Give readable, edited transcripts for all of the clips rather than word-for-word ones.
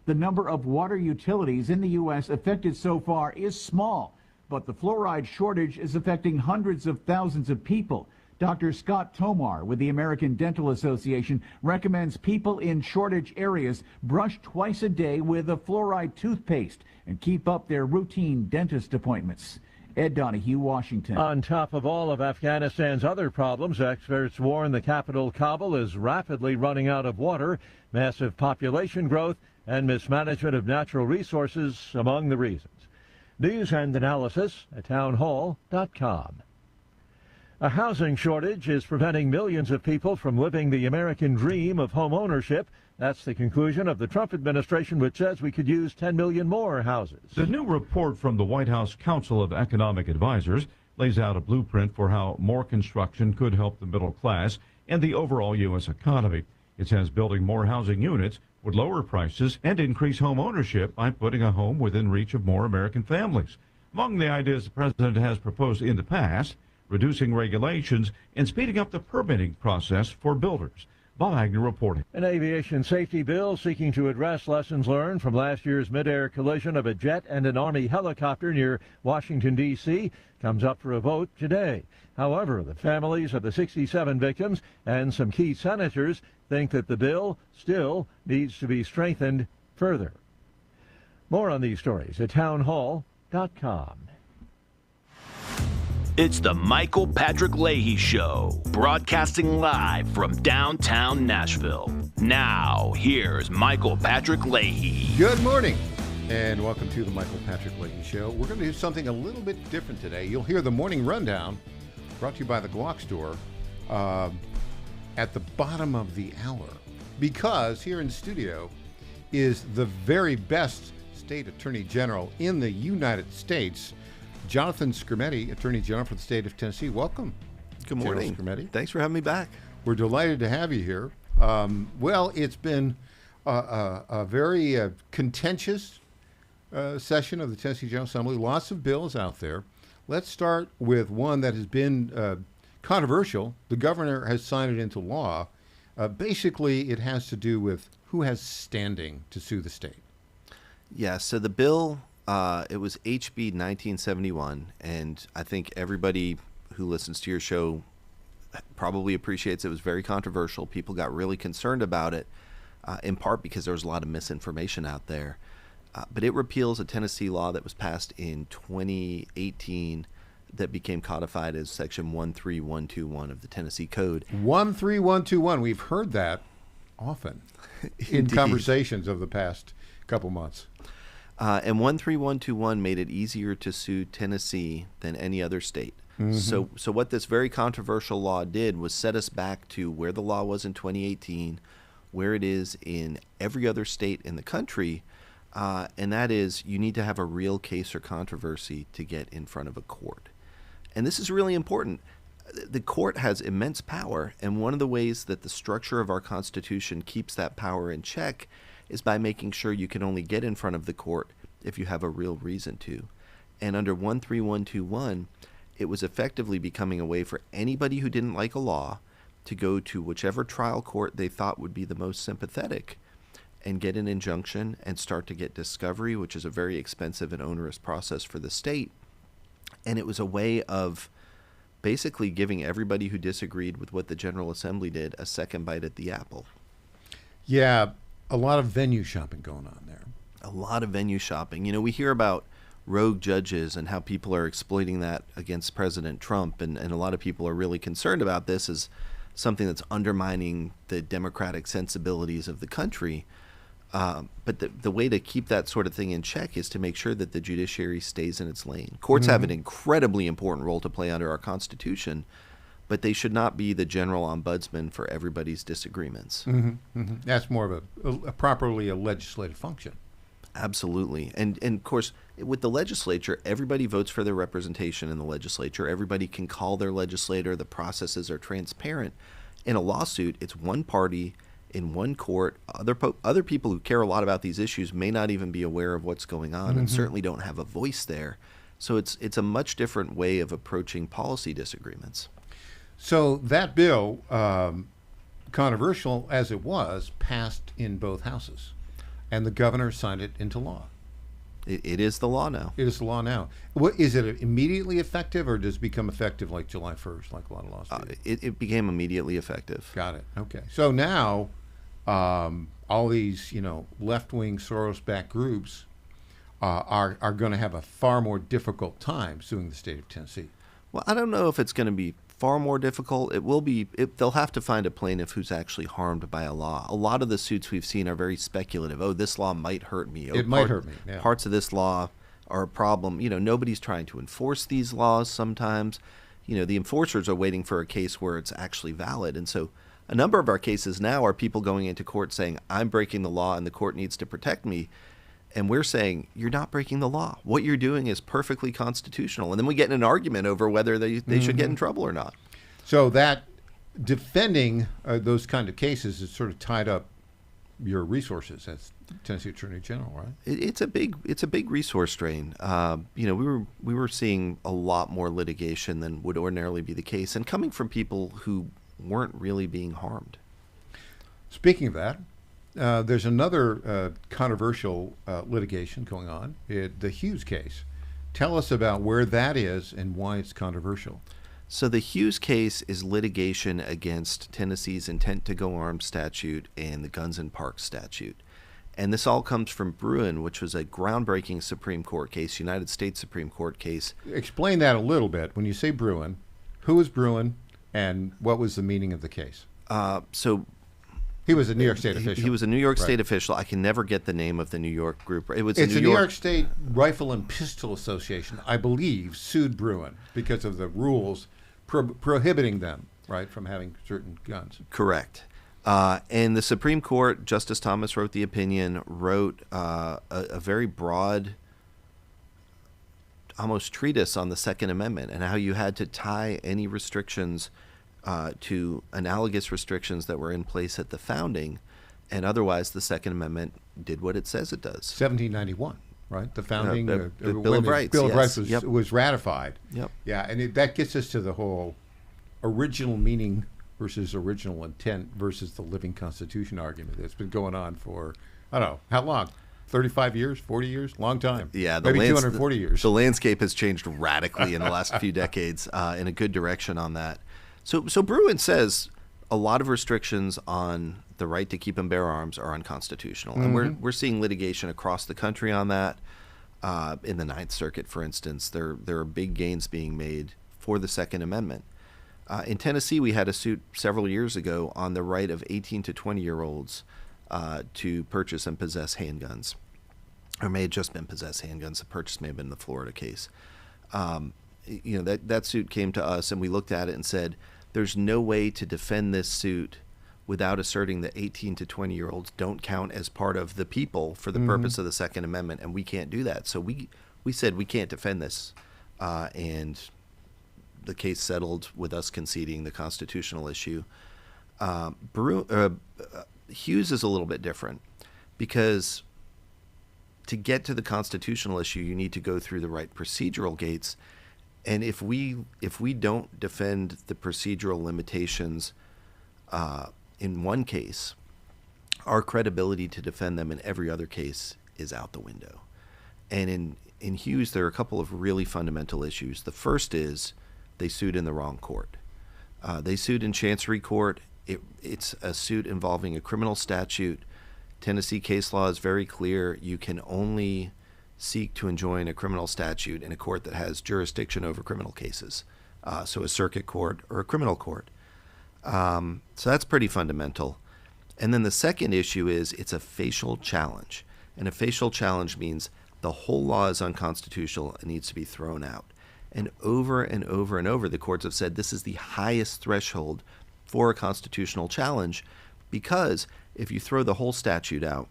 The number of water utilities in the U.S. affected so far is small, but the fluoride shortage is affecting hundreds of thousands of people. Dr. Scott Tomar with the American Dental Association recommends people in shortage areas brush twice a day with a fluoride toothpaste and keep up their routine dentist appointments. Ed Donahue, Washington. On top of all of Afghanistan's other problems, experts warn the capital, Kabul, is rapidly running out of water, massive population growth, and mismanagement of natural resources among the reasons. News and analysis at townhall.com. A housing shortage is preventing millions of people from living the American dream of home ownership. That's the conclusion of the Trump administration, which says we could use 10 million more houses. The new report from the White House Council of Economic Advisors lays out a blueprint for how more construction could help the middle class and the overall U.S. economy. It says building more housing units would lower prices and increase home ownership by putting a home within reach of more American families. Among the ideas the president has proposed in the past, reducing regulations and speeding up the permitting process for builders. Bob Agnew reporting. An aviation safety bill seeking to address lessons learned from last year's mid-air collision of a jet and an Army helicopter near Washington, D.C. comes up for a vote today. However, the families of the 67 victims and some key senators think that the bill still needs to be strengthened further. More on these stories at townhall.com. It's the Michael Patrick Leahy Show, broadcasting live from downtown Nashville. Now, here's Michael Patrick Leahy. Good morning, and welcome to the Michael Patrick Leahy Show. We're going to do something a little bit different today. You'll hear the morning rundown, brought to you by the Glock Store, at the bottom of the hour, because here in the studio is the very best state attorney general in the United States, Jonathan Skrmetti, Attorney General for the state of Tennessee. Welcome. Good morning. Skrmetti. Thanks for having me back. We're delighted to have you here. Well, it's been a very contentious session of the Tennessee General Assembly. Lots of bills out there. Let's start with one that has been controversial. The governor has signed it into law. Basically, it has to do with who has standing to sue the state. Yeah, so the bill, it was HB 1971, and I think everybody who listens to your show probably appreciates it was very controversial. People got really concerned about it, in part because there was a lot of misinformation out there. But it repeals a Tennessee law that was passed in 2018 that became codified as Section 13121 of the Tennessee Code. 13121. We've heard that often in conversations of the past couple months. And 13121 made it easier to sue Tennessee than any other state. Mm-hmm. So what this very controversial law did was set us back to where the law was in 2018, where it is in every other state in the country, and that is you need to have a real case or controversy to get in front of a court. And this is really important. The court has immense power, and one of the ways that the structure of our Constitution keeps that power in check is by making sure you can only get in front of the court if you have a real reason to. And under 13121, it was effectively becoming a way for anybody who didn't like a law to go to whichever trial court they thought would be the most sympathetic and get an injunction and start to get discovery, which is a very expensive and onerous process for the state. And it was a way of basically giving everybody who disagreed with what the General Assembly did a second bite at the apple. Yeah, a lot of venue shopping going on there. A lot of venue shopping. You know, we hear about rogue judges and how people are exploiting that against President Trump, and a lot of people are really concerned about this as something that's undermining the democratic sensibilities of the country. But the way to keep that sort of thing in check is to make sure that the judiciary stays in its lane. Courts have an incredibly important role to play under our Constitution, but they should not be the general ombudsman for everybody's disagreements. That's more of a properly a legislative function. Absolutely. And of course, with the legislature, everybody votes for their representation in the legislature. Everybody can call their legislator. The processes are transparent. In a lawsuit, it's one party in one court. Other people who care a lot about these issues may not even be aware of what's going on and certainly don't have a voice there. So it's a much different way of approaching policy disagreements. So that bill, controversial as it was, passed in both houses. and the governor signed it into law. It is the law now. It is the law now. What is it immediately effective, or does it become effective like July 1st, like a lot of laws do? It became immediately effective. Got it. Okay. So now, all these left-wing Soros-backed groups are going to have a far more difficult time suing the state of Tennessee. Well, I don't know if it's going to be far more difficult. It will be. They'll have to find a plaintiff who's actually harmed by a law. A lot of the suits we've seen are very speculative. Oh, this law might hurt me. It might hurt me. Yeah. Parts of this law are a problem. Nobody's trying to enforce these laws sometimes. The enforcers are waiting for a case where it's actually valid. And so a number of our cases now are people going into court saying, I'm breaking the law and the court needs to protect me. And we're saying, you're not breaking the law. What you're doing is perfectly constitutional. And then we get in an argument over whether they should get in trouble or not. So that defending those kind of cases is sort of tied up your resources as Tennessee Attorney General, right? It's a big resource strain. We were seeing a lot more litigation than would ordinarily be the case, and coming from people who weren't really being harmed. Speaking of that, there's another controversial litigation going on, the Hughes case. Tell us about where that is and why it's controversial. So the Hughes case is litigation against Tennessee's intent to go armed statute and the guns in parks statute. And this all comes from Bruin, which was a groundbreaking Supreme Court case, United States Supreme Court case. Explain that a little bit. When you say Bruin, who is Bruin and what was the meaning of the case? He was a New York State official. He was a New York State official. I can never get the name of the New York group. It's a New York State Rifle and Pistol Association, I believe, sued Bruin because of the rules prohibiting them, right, from having certain guns. Correct. And the Supreme Court, Justice Thomas wrote the opinion, wrote a very broad, almost treatise on the Second Amendment and how you had to tie any restrictions to analogous restrictions that were in place at the founding, and otherwise the Second Amendment did what it says it does. 1791, right? The founding the Bill of Rights. Bill of Yes. Rights was ratified. Yep. Yeah, and that gets us to the whole original meaning versus original intent versus the living Constitution argument that's been going on for, I don't know, how long? 35 years, 40 years? Long time. Yeah, maybe 240 years. The landscape has changed radically in the last few decades in a good direction on that. So Bruin says a lot of restrictions on the right to keep and bear arms are unconstitutional. Mm-hmm. And we're seeing litigation across the country on that. In the Ninth Circuit, for instance, there are big gains being made for the Second Amendment. In Tennessee, we had a suit several years ago on the right of 18 to 20-year-olds to purchase and possess handguns. Or may have just been possess handguns. The purchase may have been the Florida case. That suit came to us, and we looked at it and said, there's no way to defend this suit without asserting that 18 to 20-year-olds don't count as part of the people for the purpose of the Second Amendment, and we can't do that. So we said we can't defend this, and the case settled with us conceding the constitutional issue. Hughes is a little bit different because to get to the constitutional issue, you need to go through the right procedural gates. And if we don't defend the procedural limitations in one case, our credibility to defend them in every other case is out the window. And in Hughes, there are a couple of really fundamental issues. The first is they sued in the wrong court. They sued in Chancery Court. It's a suit involving a criminal statute. Tennessee case law is very clear. You can only seek to enjoin a criminal statute in a court that has jurisdiction over criminal cases, so a circuit court or a criminal court. So that's pretty fundamental. And then the second issue is it's a facial challenge. And a facial challenge means the whole law is unconstitutional and needs to be thrown out. And over and over and over, the courts have said this is the highest threshold for a constitutional challenge because if you throw the whole statute out,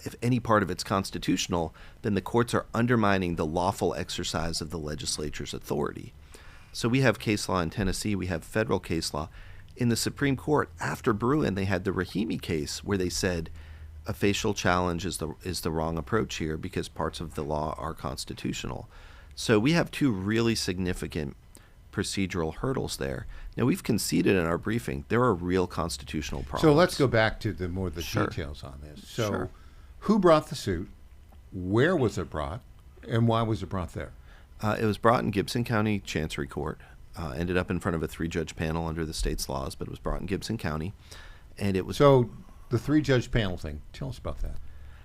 if any part of it's constitutional, then the courts are undermining the lawful exercise of the legislature's authority. So we have case law in Tennessee, we have federal case law. In the Supreme Court, after Bruin, they had the Rahimi case where they said a facial challenge is the wrong approach here because parts of the law are constitutional. So we have two really significant procedural hurdles there. Now, we've conceded in our briefing there are real constitutional problems. So let's go back to the Sure. details on this. So Sure. Who brought the suit? Where was it brought? And why was it brought there? It was brought in Gibson County Chancery Court. Ended up in front of a 3-judge panel under the state's laws, but it was brought in Gibson County. And it was... So the 3-judge panel thing, tell us about that.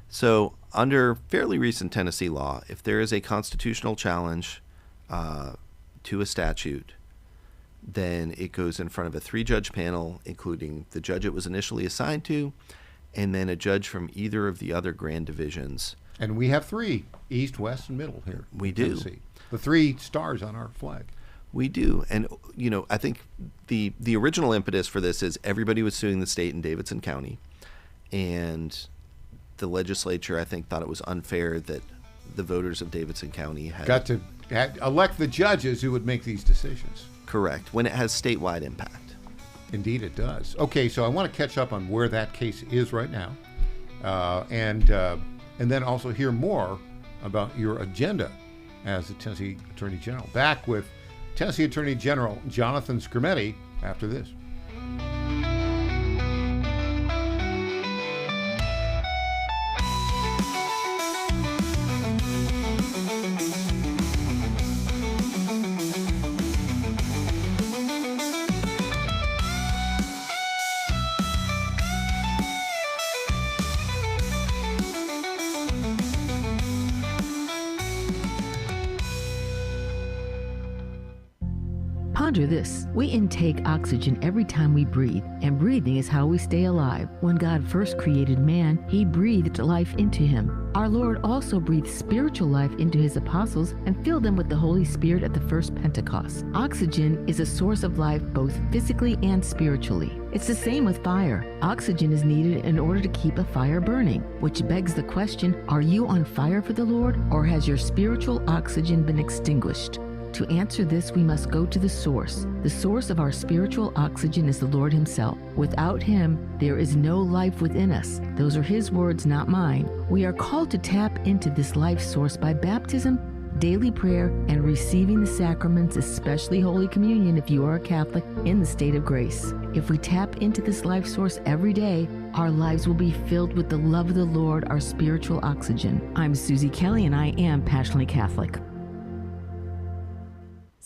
So under fairly recent Tennessee law, if there is a constitutional challenge to a statute, then it goes in front of a 3-judge panel, including the judge it was initially assigned to, and then a judge from either of the other grand divisions. And we have 3, East, West, and Middle here. We do. Tennessee. The 3 stars on our flag. We do. And, I think the original impetus for this is everybody was suing the state in Davidson County. And the legislature, I think, thought it was unfair that the voters of Davidson County had elect the judges who would make these decisions. Correct, when it has statewide impact. Indeed it does. Okay, so I want to catch up on where that case is right now. And then also hear more about your agenda as the Tennessee Attorney General. Back with Tennessee Attorney General Jonathan Skrmetti after this. Ponder this. We intake oxygen every time we breathe, and breathing is how we stay alive. When God first created man, he breathed life into him. Our Lord also breathed spiritual life into his apostles and filled them with the Holy Spirit at the first Pentecost. Oxygen is a source of life both physically and spiritually. It's the same with fire. Oxygen is needed in order to keep a fire burning, which begs the question, are you on fire for the Lord, or has your spiritual oxygen been extinguished? To answer this, we must go to the source. The source of our spiritual oxygen is the Lord himself. Without him, there is no life within us. Those are his words, not mine. We are called to tap into this life source by baptism, daily prayer, and receiving the sacraments, especially Holy Communion if you are a Catholic, in the state of grace. If we tap into this life source every day, our lives will be filled with the love of the Lord, our spiritual oxygen. I'm Susie Kelly, and I am passionately Catholic.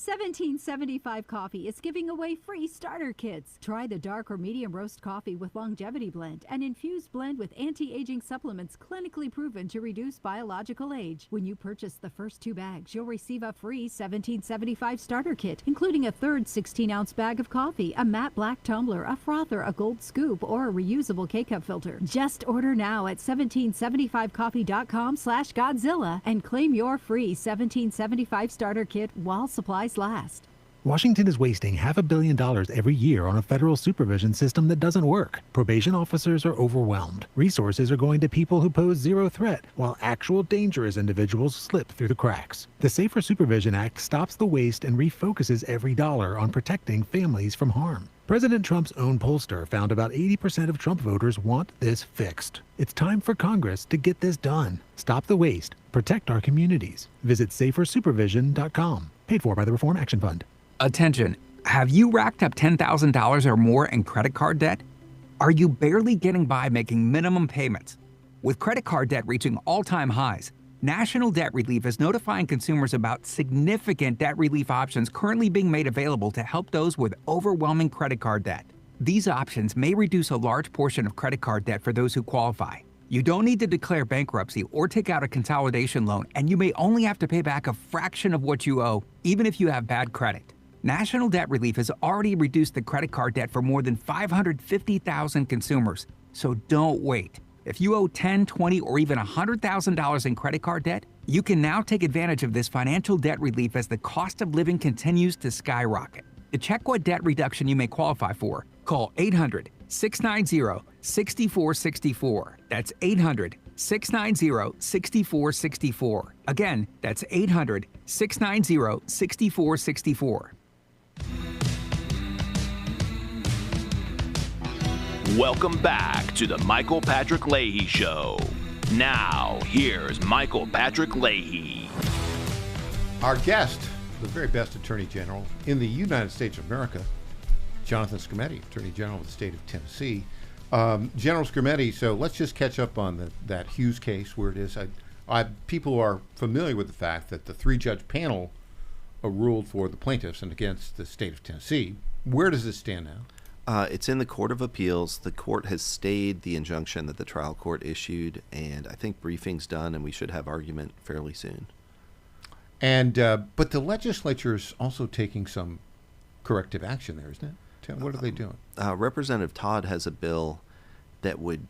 1775 Coffee is giving away free starter kits. Try the dark or medium roast coffee with longevity blend, an infused blend with anti-aging supplements clinically proven to reduce biological age. When you purchase the first 2 bags, you'll receive a free 1775 starter kit, including a third 16-ounce bag of coffee, a matte black tumbler, a frother, a gold scoop, or a reusable K-cup filter. Just order now at 1775coffee.com/Godzilla and claim your free 1775 starter kit while supplies last. Washington is wasting $500 million every year on a federal supervision system that doesn't work. Probation officers are overwhelmed. Resources are going to people who pose zero threat, while actual dangerous individuals slip through the cracks. The Safer Supervision Act stops the waste and refocuses every dollar on protecting families from harm. President Trump's own pollster found about 80% of Trump voters want this fixed. It's time for Congress to get this done. Stop the waste. Protect our communities. Visit safersupervision.com. Paid for by the Reform Action Fund. Attention, have you racked up $10,000 or more in credit card debt? Are you barely getting by making minimum payments? With credit card debt reaching all-time highs, National Debt Relief is notifying consumers about significant debt relief options currently being made available to help those with overwhelming credit card debt. These options may reduce a large portion of credit card debt for those who qualify. You don't need to declare bankruptcy or take out a consolidation loan, and you may only have to pay back a fraction of what you owe, even if you have bad credit. National Debt Relief has already reduced the credit card debt for more than 550,000 consumers, so don't wait. If you owe $10,000, $20,000, or even $100,000 in credit card debt, you can now take advantage of this financial debt relief as the cost of living continues to skyrocket. To check what debt reduction you may qualify for, call 800-690-6464. That's 800-690-6464. Again, that's 800-690-6464. Welcome back to the Michael Patrick Leahy Show. Now, here's Michael Patrick Leahy. Our guest, the very best Attorney General in the United States of America, Jonathan Skrmetti, Attorney General of the state of Tennessee. General Scarametti, so let's just catch up on that Hughes case where it is. People are familiar with the fact that the 3-judge panel ruled for the plaintiffs and against the state of Tennessee. Where does this stand now? It's in the Court of Appeals. The court has stayed the injunction that the trial court issued, and I think briefing's done, and we should have argument fairly soon. And but the legislature is also taking some corrective action there, isn't it? What are they doing? Representative Todd has a bill that would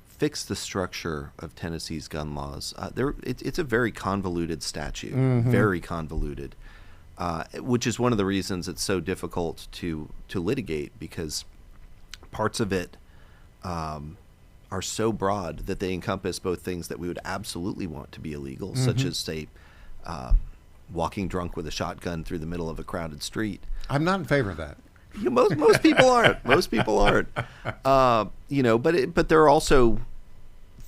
fix the structure of Tennessee's gun laws. It's a very convoluted statute, very convoluted, which is one of the reasons it's so difficult to litigate, because parts of it are so broad that they encompass both things that we would absolutely want to be illegal, such as, say, walking drunk with a shotgun through the middle of a crowded street. I'm not in favor of that. Most people aren't. Most people aren't. But there are also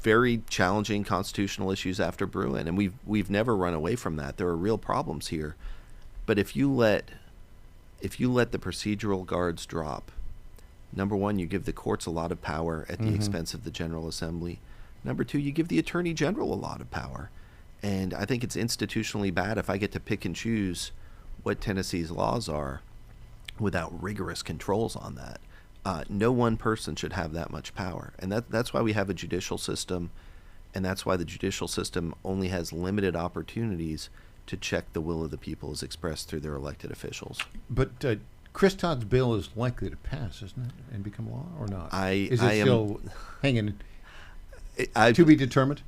very challenging constitutional issues after Bruin, and we've never run away from that. There are real problems here. But if you let the procedural guards drop, number one, you give the courts a lot of power at the expense of the General Assembly. Number two, you give the Attorney General a lot of power. And I think it's institutionally bad if I get to pick and choose what Tennessee's laws are without rigorous controls on that. No one person should have that much power. And that's why we have a judicial system, and that's why the judicial system only has limited opportunities to check the will of the people as expressed through their elected officials. But Chris Todd's bill is likely to pass, isn't it, and become law, or not? Is it still hanging to be determined?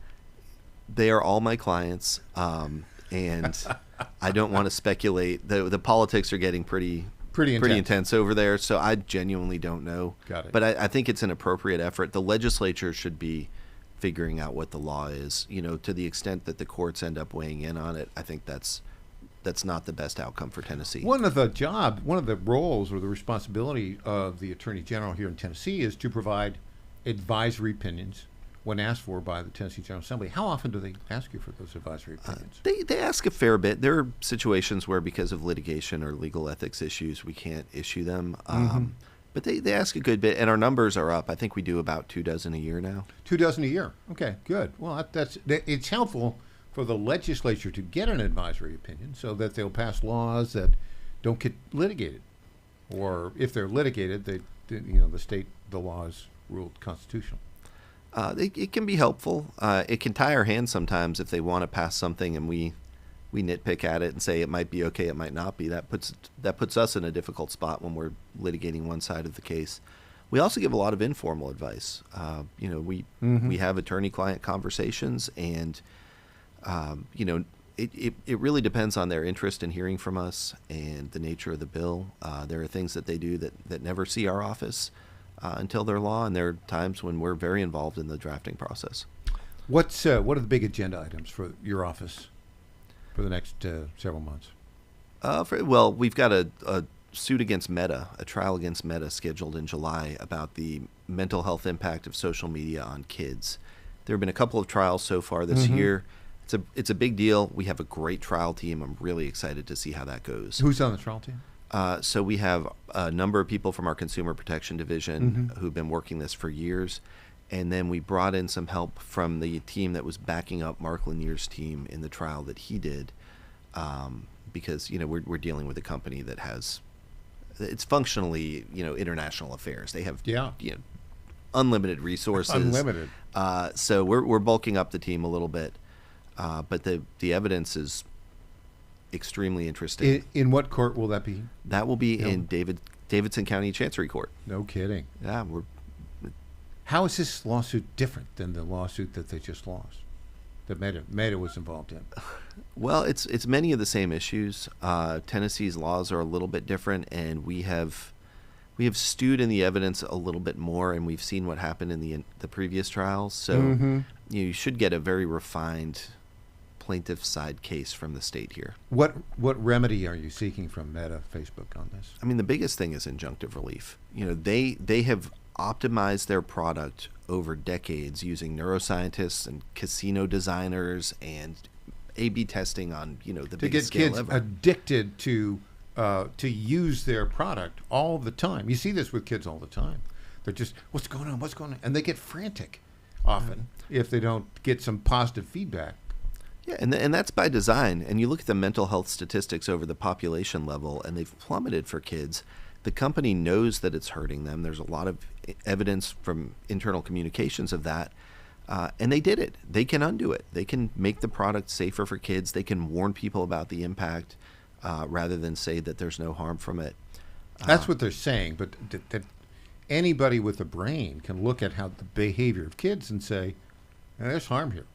They are all my clients, and I don't want to speculate. The politics are getting pretty intense over there, so I genuinely don't know. Got it. But I think it's an appropriate effort. The legislature should be figuring out what the law is. To the extent that the courts end up weighing in on it, I think that's not the best outcome for Tennessee. One of the roles or the responsibility of the Attorney General here in Tennessee is to provide advisory opinions when asked for by the Tennessee General Assembly. How often do they ask you for those advisory opinions? They ask a fair bit. There are situations where, because of litigation or legal ethics issues, we can't issue them. But they ask a good bit, and our numbers are up. I think we do about 24 a year now. 24 a year. Okay, good. Well, it's helpful for the legislature to get an advisory opinion so that they'll pass laws that don't get litigated, or if they're litigated, the law is ruled constitutional. It can be helpful. It can tie our hands sometimes if they want to pass something and we nitpick at it and say it might be okay, it might not be. That puts us in a difficult spot when we're litigating one side of the case. We also give a lot of informal advice. We have attorney-client conversations, and it really depends on their interest in hearing from us and the nature of the bill. There are things that they do that never see our office until they're law, and there are times when we're very involved in the drafting process. What are the big agenda items for your office for the next several months? We've got a suit against Meta, a trial against Meta scheduled in July about the mental health impact of social media on kids. There have been a couple of trials so far this year. It's a big deal. We have a great trial team. I'm really excited to see how that goes. Who's on the trial team? So we have a number of people from our Consumer Protection Division who've been working this for years. And then we brought in some help from the team that was backing up Mark Lanier's team in the trial that he did, because we're dealing with a company that has, it's functionally international affairs. They have unlimited resources. Unlimited. So we're bulking up the team a little bit, but the evidence is extremely interesting. In what court will that be? That will be in Davidson County Chancery Court. No kidding. Yeah, How is this lawsuit different than the lawsuit that they just lost, that Meta was involved in? Well, it's many of the same issues. Tennessee's laws are a little bit different, and we have stewed in the evidence a little bit more, and we've seen what happened in the previous trials. So you should get a very refined plaintiff side case from the state here. What remedy are you seeking from Meta, Facebook on this? I mean, the biggest thing is injunctive relief. They have optimized their product over decades using neuroscientists and casino designers and A/B testing on the biggest scale ever. To get kids addicted to use their product all the time. You see this with kids all the time. They're just, what's going on? What's going on? And they get frantic often if they don't get some positive feedback. Yeah, and that's by design. And you look at the mental health statistics over the population level, and they've plummeted for kids. The company knows that it's hurting them. There's a lot of evidence from internal communications of that. And they did it. They can undo it. They can make the product safer for kids. They can warn people about the impact rather than say that there's no harm from it. That's what they're saying. But that anybody with a brain can look at how the behavior of kids and say, there's harm here.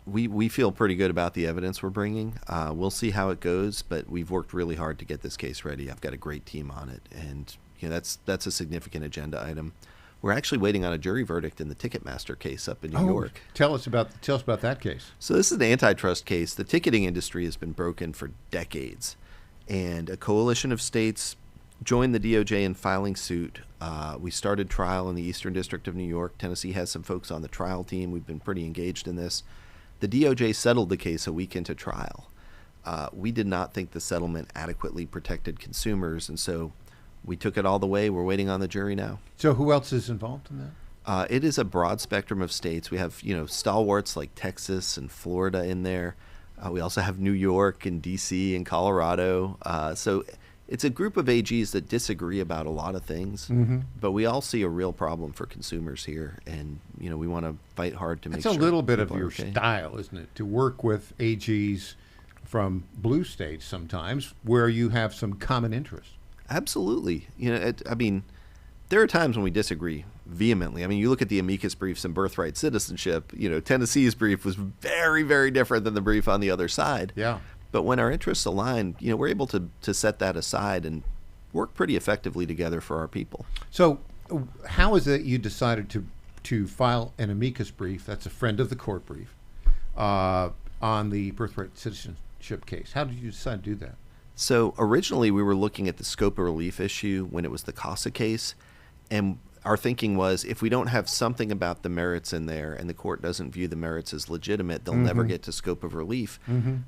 We feel pretty good about the evidence we're bringing. We'll see how it goes, but we've worked really hard to get this case ready. I've got a great team on it, and that's a significant agenda item. We're actually waiting on a jury verdict in the Ticketmaster case up in New York. Tell us about that case. So this is an antitrust case. The ticketing industry has been broken for decades, and a coalition of states joined the DOJ in filing suit. We started trial in the Eastern District of New York. Tennessee has some folks on the trial team. We've been pretty engaged in this. The DOJ settled the case a week into trial. We did not think the settlement adequately protected consumers, and so we took it all the way. We're waiting on the jury now. So who else is involved in that? It is a broad spectrum of states. We have, stalwarts like Texas and Florida in there. We also have New York and D.C. and Colorado. So it's a group of AGs that disagree about a lot of things, but we all see a real problem for consumers here, and we want to fight hard to make sure. It's a little bit of your okay. style, isn't it, to work with AGs from blue states sometimes where you have some common interests. Absolutely. There are times when we disagree vehemently. You look at the amicus briefs in birthright citizenship. Tennessee's brief was very, very different than the brief on the other side. Yeah. But when our interests align, we're able to set that aside and work pretty effectively together for our people. So how is it you decided to file an amicus brief, that's a friend of the court brief, on the birthright citizenship case? How did you decide to do that? So originally we were looking at the scope of relief issue when it was the CASA case, and our thinking was if we don't have something about the merits in there and the court doesn't view the merits as legitimate, they'll never get to scope of relief.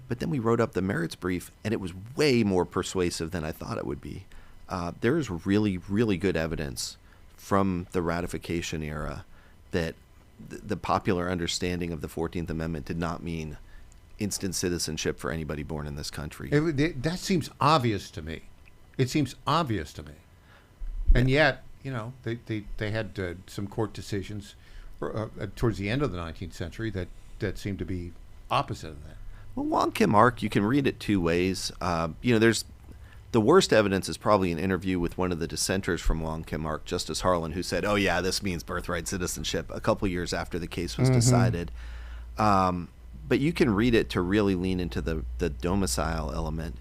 But then we wrote up the merits brief, and it was way more persuasive than I thought it would be. There is really, really good evidence from the ratification era that the popular understanding of the 14th Amendment did not mean instant citizenship for anybody born in this country. That seems obvious to me. It seems obvious to me. And yet, they had some court decisions towards the end of the 19th century that seemed to be opposite of that. Well, Wong Kim Ark, you can read it two ways. There's the worst evidence is probably an interview with one of the dissenters from Wong Kim Ark, Justice Harlan, who said, "Oh yeah, this means birthright citizenship," a couple years after the case was decided. But you can read it to really lean into the domicile element.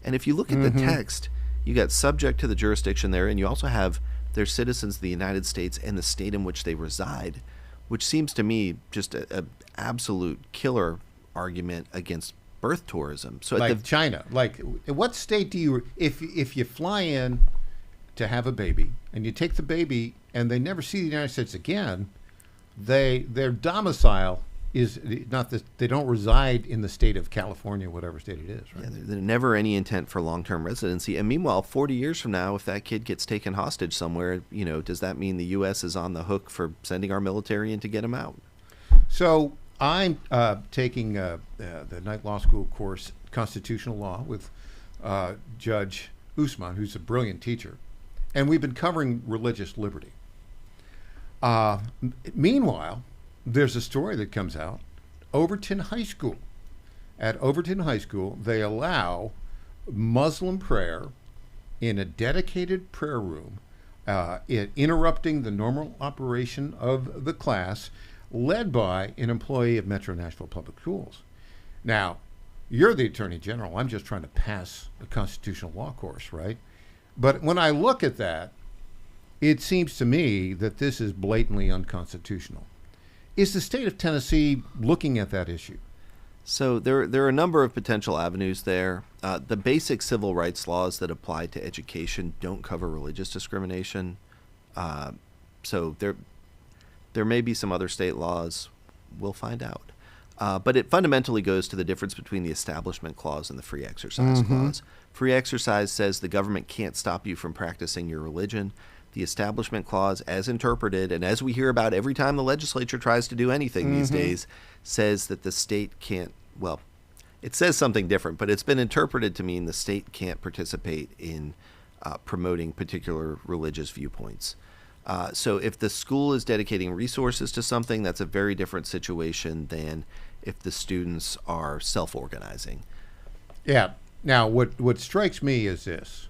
And if you look at the text, you got subject to the jurisdiction there, and you also have their citizens of the United States and the state in which they reside, which seems to me just an absolute killer argument against birth tourism. So like China, what state do you, if you fly in to have a baby and you take the baby and they never see the United States again, their domicile is not that they don't reside in the state of California, whatever state it is, right? Yeah, there's never any intent for long-term residency. And meanwhile, 40 years from now, if that kid gets taken hostage somewhere, does that mean the U.S. is on the hook for sending our military in to get him out? So I'm taking the Knight Law School course, Constitutional Law, with Judge Usman, who's a brilliant teacher. And we've been covering religious liberty. Meanwhile, there's a story that comes out. Overton High School. At Overton High School, they allow Muslim prayer in a dedicated prayer room, interrupting the normal operation of the class, led by an employee of Metro Nashville Public Schools. Now, you're the Attorney General. I'm just trying to pass a constitutional law course, right? But when I look at that, it seems to me that this is blatantly unconstitutional. Is the state of Tennessee looking at that issue? So there are a number of potential avenues there. The basic civil rights laws that apply to education don't cover religious discrimination. So there may be some other state laws. We'll find out. But it fundamentally goes to the difference between the Establishment Clause and the Free Exercise Clause. Free exercise says the government can't stop you from practicing your religion. the Establishment Clause, as interpreted, and as we hear about every time the legislature tries to do anything these days, says that the state can't, well, it says something different, but it's been interpreted to mean the state can't participate in promoting particular religious viewpoints. So if the school is dedicating resources to something, that's a very different situation than if the students are self-organizing. Yeah. Now, what strikes me is this: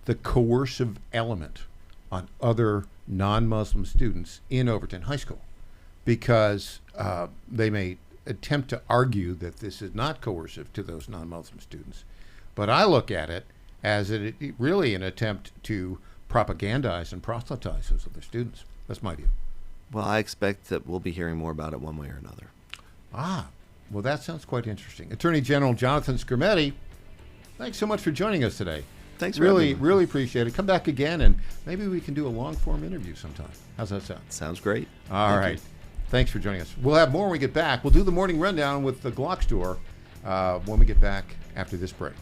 the coercive element on other non-Muslim students in Overton High School, because they may attempt to argue that this is not coercive to those non-Muslim students. But I look at it as really an attempt to propagandize and proselytize those other students. That's my view. Well, I expect that we'll be hearing more about it one way or another. Well, that sounds quite interesting. Attorney General Jonathan Skrmetti, thanks so much for joining us today. Thanks for having me. Really appreciate it. Come back again, and maybe we can do a long-form interview sometime. How's that sound? Sounds great. All right. Thanks for joining us. We'll have more when we get back. We'll do the morning rundown with the Glock Store when we get back after this break.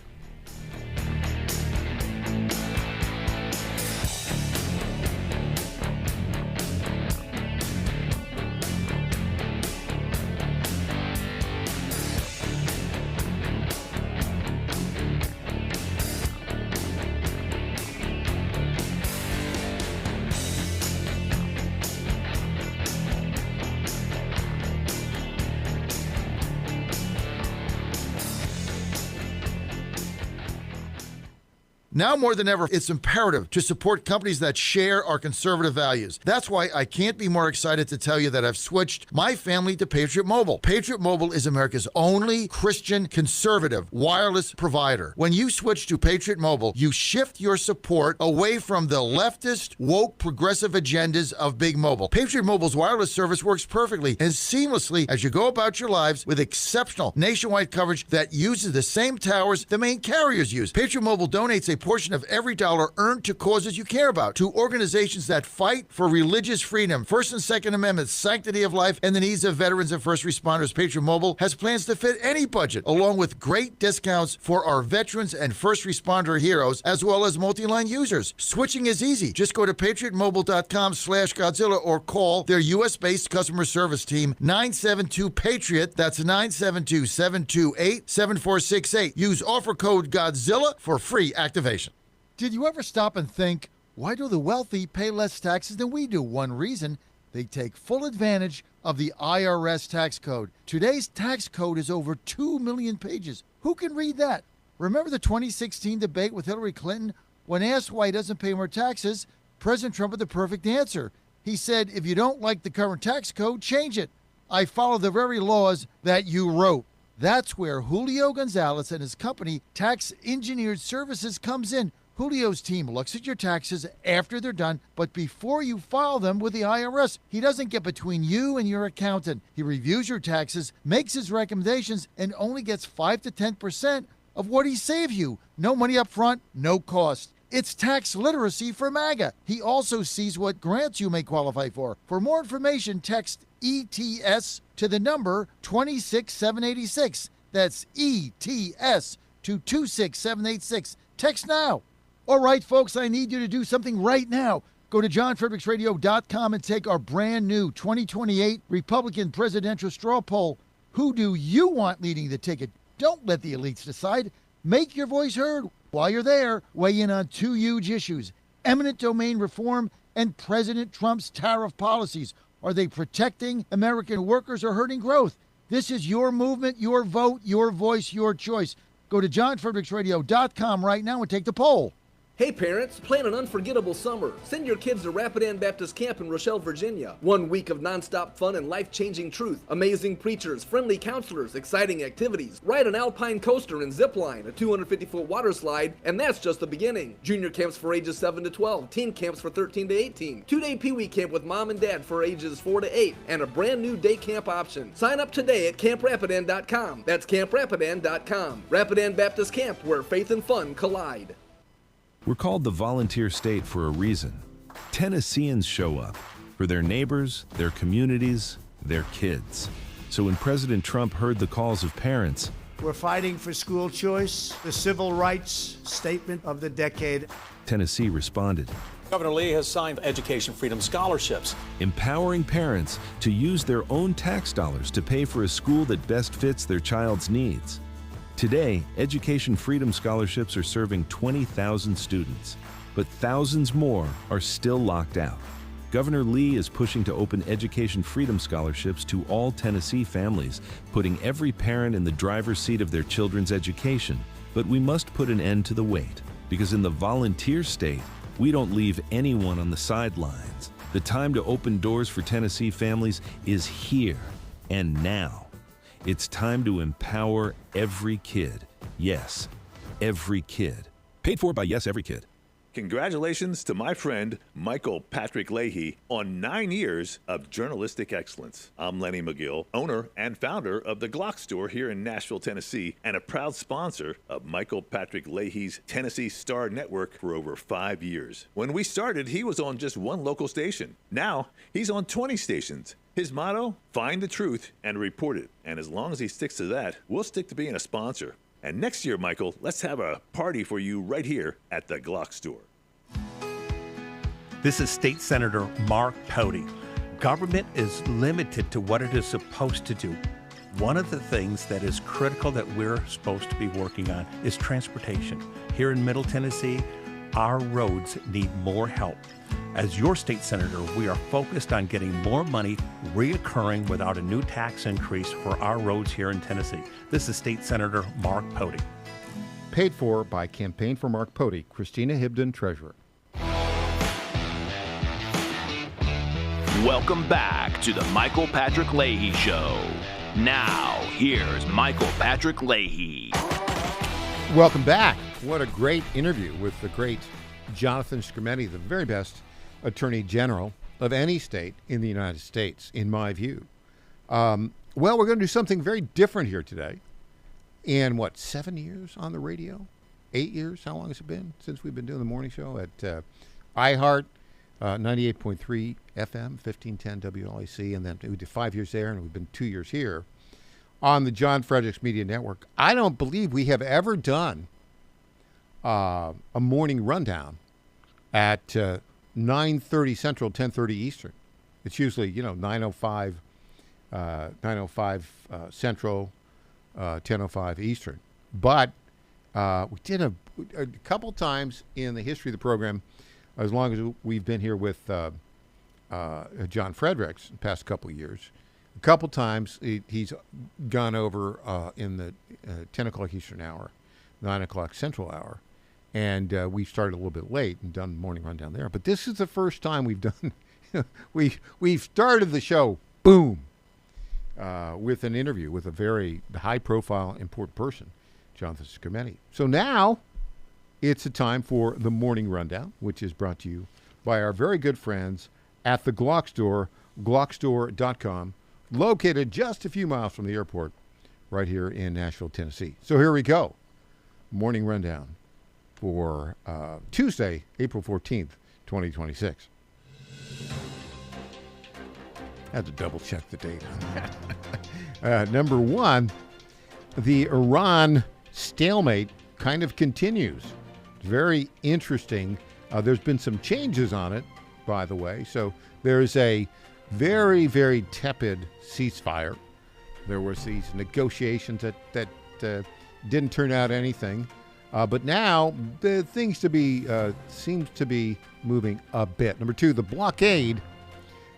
Now more than ever, it's imperative to support companies that share our conservative values. That's why I can't be more excited to tell you that I've switched my family to Patriot Mobile. Patriot Mobile is America's only Christian conservative wireless provider. When you switch to Patriot Mobile, you shift your support away from the leftist, woke, progressive agendas of Big Mobile. Patriot Mobile's wireless service works perfectly and seamlessly as you go about your lives with exceptional nationwide coverage that uses the same towers the main carriers use. Patriot Mobile donates a portion of every dollar earned to causes you care about, to organizations that fight for religious freedom, First and Second Amendments, sanctity of life, and the needs of veterans and first responders. Patriot Mobile has plans to fit any budget, along with great discounts for our veterans and first responder heroes, as well as multi-line users. Switching is easy. Just go to patriotmobile.com/Godzilla or call their U.S.-based customer service team, 972-PATRIOT. That's 972-728-7468. Use offer code Godzilla for free activation. Did you ever stop and think, why do the wealthy pay less taxes than we do? One reason, they take full advantage of the IRS tax code. Today's tax code is over 2 million pages. Who can read that? Remember the 2016 debate with Hillary Clinton? When asked why he doesn't pay more taxes, President Trump had the perfect answer. He said, if you don't like the current tax code, change it. I follow the very laws that you wrote. That's where Julio Gonzalez and his company, Tax Engineered Services, comes in. Julio's team looks at your taxes after they're done, but before you file them with the IRS. He doesn't get between you and your accountant. He reviews your taxes, makes his recommendations, and only gets 5 to 10% of what he saved you. No money up front, no cost. It's tax literacy for MAGA. He also sees what grants you may qualify for. For more information, text ETS to the number 26786. That's ETS to 26786. Text now. All right, folks, I need you to do something right now. Go to johnfredericksradio.com and take our brand new 2028 Republican presidential straw poll. Who do you want leading the ticket? Don't let the elites decide. Make your voice heard. While you're there, weigh in on two huge issues: eminent domain reform and President Trump's tariff policies. Are they protecting American workers or hurting growth? This is your movement, your vote, your voice, your choice. Go to johnfredericksradio.com right now and take the poll. Hey parents, plan an unforgettable summer. Send your kids to Rapidan Baptist Camp in Rochelle, Virginia. 1 week of nonstop fun and life-changing truth. Amazing preachers, friendly counselors, exciting activities. Ride an alpine coaster and zip line, a 250-foot water slide, and that's just the beginning. Junior camps for ages 7 to 12, teen camps for 13 to 18, 2-day Pee-wee camp with mom and dad for ages 4 to 8, and a brand new day camp option. Sign up today at camprapidan.com. That's camprapidan.com. Rapidan Baptist Camp, where faith and fun collide. We're called the volunteer state for a reason. Tennesseans show up for their neighbors, their communities, their kids. So when President Trump heard the calls of parents, we're fighting for school choice, the civil rights statement of the decade. Tennessee responded. Governor Lee has signed education freedom scholarships, empowering parents to use their own tax dollars to pay for a school that best fits their child's needs. Today, education freedom scholarships are serving 20,000 students, but thousands more are still locked out. Governor Lee is pushing to open education freedom scholarships to all Tennessee families, putting every parent in the driver's seat of their children's education. But we must put an end to the wait, because in the volunteer state, we don't leave anyone on the sidelines. The time to open doors for Tennessee families is here and now. It's time to empower every kid. Yes, every kid. Paid for by Yes Every Kid. Congratulations to my friend Michael Patrick Leahy on 9 years of journalistic excellence. I'm Lenny McGill, owner and founder of the Glock Store here in Nashville, Tennessee, and a proud sponsor of Michael Patrick Leahy's Tennessee Star Network for over 5 years. When we started, he was on just one local station. Now, he's on 20 stations. His motto, find the truth and report it. And as long as he sticks to that, we'll stick to being a sponsor. And next year, Michael, let's have a party for you right here at the Glock Store. This is State Senator Mark Pody. Government is limited to what it is supposed to do. One of the things that is critical that we're supposed to be working on is transportation. Here in Middle Tennessee, our roads need more help. As your state senator, we are focused on getting more money reoccurring without a new tax increase for our roads here in Tennessee. This is State Senator Mark Pody. Paid for by Campaign for Mark Pody, Christina Hibden, Treasurer. Welcome back to the Michael Patrick Leahy Show. Now, here's Michael Patrick Leahy. Welcome back. What a great interview with the great Jonathan Skrmetti, the very best Attorney General of any state in the United States, in my view. Well, we're going to do something very different here today. In, 7 years on the radio? 8 years? How long has it been since we've been doing the morning show at iHeart, 98.3 FM, 1510 WLAC, and then we did 5 years there, and we've been 2 years here on the John Fredericks Media Network. I don't believe we have ever done a morning rundown at 9:30 Central, 10:30 Eastern. It's usually, 9:05 Central, 10:05 Eastern. But we did a couple times in the history of the program, as long as we've been here with John Fredericks the past couple of years. A couple times he's gone over in the 10 o'clock Eastern hour, 9 o'clock Central hour. And we started a little bit late and done the morning rundown there. But this is the first time we've done, we've started the show, boom, with an interview with a very high-profile, important person, Jonathan Skrmetti. So now it's a time for the morning rundown, which is brought to you by our very good friends at the Glock Store, glockstore.com, located just a few miles from the airport right here in Nashville, Tennessee. So here we go. Morning rundown for Tuesday, April 14th, 2026. Had to double check the date on that. Number one, the Iran stalemate kind of continues. It's very interesting. There's been some changes on it, by the way. So there's a very, very tepid ceasefire. There was these negotiations that didn't turn out anything. But now the things seems to be moving a bit. Number two, the blockade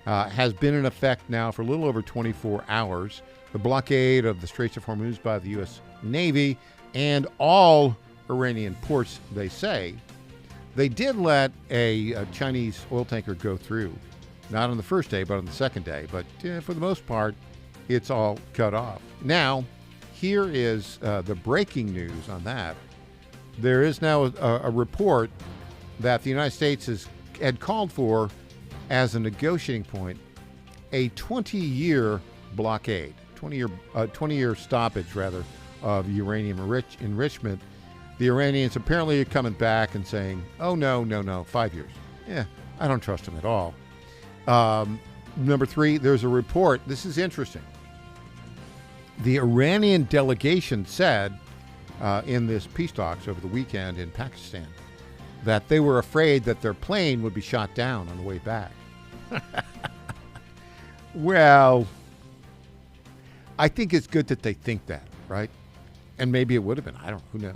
has been in effect now for a little over 24 hours. The blockade of the Straits of Hormuz by the U.S. Navy and all Iranian ports, they say. They did let a Chinese oil tanker go through, not on the first day, but on the second day. But for the most part, it's all cut off. Now, here is the breaking news on that. There is now a report that the United States had called for as a negotiating point a 20-year blockade, 20-year stoppage, rather, of uranium enrichment. The Iranians apparently are coming back and saying, oh, no, 5 years. Yeah, I don't trust them at all. Number three, there's a report. This is interesting. The Iranian delegation said in this peace talks over the weekend in Pakistan that they were afraid that their plane would be shot down on the way back. Well, I think it's good that they think that, right? And maybe it would have been. I don't know. Who knows?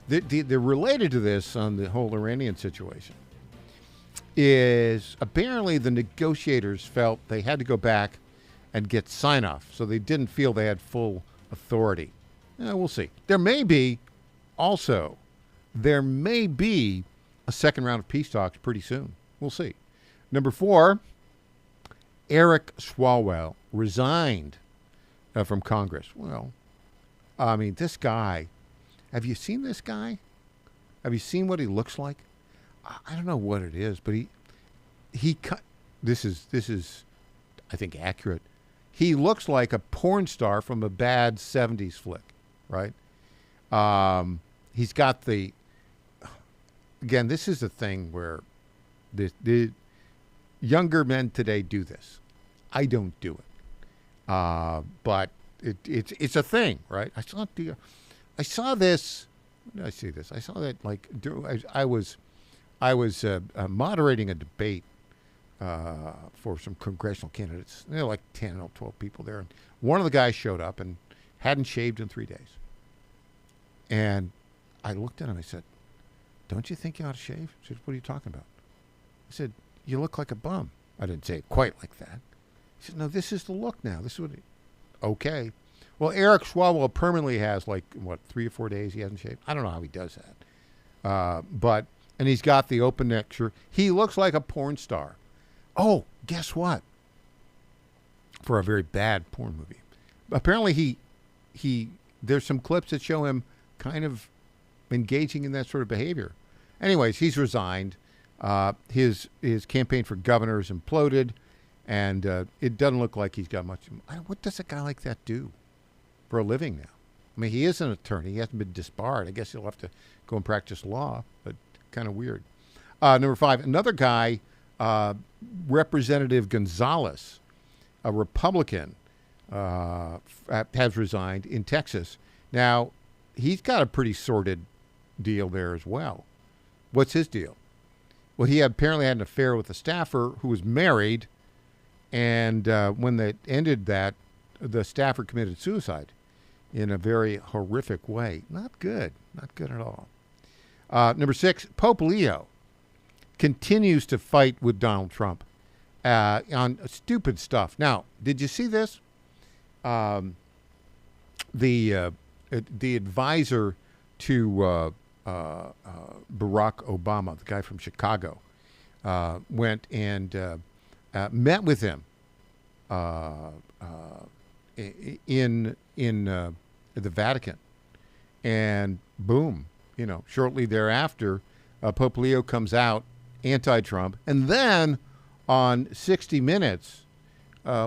They're related to this on the whole Iranian situation. Is apparently the negotiators felt they had to go back and get sign-off, so they didn't feel they had full authority. We'll see. There may be a second round of peace talks pretty soon. We'll see. Number 4, Eric Swalwell resigned from Congress. Well, I mean, this guy, have you seen this guy? Have you seen what he looks like? I don't know what it is, but he cut. This is, I think, accurate. He looks like a porn star from a bad 70s flick, right? He's got the, again, this is a thing where the younger men today do this. I don't do it. But it's a thing, right? I saw this. When did I see this? I saw that I was moderating a debate for some congressional candidates. There were like 10 or 12 people there. And one of the guys showed up and hadn't shaved in 3 days. And I looked at him. I said, "Don't you think you ought to shave?" He said, "What are you talking about?" I said, "You look like a bum." I didn't say it quite like that. He said, "No, this is the look now. This is what." Okay. Well, Eric Swalwell permanently has 3 or 4 days he hasn't shaved. I don't know how he does that. And he's got the open neck shirt. He looks like a porn star. Oh, guess what? For a very bad porn movie. Apparently there's some clips that show him kind of engaging in that sort of behavior. Anyways, he's resigned. His campaign for governor has imploded, and it doesn't look like he's got much. What does a guy like that do for a living now? I mean, he is an attorney. He hasn't been disbarred. I guess he'll have to go and practice law, but kind of weird. Number 5, another guy, Representative Gonzalez, a Republican, has resigned in Texas. Now, he's got a pretty sordid deal there as well. What's his deal? Well, he apparently had an affair with a staffer who was married, and when they ended that, the staffer committed suicide in a very horrific way. Not good. Not good at all. Number 6, Pope Leo continues to fight with Donald Trump on stupid stuff. Now, did you see this? The advisor to Barack Obama, the guy from Chicago, went and met with him in the Vatican, and boom, shortly thereafter, Pope Leo comes out anti-Trump, and then on 60 Minutes,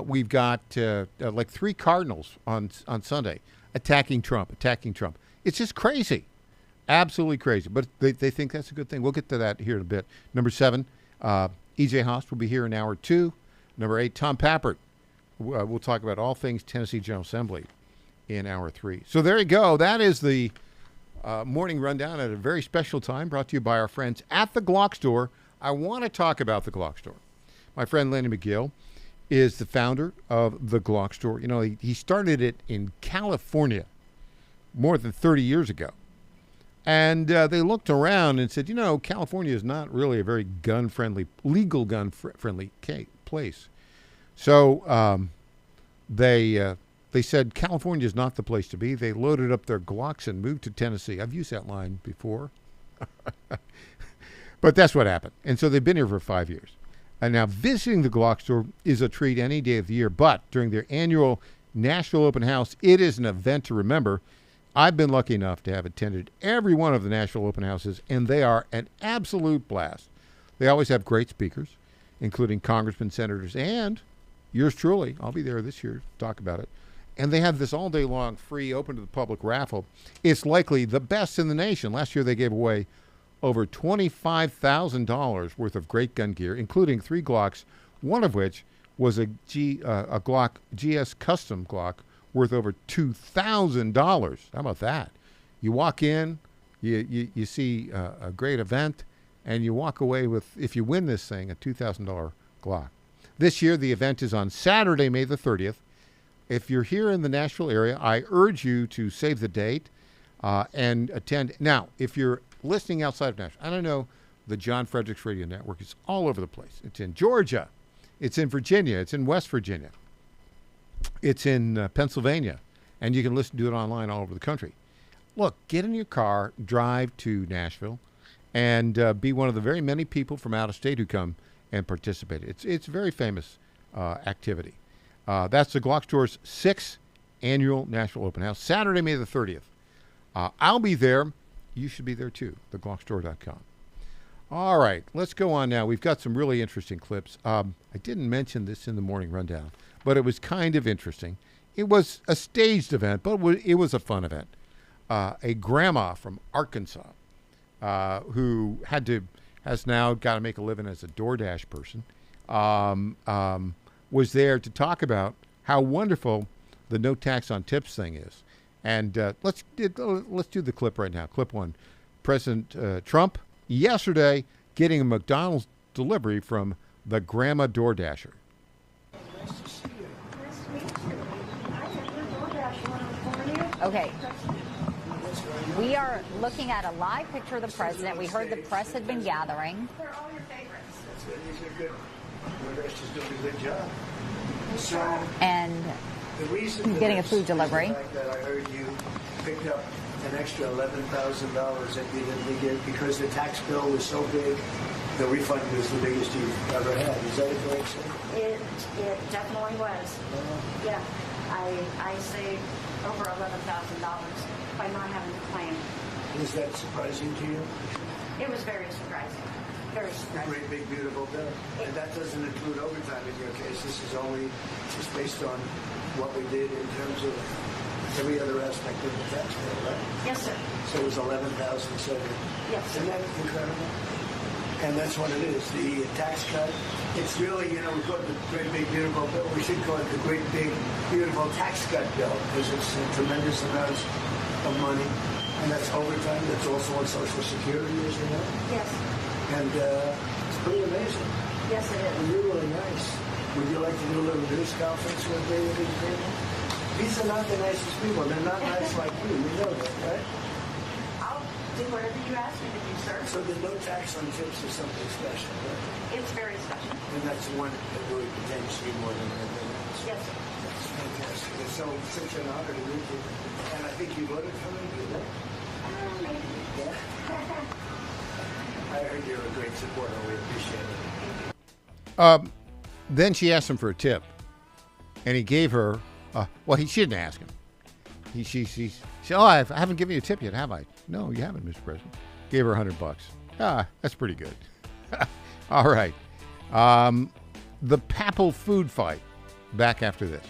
we've got 3 cardinals on Sunday attacking Trump. It's just crazy, absolutely crazy. But they think that's a good thing. We'll get to that here in a bit. Number 7, E.J. Haas will be here in hour 2. Number 8, Tom Pappert. We'll talk about all things Tennessee General Assembly in hour 3. So there you go. That is the morning rundown at a very special time, brought to you by our friends at the Glock Store. I want to talk about the Glock Store. My friend Lenny McGill is the founder of the Glock Store. He started it in California more than 30 years ago. And they looked around and said, California is not really a very legal gun-friendly place. So they said California is not the place to be. They loaded up their Glocks and moved to Tennessee. I've used that line before. But that's what happened. And so they've been here for 5 years. And now visiting the Glock Store is a treat any day of the year. But during their annual Nashville Open House, it is an event to remember. I've been lucky enough to have attended every one of the Nashville Open Houses, and they are an absolute blast. They always have great speakers, including congressmen, senators, and yours truly. I'll be there this year to talk about it. And they have this all day long free, open to the public raffle. It's likely the best in the nation. Last year they gave away over $25,000 worth of great gun gear, including 3 Glocks, one of which was a Glock GS custom Glock worth over $2,000. How about that? You walk in, you see a great event, and you walk away with, if you win this thing, a $2,000 Glock. This year, the event is on Saturday, May the 30th. If you're here in the Nashville area, I urge you to save the date and attend. Now, if you're listening outside of Nashville, I don't know, the John Fredericks Radio Network is all over the place. It's in Georgia. It's in Virginia. It's in West Virginia. It's in Pennsylvania. And you can listen to it online all over the country. Look, get in your car, drive to Nashville, and be one of the very many people from out of state who come and participate. It's a very famous activity. That's the Glock Store's 6th annual Nashville Open House, Saturday, May the 30th. I'll be there. You should be there too, theglockstore.com. All right, let's go on now. We've got some really interesting clips. I didn't mention this in the morning rundown, but it was kind of interesting. It was a staged event, but it was a fun event. A grandma from Arkansas who has now got to make a living as a DoorDash person, was there to talk about how wonderful the no tax on tips thing is. And let's do the clip right now. Clip 1. President Trump yesterday getting a McDonald's delivery from the grandma DoorDasher. Okay. We are looking at a live picture of the president. We heard the press had been gathering. They're all your favorites. These are good. DoorDash is doing a good job. So, and the reason he's getting a food delivery. That I heard you picked up an extra $11,000 that you didn't get because the tax bill was so big. The refund was the biggest you've ever had. Is that a correct statement? It definitely was. Yeah, I saved over $11,000 by not having to claim. Was that surprising to you? It was very surprising. Very surprising. Great big beautiful bill. And that doesn't include overtime in your case. This is only just based on what we did in terms of every other aspect of the tax bill, right? Yes, sir. So it was $11,007. Yes. Isn't that incredible? And that's what it is. The tax cut, it's really, we call it the great big beautiful bill. We should call it the great big beautiful tax cut bill because it's tremendous amounts of money. And that's overtime. That's also on Social Security, as you know. Yes. And it's pretty amazing. Yes, it is. And you're really nice. Would you like to do a little news conference with me with these people? These are not the nicest people. They're not nice like you. You know that, right? I'll do whatever you ask me to do, sir. So the no tax on tips is something special, right? It's very special. And that's one that really pertains to you more than anything else. Yes, sir. That's fantastic. It's so such an honor to meet you. And I think you voted for me, did you? Maybe. Yeah. I heard you're a great supporter. We appreciate it. Then she asked him for a tip, and he gave her. She didn't ask him. She said, "Oh, I haven't given you a tip yet, have I?" "No, you haven't, Mr. President." Gave her $100. That's pretty good. All right. The Papal food fight. Back after this.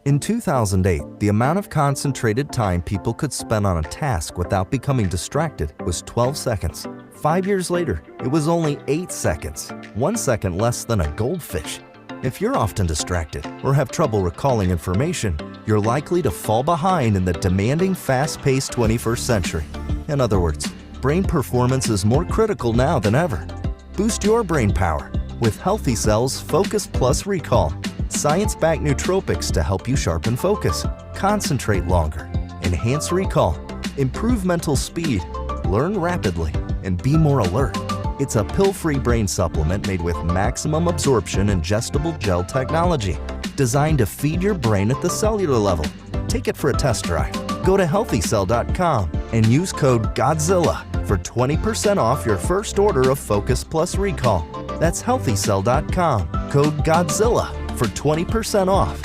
In 2008, the amount of concentrated time people could spend on a task without becoming distracted was 12 seconds. 5 years later, it was only 8 seconds, 1 second less than a goldfish. If you're often distracted or have trouble recalling information, you're likely to fall behind in the demanding, fast-paced 21st century. In other words, brain performance is more critical now than ever. Boost your brain power with Healthy Cell's Focus Plus Recall. Science-backed nootropics to help you sharpen focus, concentrate longer, enhance recall, improve mental speed, learn rapidly, and be more alert. It's a pill-free brain supplement made with maximum absorption ingestible gel technology, designed to feed your brain at the cellular level. Take it for a test drive. Go to healthycell.com and use code GODZILLA for 20% off your first order of Focus Plus Recall. That's healthycell.com, code GODZILLA for 20% off.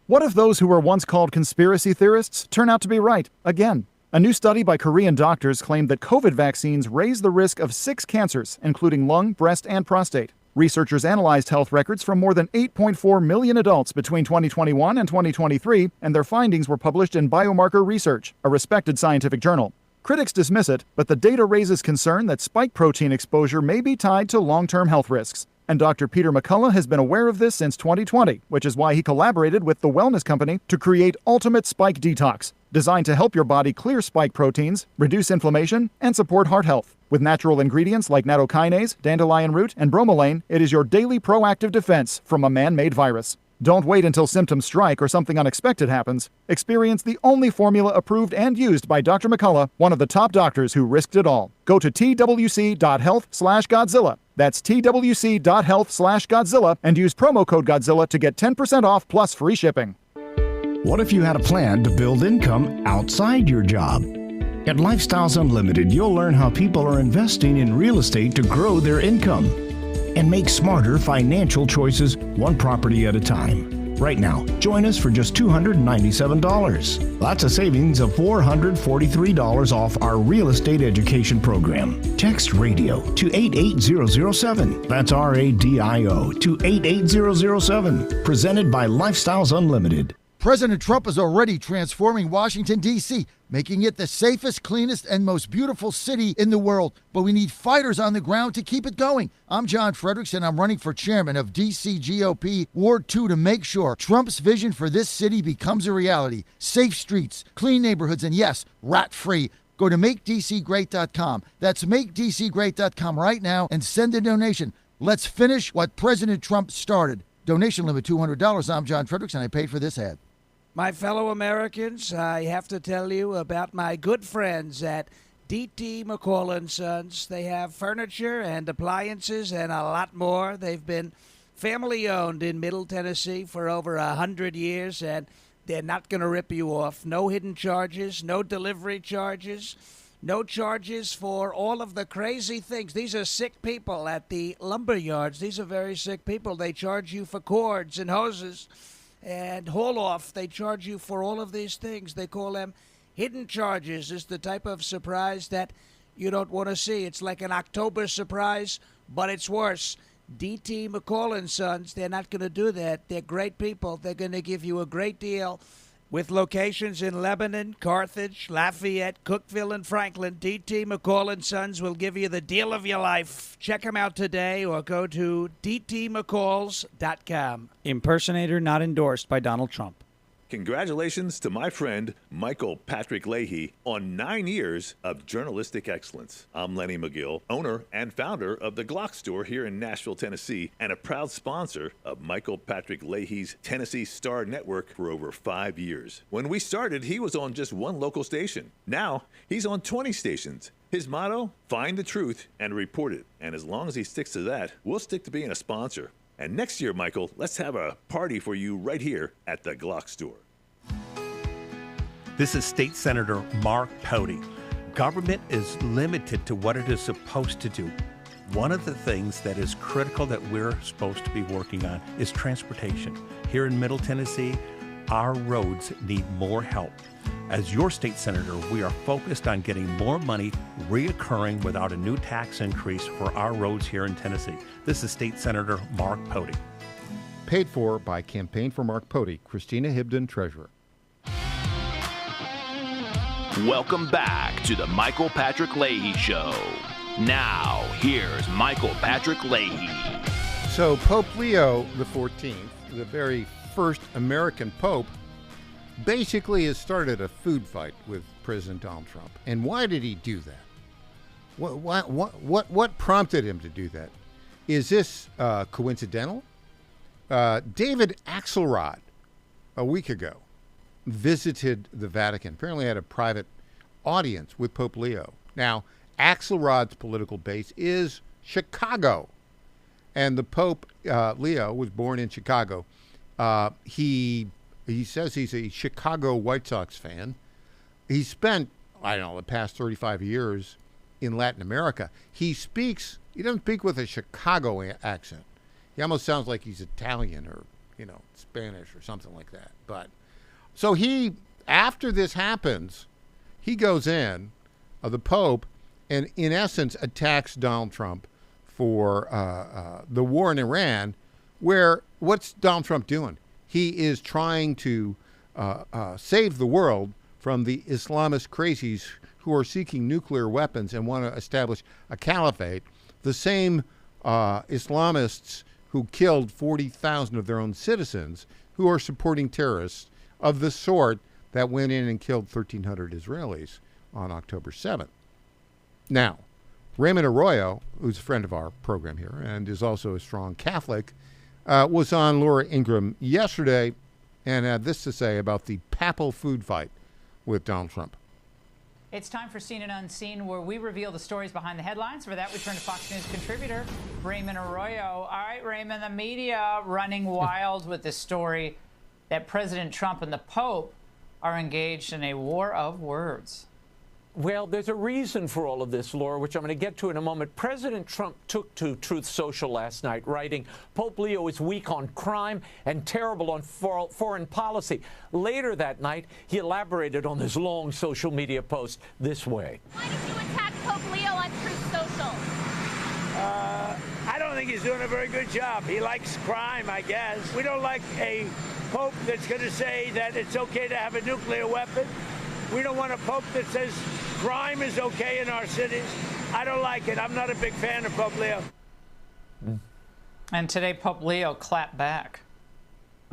What if those who were once called conspiracy theorists turn out to be right again? A new study by Korean doctors claimed that COVID vaccines raise the risk of 6 cancers, including lung, breast, and prostate. Researchers analyzed health records from more than 8.4 million adults between 2021 and 2023, and their findings were published in Biomarker Research, a respected scientific journal. Critics dismiss it, but the data raises concern that spike protein exposure may be tied to long-term health risks. And Dr. Peter McCullough has been aware of this since 2020, which is why he collaborated with the wellness company to create Ultimate Spike Detox, designed to help your body clear spike proteins, reduce inflammation, and support heart health. With natural ingredients like nattokinase, dandelion root, and bromelain, it is your daily proactive defense from a man-made virus. Don't wait until symptoms strike or something unexpected happens. Experience the only formula approved and used by Dr. McCullough, one of the top doctors who risked it all. Go to twc.health/Godzilla. That's twc.health/Godzilla and use promo code Godzilla to get 10% off plus free shipping. What if you had a plan to build income outside your job? At Lifestyles Unlimited, you'll learn how people are investing in real estate to grow their income and make smarter financial choices one property at a time. Right now, join us for just $297. That's a savings of $443 off our real estate education program. Text RADIO to 88007. That's RADIO to 88007. Presented by Lifestyles Unlimited. President Trump is already transforming Washington, D.C., making it the safest, cleanest, and most beautiful city in the world. But we need fighters on the ground to keep it going. I'm John Fredericks, and I'm running for chairman of D.C. GOP Ward 2 to make sure Trump's vision for this city becomes a reality. Safe streets, clean neighborhoods, and yes, rat-free. Go to MakeDCGreat.com. That's MakeDCGreat.com right now and send a donation. Let's finish what President Trump started. Donation limit $200. I'm John Fredericks, and I paid for this ad. My fellow Americans, I have to tell you about my good friends at D.T. McCall & Sons. They have furniture and appliances and a lot more. They've been family-owned in Middle Tennessee for over 100 years, and they're not going to rip you off. No hidden charges, no delivery charges, no charges for all of the crazy things. These are sick people at the lumber yards. These are very sick people. They charge you for cords and hoses and haul off. They charge you for all of these things. They call them hidden charges. It's the type of surprise that you don't want to see. It's like an October surprise, but it's worse. D.T. McCall & Sons, they're not going to do that. They're great people. They're going to give you a great deal. With locations in Lebanon, Carthage, Lafayette, Cookeville, and Franklin, D.T. McCall & Sons will give you the deal of your life. Check them out today or go to dtmccalls.com. Impersonator not endorsed by Donald Trump. Congratulations to my friend Michael Patrick Leahy on 9 years of journalistic excellence. I'm Lenny McGill, owner and founder of the Glock Store here in Nashville, Tennessee, and a proud sponsor of Michael Patrick Leahy's Tennessee Star Network for over 5 years. When we started, he was on just one local station. Now, he's on 20 stations. His motto, find the truth and report it. And as long as he sticks to that, we'll stick to being a sponsor. And next year, Michael, let's have a party for you right here at the Glock Store. This is State Senator Mark Pody. Government is limited to what it is supposed to do. One of the things that is critical that we're supposed to be working on is transportation. Here in Middle Tennessee, our roads need more help. As your state senator, we are focused on getting more money reoccurring without a new tax increase for our roads here in Tennessee. This is State Senator Mark Pody. Paid for by Campaign for Mark Pody, Christina Hibden, Treasurer. Welcome back to the Michael Patrick Leahy Show. Now, here's Michael Patrick Leahy. So Pope Leo XIV, the very first American pope, basically has started a food fight with President Donald Trump. And why did he do that? What prompted him to do that? Is this coincidental? David Axelrod, a week ago, visited the Vatican, apparently had a private audience with Pope Leo. Now, Axelrod's political base is Chicago. And the Pope, Leo, was born in Chicago. He says he's a Chicago White Sox fan. He spent, I don't know, the past 35 years in Latin America. He doesn't speak with a Chicago accent. He almost sounds like he's Italian or, Spanish or something like that. But so after this happens, he goes in, the Pope, and in essence attacks Donald Trump for the war in Iran, where what's Donald Trump doing? He is trying to save the world from the Islamist crazies who are seeking nuclear weapons and want to establish a caliphate. The same Islamists who killed 40,000 of their own citizens, who are supporting terrorists of the sort that went in and killed 1,300 Israelis on October 7th. Now, Raymond Arroyo, who's a friend of our program here and is also a strong Catholic, was on Laura Ingraham yesterday and had this to say about the papal food fight with Donald Trump. It's time for Seen and Unseen, where we reveal the stories behind the headlines. For that, we turn to Fox News contributor Raymond Arroyo. All right, Raymond, the media running wild with the story that President Trump and the Pope are engaged in a war of words. Well, there's a reason for all of this, Laura, which I'm going to get to in a moment. President Trump took to Truth Social last night, writing, Pope Leo is weak on crime and terrible on foreign policy. Later that night, he elaborated on this long social media post this way. Why did you attack Pope Leo on Truth Social? I don't think he's doing a very good job. He likes crime, I guess. We don't like a pope that's going to say that it's okay to have a nuclear weapon. We don't want a pope that says crime is okay in our cities. I don't like it. I'm not a big fan of Pope Leo. And today, Pope Leo clapped back.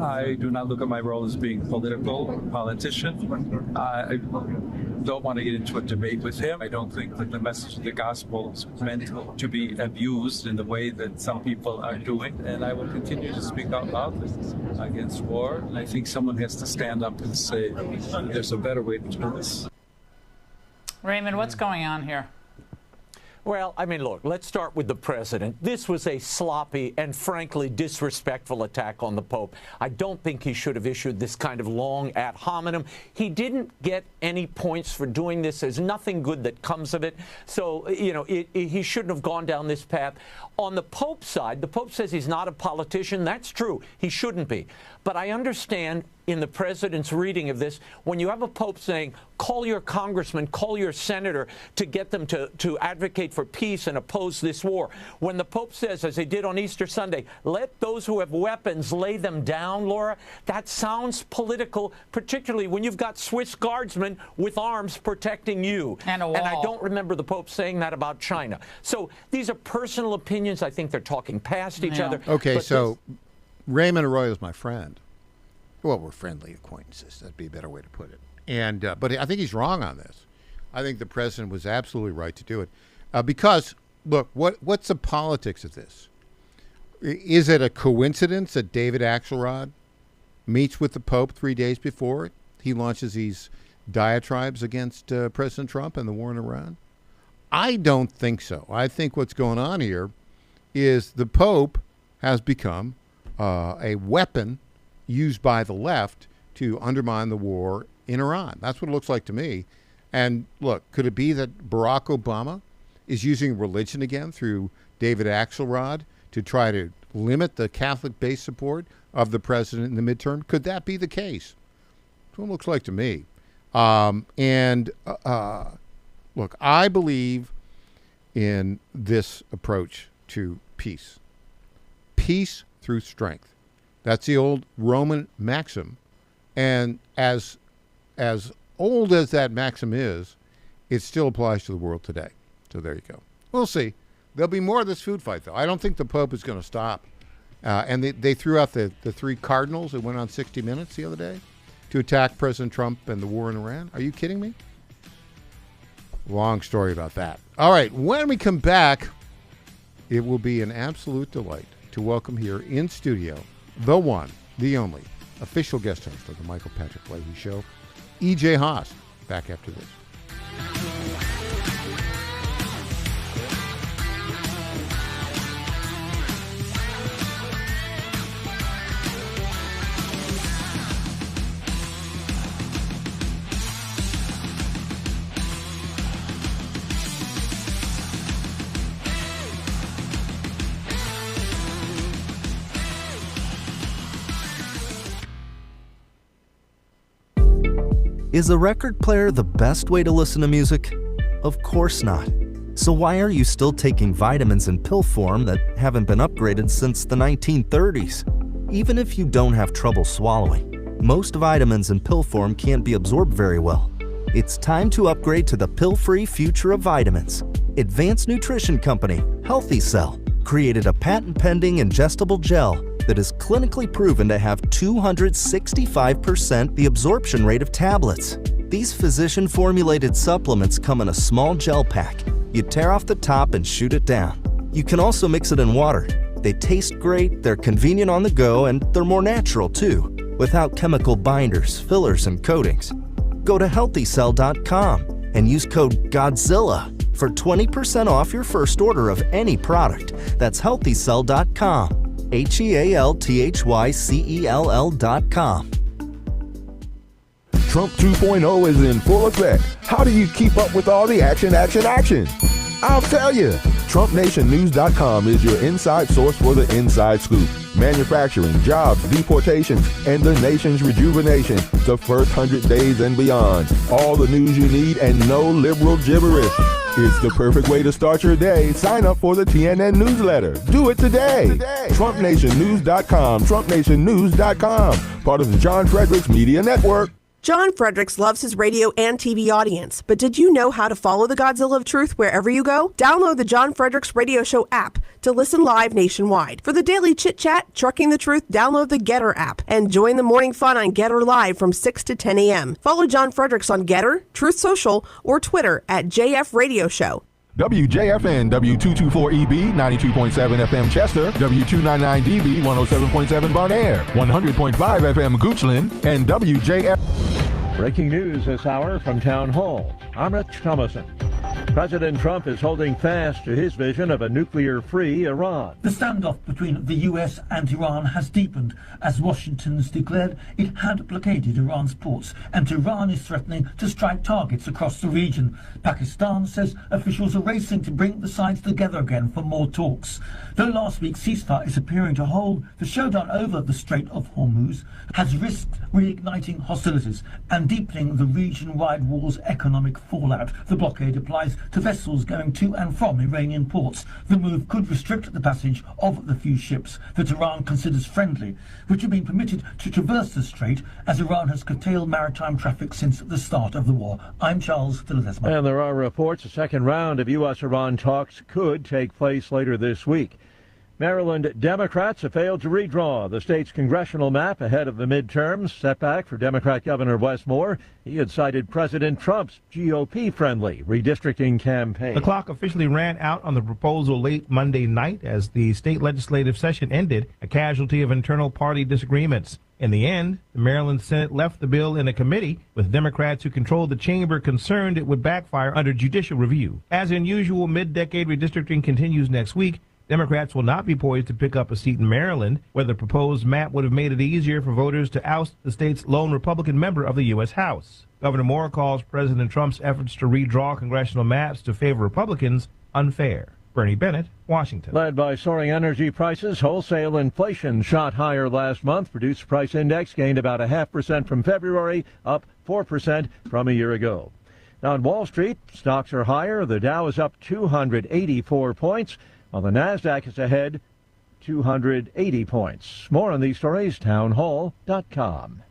I do not look at my role as being politician. I don't want to get into a debate with him. I don't think that the message of the gospel is meant to be abused in the way that some people are doing. And I will continue to speak out loud against war. And I think someone has to stand up and say, there's a better way to do this. Raymond, what's going on here? Well, I mean, look, let's start with the president. This was a sloppy and frankly disrespectful attack on the Pope. I don't think he should have issued this kind of long ad hominem. He didn't get any points for doing this. There's nothing good that comes of it. So, you know, he shouldn't have gone down this path. On the Pope's side, the Pope says he's not a politician. That's true. He shouldn't be. But I understand in the president's reading of this, when you have a pope saying, call your congressman, call your senator to get them to advocate for peace and oppose this war. When the pope says, as he did on Easter Sunday, let those who have weapons lay them down, Laura, that sounds political, particularly when you've got Swiss guardsmen with arms protecting you. And a wall. And I don't remember the pope saying that about China. So these are personal opinions. I think they're talking past each other. Okay, so Raymond Arroyo is my friend. Well, we're friendly acquaintances. That'd be a better way to put it. And but I think he's wrong on this. I think the president was absolutely right to do it. Because, look, what's the politics of this? Is it a coincidence that David Axelrod meets with the Pope 3 days before he launches these diatribes against President Trump and the war in Iran? I don't think so. I think what's going on here is the Pope has become a weapon used by the left to undermine the war in Iran. That's what it looks like to me. And look, could it be that Barack Obama is using religion again through David Axelrod to try to limit the Catholic base support of the president in the midterm? Could that be the case? That's what it looks like to me. Look, I believe in this approach to peace. Peace through strength. That's the old Roman maxim. And as old as that maxim is, it still applies to the world today. So there you go. We'll see. There'll be more of this food fight, though. I don't think the Pope is going to stop. And they threw out the three cardinals that went on 60 Minutes the other day to attack President Trump and the war in Iran. Are you kidding me? Long story about that. All right, when we come back, it will be an absolute delight to welcome here in studio the one, the only, official guest host of the Michael Patrick Leahy Show, E.J. Haas. Back after this. Is a record player the best way to listen to music? Of course not. So why are you still taking vitamins in pill form that haven't been upgraded since the 1930s? Even if you don't have trouble swallowing, most vitamins in pill form can't be absorbed very well. It's time to upgrade to the pill-free future of vitamins. Advanced nutrition company Healthy Cell created a patent-pending ingestible gel that is clinically proven to have 265% the absorption rate of tablets. These physician-formulated supplements come in a small gel pack. You tear off the top and shoot it down. You can also mix it in water. They taste great, they're convenient on the go, and they're more natural too, without chemical binders, fillers, and coatings. Go to healthycell.com and use code GODZILLA for 20% off your first order of any product. That's healthycell.com. HEALTHYCELL.com. Trump 2.0 is in full effect. How do you keep up with all the action? I'll tell you. TrumpNationNews.com is your inside source for the inside scoop. Manufacturing, jobs, deportations, and the nation's rejuvenation. The first 100 days and beyond. All the news you need and no liberal gibberish. It's the perfect way to start your day. Sign up for the TNN newsletter. Do it today. TrumpNationNews.com. TrumpNationNews.com. Part of the John Fredericks Media Network. John Fredericks loves his radio and TV audience, but did you know how to follow the Godzilla of Truth wherever you go? Download the John Fredericks Radio Show app to listen live nationwide. For the daily chit-chat, Trucking the Truth, download the Getter app and join the morning fun on Getter Live from 6 to 10 a.m. Follow John Fredericks on Getter, Truth Social, or Twitter at JF Radio Show. WJFN W224EB 92.7 FM Chester, W299DB 107.7 Bon Air, 100.5 FM Goochland, and WJF. Breaking news this hour from Town Hall. I'm Rich Thomason. President Trump is holding fast to his vision of a nuclear-free Iran. The standoff between the US and Iran has deepened as Washington's declared it had blockaded Iran's ports, and Iran is threatening to strike targets across the region. Pakistan says officials are racing to bring the sides together again for more talks. Though last week's ceasefire is appearing to hold, the showdown over the Strait of Hormuz has risked reigniting hostilities and deepening the region-wide war's economic fallout. The blockade applies to vessels going to and from Iranian ports. The move could restrict the passage of the few ships that Iran considers friendly, which have been permitted to traverse the strait, as Iran has curtailed maritime traffic since the start of the war. I'm Charles Philadesma. And there are reports a second round of U.S.-Iran talks could take place later this week. Maryland Democrats have failed to redraw the state's congressional map ahead of the midterms. Setback for Democrat Governor Wes Moore. He had cited President Trump's GOP-friendly redistricting campaign. The clock officially ran out on the proposal late Monday night as the state legislative session ended, a casualty of internal party disagreements. In the end, the Maryland Senate left the bill in a committee, with Democrats who controlled the chamber concerned it would backfire under judicial review. As in usual, mid-decade redistricting continues next week. Democrats will not be poised to pick up a seat in Maryland, where the proposed map would have made it easier for voters to oust the state's lone Republican member of the U.S. House. Governor Moore calls President Trump's efforts to redraw congressional maps to favor Republicans unfair. Bernie Bennett, Washington. Led by soaring energy prices, wholesale inflation shot higher last month. Producer price index gained about 0.5% from February, up 4% from a year ago. Now on Wall Street, stocks are higher. The Dow is up 284 points. While the NASDAQ is ahead 280 points. More on these stories, townhall.com.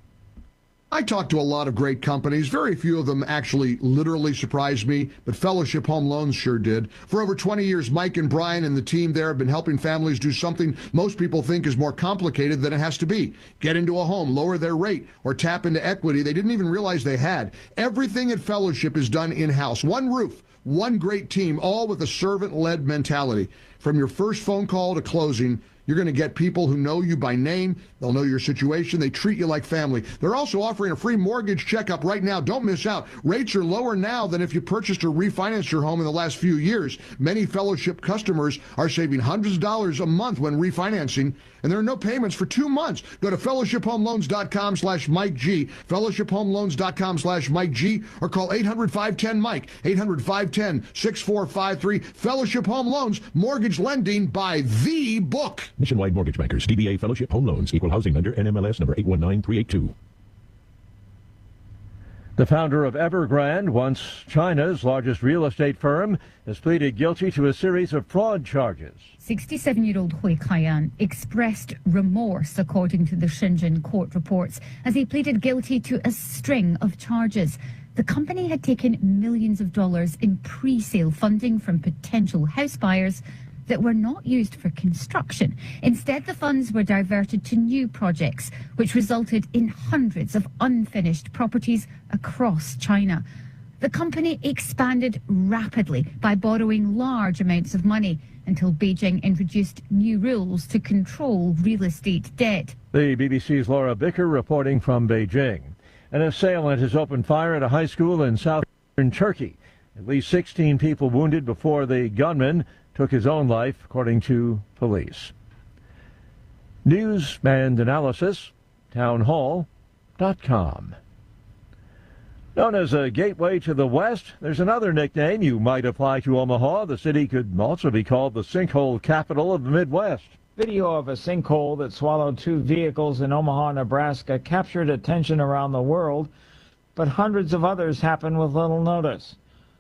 I talked to a lot of great companies. Very few of them actually literally surprised me, but Fellowship Home Loans sure did. For over 20 years, Mike and Brian and the team there have been helping families do something most people think is more complicated than it has to be. Get into a home, lower their rate, or tap into equity they didn't even realize they had. Everything at Fellowship is done in-house. One roof, one great team, all with a servant-led mentality. From your first phone call to closing, you're going to get people who know you by name. They'll know your situation. They treat you like family. They're also offering a free mortgage checkup right now. Don't miss out. Rates are lower now than if you purchased or refinanced your home in the last few years. Many Fellowship customers are saving hundreds of dollars a month when refinancing, and there are no payments for 2 months. Go to fellowshiphomeloans.com/Mike G, fellowshiphomeloans.com/Mike G, or call 800-510-MIKE, 800-510-6453. Fellowship Home Loans, mortgage lending by the book. Nationwide Mortgage Bankers, DBA Fellowship Home Loans, Equal Housing Lender, NMLS number 819382. The founder of Evergrande, once China's largest real estate firm, has pleaded guilty to a series of fraud charges. 67-year-old Hui Kaiyan expressed remorse, according to the Shenzhen court reports, as he pleaded guilty to a string of charges. The company had taken millions of dollars in pre-sale funding from potential house buyers that were not used for construction. Instead, the funds were diverted to new projects, which resulted in hundreds of unfinished properties across China. The company expanded rapidly by borrowing large amounts of money until Beijing introduced new rules to control real estate debt. The BBC's Laura Bicker reporting from Beijing. An assailant has opened fire at a high school in southern Turkey. At least 16 people wounded before the gunman took his own life, according to police. News and analysis, townhall.com. Known as a gateway to the West, there's another nickname you might apply to Omaha. The city could also be called the sinkhole capital of the Midwest. Video of a sinkhole that swallowed 2 vehicles in Omaha, Nebraska captured attention around the world, but hundreds of others happened with little notice.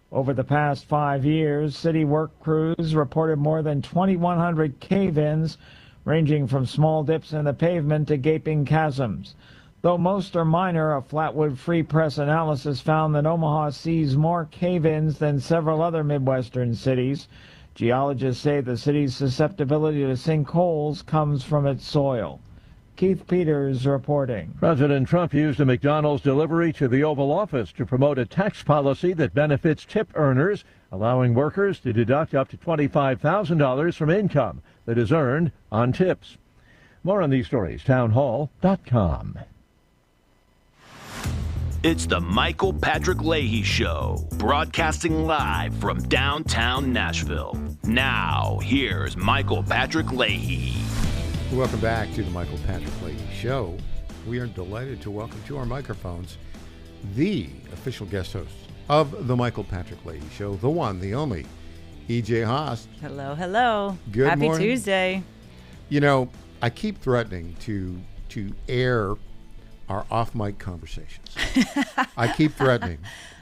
Over the past 5 years, city work crews reported more than 2,100 cave-ins, ranging from small dips in the pavement to gaping chasms. Though most are minor, a Flatwood Free Press analysis found that Omaha sees more cave-ins than several other Midwestern cities. Geologists say the city's susceptibility to sinkholes comes from its soil. Keith Peters reporting. President Trump used a McDonald's delivery to the Oval Office to promote a tax policy that benefits tip earners, allowing workers to deduct up to $25,000 from income that is earned on tips. More on these stories, townhall.com. It's the Michael Patrick Leahy Show, broadcasting live from downtown Nashville. Now, here's Michael Patrick Leahy. Welcome back to the Michael Patrick Leahy Show. We are delighted to welcome to our microphones the official guest host of the Michael Patrick Leahy Show, the one, the only, E.J. Haas. Hello, hello. Good Happy morning. Tuesday. You know, I keep threatening to air our off-mic conversations. I keep threatening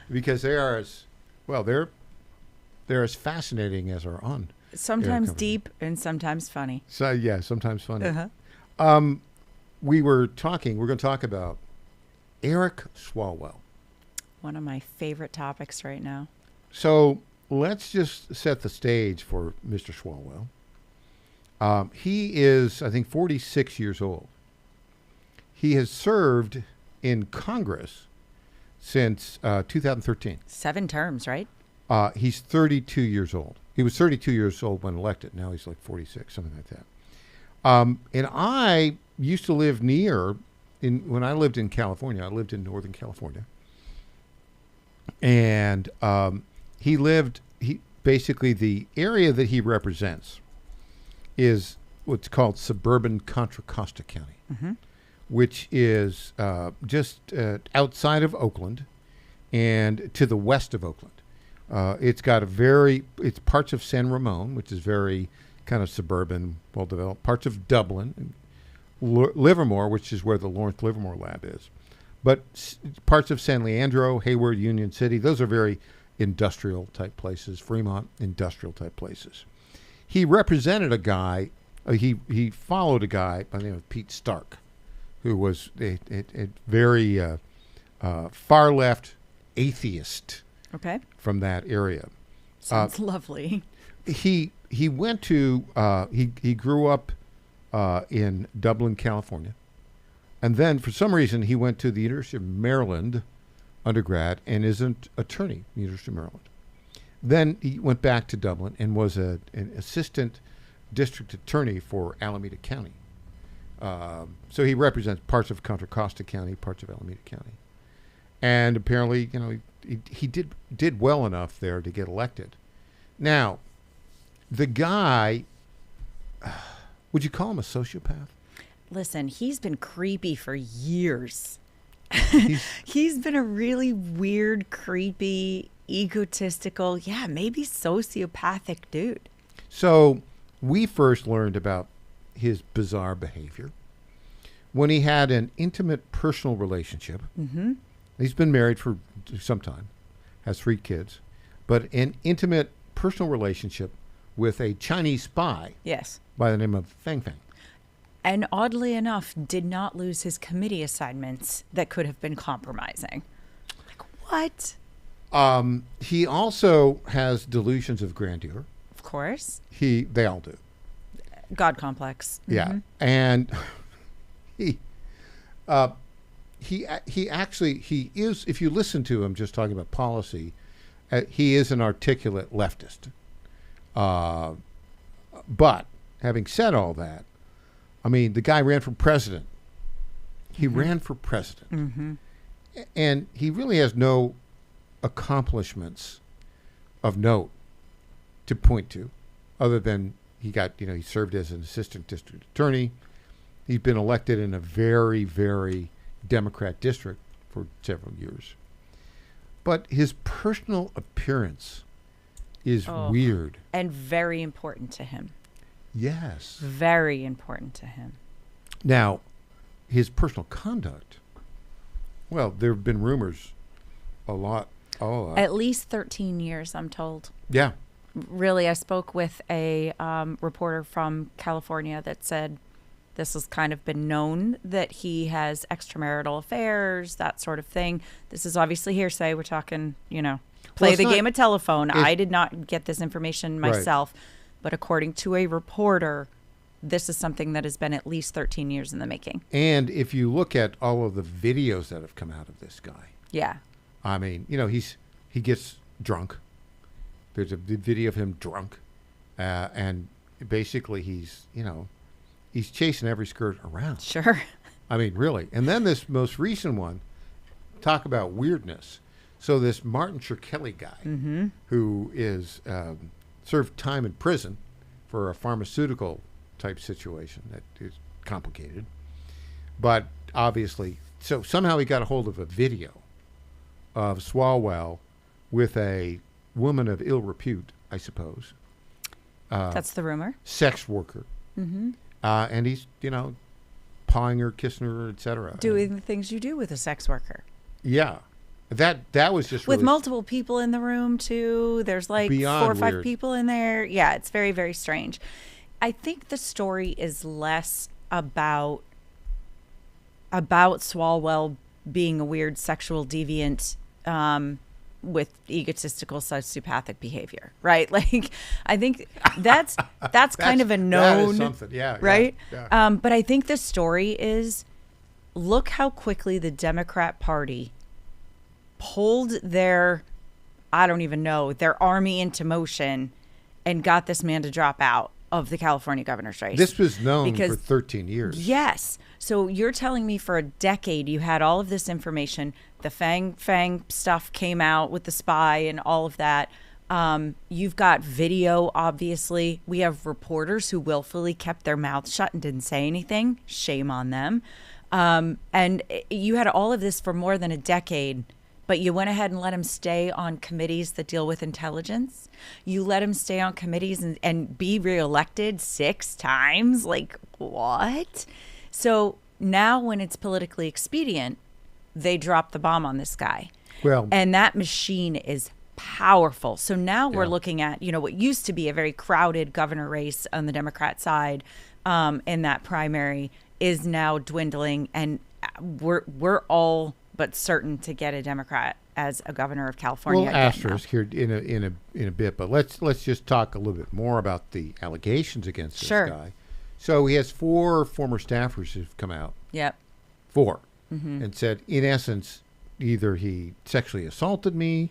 because they are as, well, they're as fascinating as our on. Sometimes deep and sometimes funny. So yeah, sometimes funny. Uh-huh. We're going to talk about Eric Swalwell. One of my favorite topics right now. So let's just set the stage for Mr. Swalwell. He is, I think, 46 years old. He has served in Congress since 2013. 7 terms, right? He's 32 years old. He was 32 years old when elected. Now he's like 46, something like that. And I used to live when I lived in California. I lived in Northern California. And basically the area that he represents is what's called suburban Contra Costa County, which is just outside of Oakland and to the west of Oakland. It's parts of San Ramon, which is very kind of suburban, well-developed, parts of Dublin, and Livermore, which is where the Lawrence Livermore lab is. But parts of San Leandro, Hayward, Union City, those are very industrial-type places, Fremont, industrial-type places. He represented a guy, he followed a guy by the name of Pete Stark, who was a very far-left atheist. Okay. From that area. Sounds lovely. He went to he grew up in Dublin, California, and then for some reason he went to the University of Maryland undergrad and is an attorney at the University of Maryland. Then he went back to Dublin and was an assistant district attorney for Alameda County. So he represents parts of Contra Costa County, parts of Alameda County, and apparently, he did well enough there to get elected. Now, the guy, would you call him a sociopath? Listen, he's been creepy for years. He's been a really weird, creepy, egotistical, maybe sociopathic dude. So we first learned about his bizarre behavior when he had an intimate personal relationship He's been married for some time, has 3 kids, but an intimate personal relationship with a Chinese spy. Yes. By the name of Fang Fang. And oddly enough, did not lose his committee assignments that could have been compromising. Like, what? He also has delusions of grandeur. Of course. They all do. God complex. Yeah. And he is, if you listen to him just talking about policy, he is an articulate leftist. But having said all that, I mean, the guy ran for president. He ran for president. And he really has no accomplishments of note to point to, other than he served as an assistant district attorney. He's been elected in a very, very Democrat district for several years. But his personal appearance is weird. And very important to him. Yes. Very important to him. Now, his personal conduct, well, there have been rumors a lot. At least 13 years, I'm told. Yeah. Really, I spoke with a reporter from California that said this has kind of been known that he has extramarital affairs, that sort of thing. This is obviously hearsay. We're talking, play the game of telephone. I did not get this information myself. Right. But according to a reporter, this is something that has been at least 13 years in the making. And if you look at all of the videos that have come out of this guy. Yeah. I mean, he gets drunk. There's a video of him drunk. And basically he's chasing every skirt around. Sure. I mean, really. And then this most recent one, talk about weirdness. So this Martin Shkreli guy, who is served time in prison for a pharmaceutical type situation that is complicated. But obviously, so somehow he got a hold of a video of Swalwell with a woman of ill repute, I suppose. That's the rumor. Sex worker. And he's, pawing her, kissing her, etc. Doing the things you do with a sex worker. Yeah. That was just with really multiple people in the room too. There's like 4 or 5 weird. people in there. Yeah, it's very, very strange. I think the story is less about Swalwell being a weird sexual deviant with egotistical sociopathic behavior, right? Like, I think that's kind of a known, that is something. Yeah, right? Yeah. But I think the story is, look how quickly the Democrat Party pulled their army into motion and got this man to drop out of the California governor's race. This was known for 13 years. Yes. So you're telling me for a decade you had all of this information. The Fang stuff came out with the spy and all of that. You've got video, obviously. We have reporters who willfully kept their mouths shut and didn't say anything. Shame on them. And you had all of this for more than a decade. But you went ahead and let him stay on committees that deal with intelligence. You let him stay on committees and be reelected 6 times. Like, what? So now when it's politically expedient, they drop the bomb on this guy. Well, and that machine is powerful. So now we're looking at, what used to be a very crowded governor race on the Democrat side in that primary is now dwindling. And we're all but certain to get a Democrat as a governor of California. We'll asterisk here in a bit, but let's just talk a little bit more about the allegations against this guy. So he has 4 former staffers who've come out. Yep. 4. And said, in essence, either he sexually assaulted me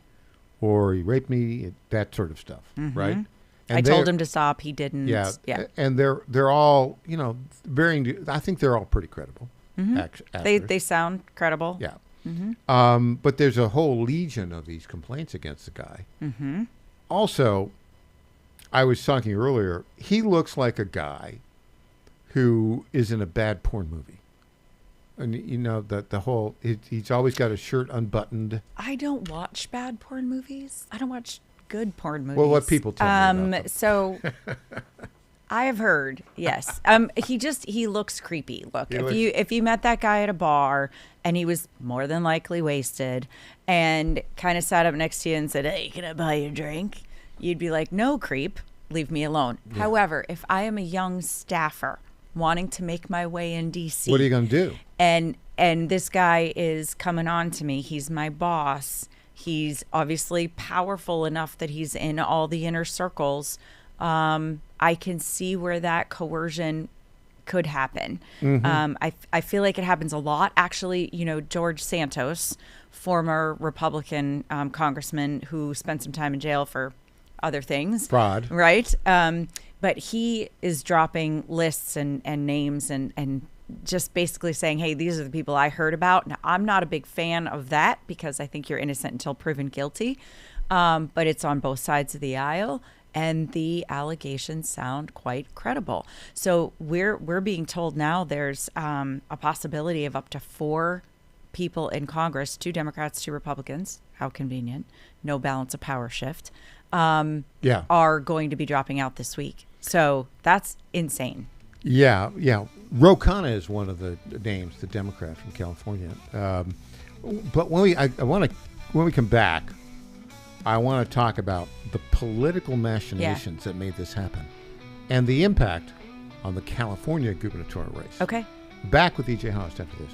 or he raped me, that sort of stuff, right? And I told him to stop. He didn't. Yeah. And they're all, varying. I think they're all pretty credible. They sound credible. Yeah. But there's a whole legion of these complaints against the guy. Also, I was talking earlier, he looks like a guy who is in a bad porn movie. And the whole, he's always got his shirt unbuttoned. I don't watch bad porn movies. I don't watch good porn movies. Well, what people tell me about them. So I have heard, yes. He looks creepy. Look, He if you met that guy at a bar and he was more than likely wasted and kind of sat up next to you and said, "Hey, can I buy you a drink?" You'd be like, "No, creep, leave me alone." Yeah. However, if I am a young staffer wanting to make my way in DC, What are you going to do? and this guy is coming on to me, he's my boss. He's obviously powerful enough that he's in all the inner circles. I can see where that coercion could happen. Mhm. I feel like it happens a lot. Actually, George Santos, former Republican congressman who spent some time in jail for other things. Fraud. Right? But he is dropping lists and names and just basically saying, hey, these are the people I heard about. Now, I'm not a big fan of that because I think you're innocent until proven guilty. But it's on both sides of the aisle. And the allegations sound quite credible. So we're being told now there's a possibility of up to 4 people in Congress, 2 Democrats, 2 Republicans. How convenient. No balance of power shift. Are going to be dropping out this week. So that's insane. Yeah. Ro Khanna is one of the names, the Democrat from California. But when we come back, I want to talk about the political machinations that made this happen and the impact on the California gubernatorial race. Okay. Back with EJ Host after this.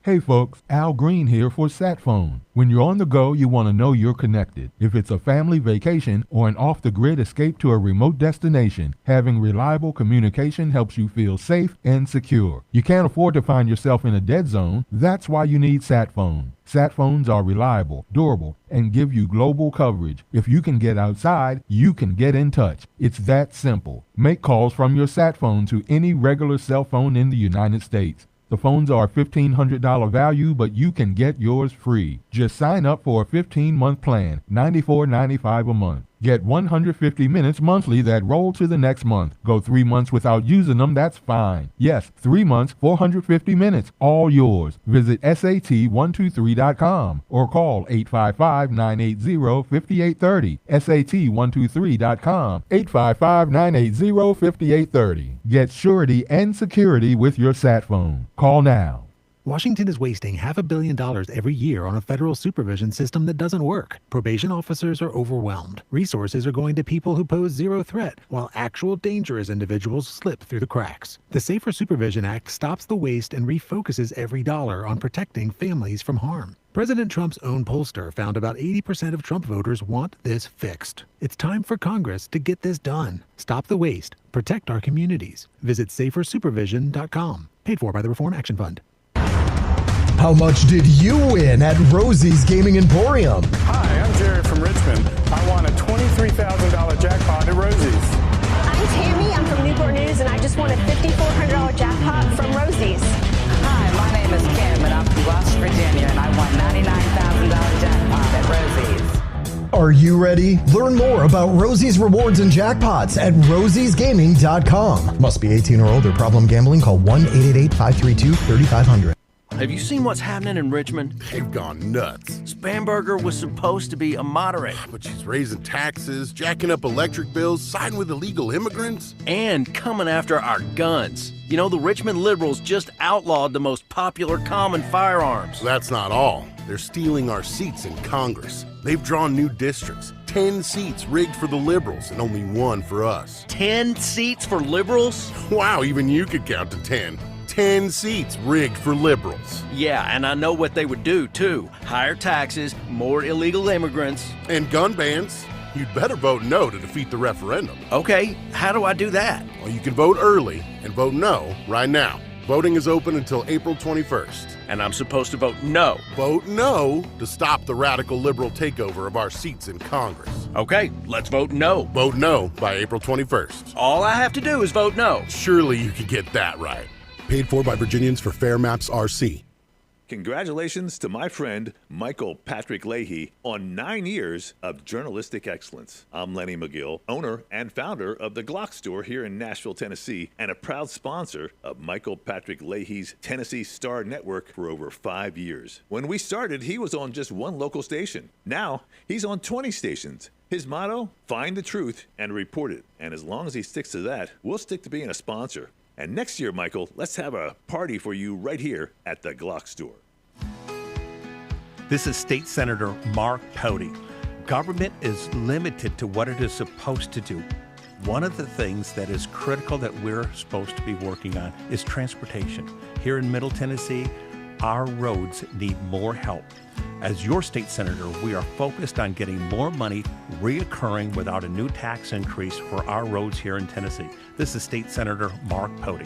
Hey folks, Al Green here for SatPhone. When you're on the go, you want to know you're connected. If it's a family vacation or an off-the-grid escape to a remote destination, having reliable communication helps you feel safe and secure. You can't afford to find yourself in a dead zone. That's why you need SatPhone. SatPhones are reliable, durable, and give you global coverage. If you can get outside, you can get in touch. It's that simple. Make calls from your SatPhone to any regular cell phone in the United States. The phones are $1,500 value, but you can get yours free. Just sign up for a 15-month plan, $94.95 a month. Get 150 minutes monthly that roll to the next month. Go 3 months without using them, that's fine. Yes, 3 months, 450 minutes, all yours. Visit SAT123.com or call 855-980-5830. SAT123.com, 855-980-5830. Get surety and security with your SatPhone. Call now. Washington is wasting $500 million every year on a federal supervision system that doesn't work. Probation officers are overwhelmed. Resources are going to people who pose zero threat, while actual dangerous individuals slip through the cracks. The Safer Supervision Act stops the waste and refocuses every dollar on protecting families from harm. President Trump's own pollster found about 80% of Trump voters want this fixed. It's time for Congress to get this done. Stop the waste. Protect our communities. Visit safersupervision.com. Paid for by the Reform Action Fund. How much did you win at Rosie's Gaming Emporium? Hi, I'm Jerry from Richmond. I won a $23,000 jackpot at Rosie's. I'm Tammy. I'm from Newport News, and I just won a $5,400 jackpot from Rosie's. Hi, my name is Kim, and I'm from West Virginia, and I won $99,000 jackpot at Rosie's. Are you ready? Learn more about Rosie's rewards and jackpots at rosiesgaming.com. Must be 18 or older. Problem gambling? Call 1-888-532-3500. Have you seen what's happening in Richmond? They've gone nuts. Spanberger was supposed to be a moderate. But she's raising taxes, jacking up electric bills, siding with illegal immigrants. And coming after our guns. You know, the Richmond liberals just outlawed the most popular common firearms. That's not all. They're stealing our seats in Congress. They've drawn new districts. 10 seats rigged for the liberals and only 1 for us. 10 seats for liberals? Wow, even you could count to 10. 10 seats rigged for liberals. Yeah, and I know what they would do, too. Higher taxes, more illegal immigrants. And gun bans. You'd better vote no to defeat the referendum. Okay, how do I do that? Well, you can vote early and vote no right now. Voting is open until April 21st. And I'm supposed to vote no. Vote no to stop the radical liberal takeover of our seats in Congress. Okay, let's vote no. Vote no by April 21st. All I have to do is vote no. Surely you could get that right. Paid for by Virginians for Fair Maps RC. Congratulations to my friend Michael Patrick Leahy on 9 years of journalistic excellence. I'm Lenny McGill, owner and founder of the Glock Store here in Nashville, Tennessee, and a proud sponsor of Michael Patrick Leahy's Tennessee Star Network for over 5 years. When we started, he was on just one local station. Now, he's on 20 stations. His motto, find the truth and report it. And as long as he sticks to that, we'll stick to being a sponsor. And next year, Michael, let's have a party for you right here at the Glock Store. This is State Senator Mark Pody. Government is limited to what it is supposed to do. One of the things that is critical that we're supposed to be working on is transportation. Here in Middle Tennessee, our roads need more help. As your state senator, we are focused on getting more money reoccurring without a new tax increase for our roads here in Tennessee. This is State Senator Mark Pody.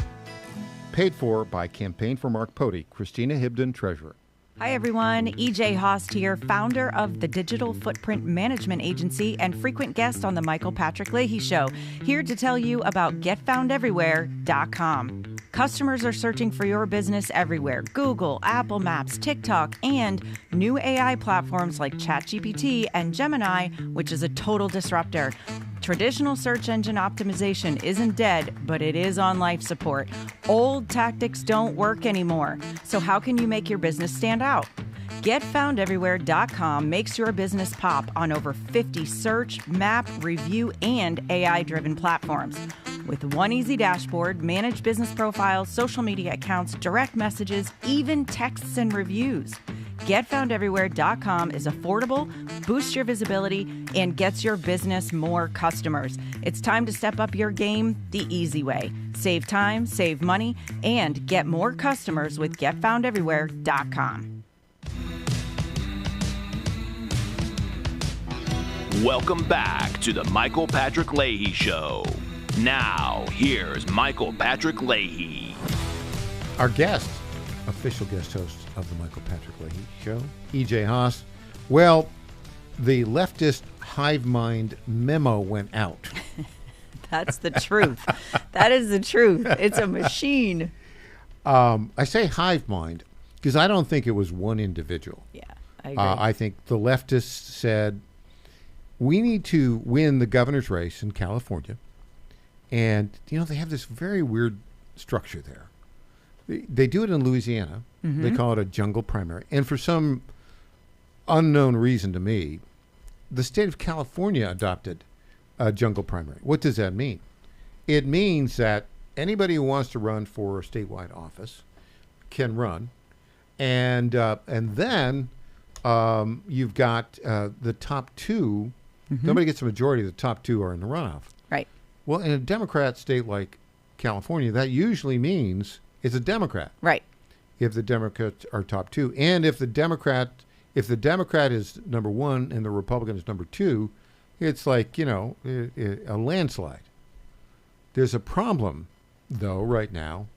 Paid for by Campaign for Mark Pody, Christina Hibden, Treasurer. Hi, everyone. EJ Haast here, founder of the Digital Footprint Management Agency and frequent guest on the Michael Patrick Leahy Show, here to tell you about GetFoundEverywhere.com. Customers are searching for your business everywhere. Google, Apple Maps, TikTok, and new AI platforms like ChatGPT and Gemini, which is a total disruptor. Traditional search engine optimization isn't dead, but it is on life support. Old tactics don't work anymore. So how can you make your business stand out? GetFoundEverywhere.com makes your business pop on over 50 search, map, review, and AI-driven platforms. With one easy dashboard, manage business profiles, social media accounts, direct messages, even texts and reviews. GetFoundEverywhere.com is affordable, boosts your visibility, and gets your business more customers. It's time to step up your game the easy way. Save time, save money, and get more customers with GetFoundEverywhere.com. Welcome back to the Michael Patrick Leahy Show. Now, here's Michael Patrick Leahy. Our guest, official guest host of the Michael Patrick Leahy Show, EJ Haast. Well, the leftist hive mind memo went out. That's the truth. That is the truth. It's a machine. I say hive mind because I don't think it was one individual. Yeah, I agree. I think the leftists said, we need to win the governor's race in California. And, you know, they have this very weird structure there. They do it in Louisiana. Mm-hmm. They call it a jungle primary. And for some unknown reason to me, the state of California adopted a jungle primary. What does that mean? It means that anybody who wants to run for a statewide office can run. And then you've got the top two. Mm-hmm. Nobody gets a majority. The top two are in the runoff. Right. Well, in a Democrat state like California, that usually means it's a Democrat. Right. If the Democrats are top two, and if the Democrat is number one and the Republican is number two, it's like, you know, a landslide. There's a problem, though, right now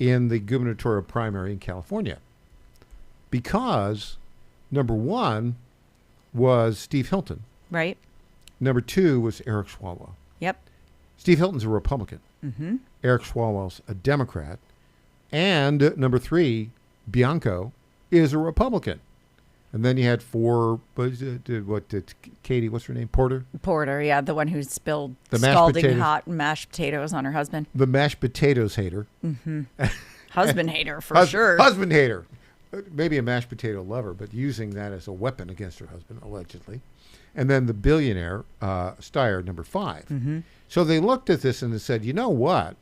in the gubernatorial primary in California because number one was Steve Hilton. Right. Number two was Eric Swalwell. Yep. Steve Hilton's a Republican. Mm-hmm. Eric Swalwell's a Democrat. And number three, Bianco, is a Republican. And then you had Katie, what's her name? Porter? Porter, yeah, the one who spilled the scalding hot mashed potatoes on her husband. The mashed potatoes hater. Mm-hmm. Husband hater, for sure. Husband hater. Maybe a mashed potato lover, but using that as a weapon against her husband, allegedly. And then the billionaire, Steyer, number five. Mm-hmm. So they looked at this and they said, you know what?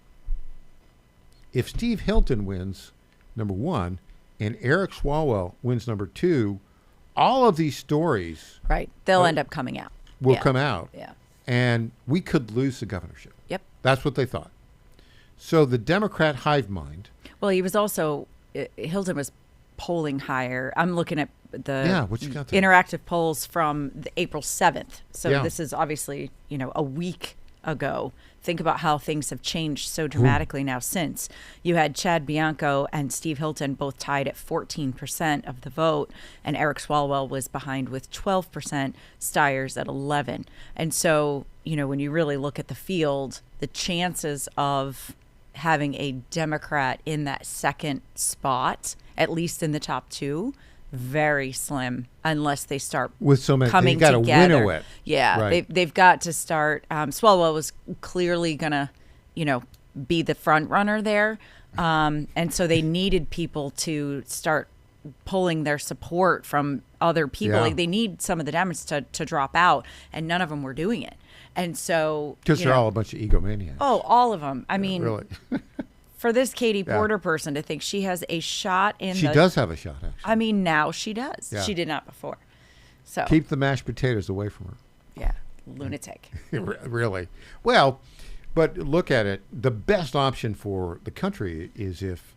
If Steve Hilton wins number one and Eric Swalwell wins number two, all of these stories... Right. They'll end up coming out. Will come out. Yeah. And we could lose the governorship. Yep. That's what they thought. So the Democrat hive mind... Well, he was also... Hilton was polling higher. I'm looking at the what you got there? interactive polls from the April 7th. So Yeah. this is obviously, a week ago. Think about how things have changed so dramatically now since. You had Chad Bianco and Steve Hilton both tied at 14% of the vote, and Eric Swalwell was behind with 12%, Steyer's at 11%. And so, you know, when you really look at the field, the chances of having a Democrat in that second spot, at least in the top two, very slim unless they start with so many coming together. together. It. Yeah, right. they've got to start. Swalwell was clearly gonna, you know, be the front runner there, and so they needed people to start pulling their support from other people. Yeah. Like they need some of the Dems to drop out, and none of them were doing it. And so Because they're all a bunch of egomaniacs. Oh, all of them. I mean, really. For this Katie Porter person to think she has a shot in She does have a shot, actually. I mean, now she does. Yeah. She did not before. So Keep the mashed potatoes away from her. Yeah, lunatic. Really. Well, but look at it. The best option for the country is if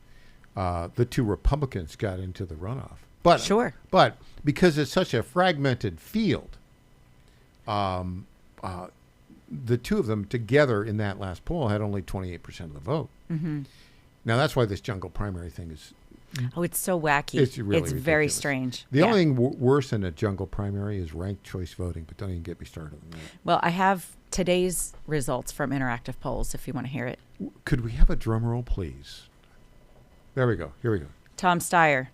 the two Republicans got into the runoff. But sure. But because it's such a fragmented field, the two of them together in that last poll had only 28% of the vote. Mm-hmm. Now that's why this jungle primary thing is. Oh, it's so wacky. It's really it's very ridiculous. strange. The only thing worse than a jungle primary is ranked choice voting, but don't even get me started on that. Well, I have today's results from interactive polls if you want to hear it. Could we have a drum roll, please? There we go. Here we go. Tom Steyer,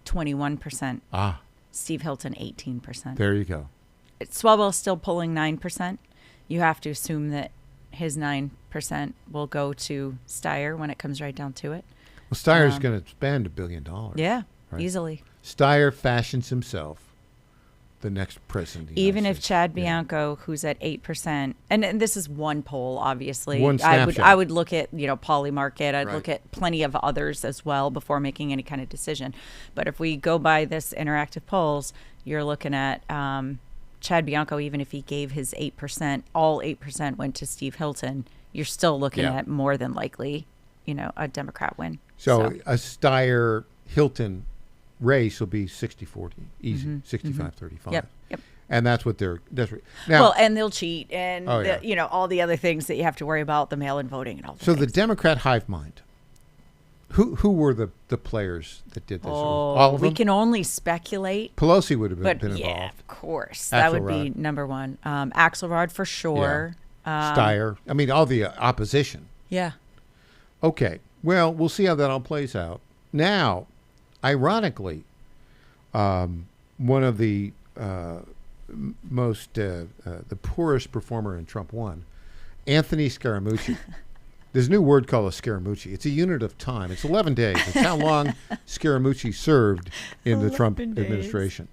21%. Ah. Steve Hilton, 18%. There you go. Swalwell's still pulling 9%. You have to assume that his 9% will go to Steyer when it comes right down to it. Well, Steyer's going to spend $1 billion. Yeah, easily. Steyer fashions himself the next president. Even if Chad Bianco, who's at 8%, and this is one poll, obviously. One snapshot. I would look at, Polymarket. I'd Right. look at plenty of others as well before making any kind of decision. But if we go by this interactive polls, you're looking at Chad Bianco, even if he gave his 8%, all 8% went to Steve Hilton, you're still looking at more than likely, a Democrat win. So a Steyer-Hilton race will be 60-40, easy, 65-35. Yep. And that's what they're now. Well, and they'll cheat, and Oh, yeah. all the other things that you have to worry about, the mail-in voting and all that. So the Democrat hive mind. Who were the players that did this? Oh, all of them? we can only speculate. Pelosi would have been involved. Yeah, of course. That would be number one. Axelrod for sure. Steyer. I mean, all the opposition. Yeah. Okay. Well, we'll see how that all plays out. Now, ironically, one of the the poorest performer in Trump won, Anthony Scaramucci. There's a new word called a Scaramucci. It's a unit of time. It's 11 days. It's how long Scaramucci served in the Trump administration.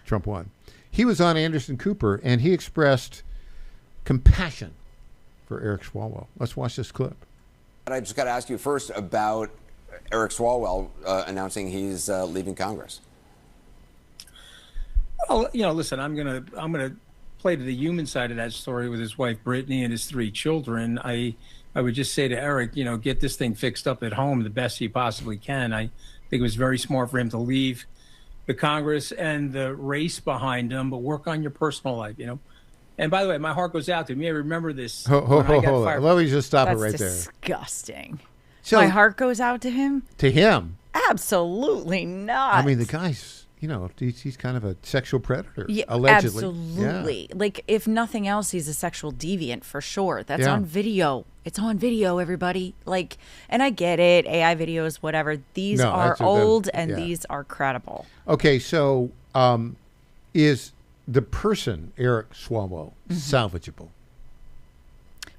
Trump won. He was on Anderson Cooper, and he expressed compassion for Eric Swalwell. Let's watch this clip. I just got to ask you first about Eric Swalwell announcing he's leaving Congress. Well, listen, I'm gonna play to the human side of that story with his wife Brittany and his 3 children. I would just say to Eric, get this thing fixed up at home the best he possibly can. I think it was very smart for him to leave the Congress and the race behind him, but work on your personal life, And by the way, my heart goes out to him. You may remember this. Hold on. Let me just stop it right there. That's disgusting. So, my heart goes out to him? To him? Absolutely not. I mean, the guy's, he's kind of a sexual predator, yeah, allegedly. Absolutely. Yeah. Like, if nothing else, he's a sexual deviant for sure. That's on video. It's on video, everybody. Like, and I get it, AI videos, whatever. These are old and these are credible. Okay, so is the person, Eric Swalwell, salvageable?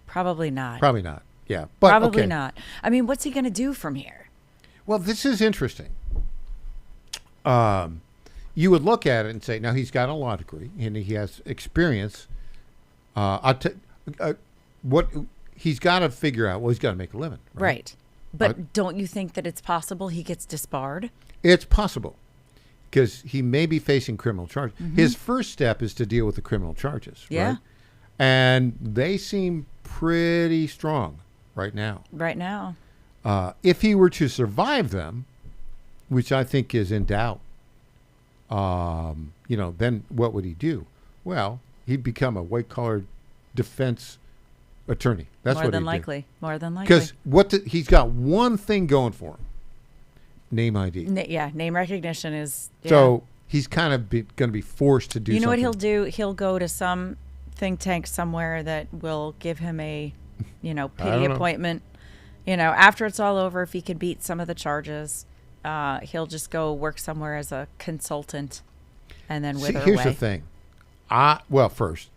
Probably not. Probably not, yeah. But, Probably okay. not. I mean, what's he going to do from here? Well, this is interesting. You would look at it and say, now he's got a law degree and he has experience. What he's got to figure out, well, he's got to make a living. Right. But don't you think that it's possible he gets disbarred? It's possible because he may be facing criminal charges. His first step is to deal with the criminal charges. Yeah. Right? And they seem pretty strong right now. Right now. If he were to survive them, which I think is in doubt, then what would he do? Well, he'd become a white-collar defense attorney. That's more what than he'd likely. do. More than likely. Because he's got one thing going for him: name ID. Name recognition is. Yeah. So he's kind of going to be forced to do. You know something. what he'll do? He'll go to some think tank somewhere that will give him a, pity appointment. After it's all over, if he can beat some of the charges, he'll just go work somewhere as a consultant, and then wither away. Here's the thing. First,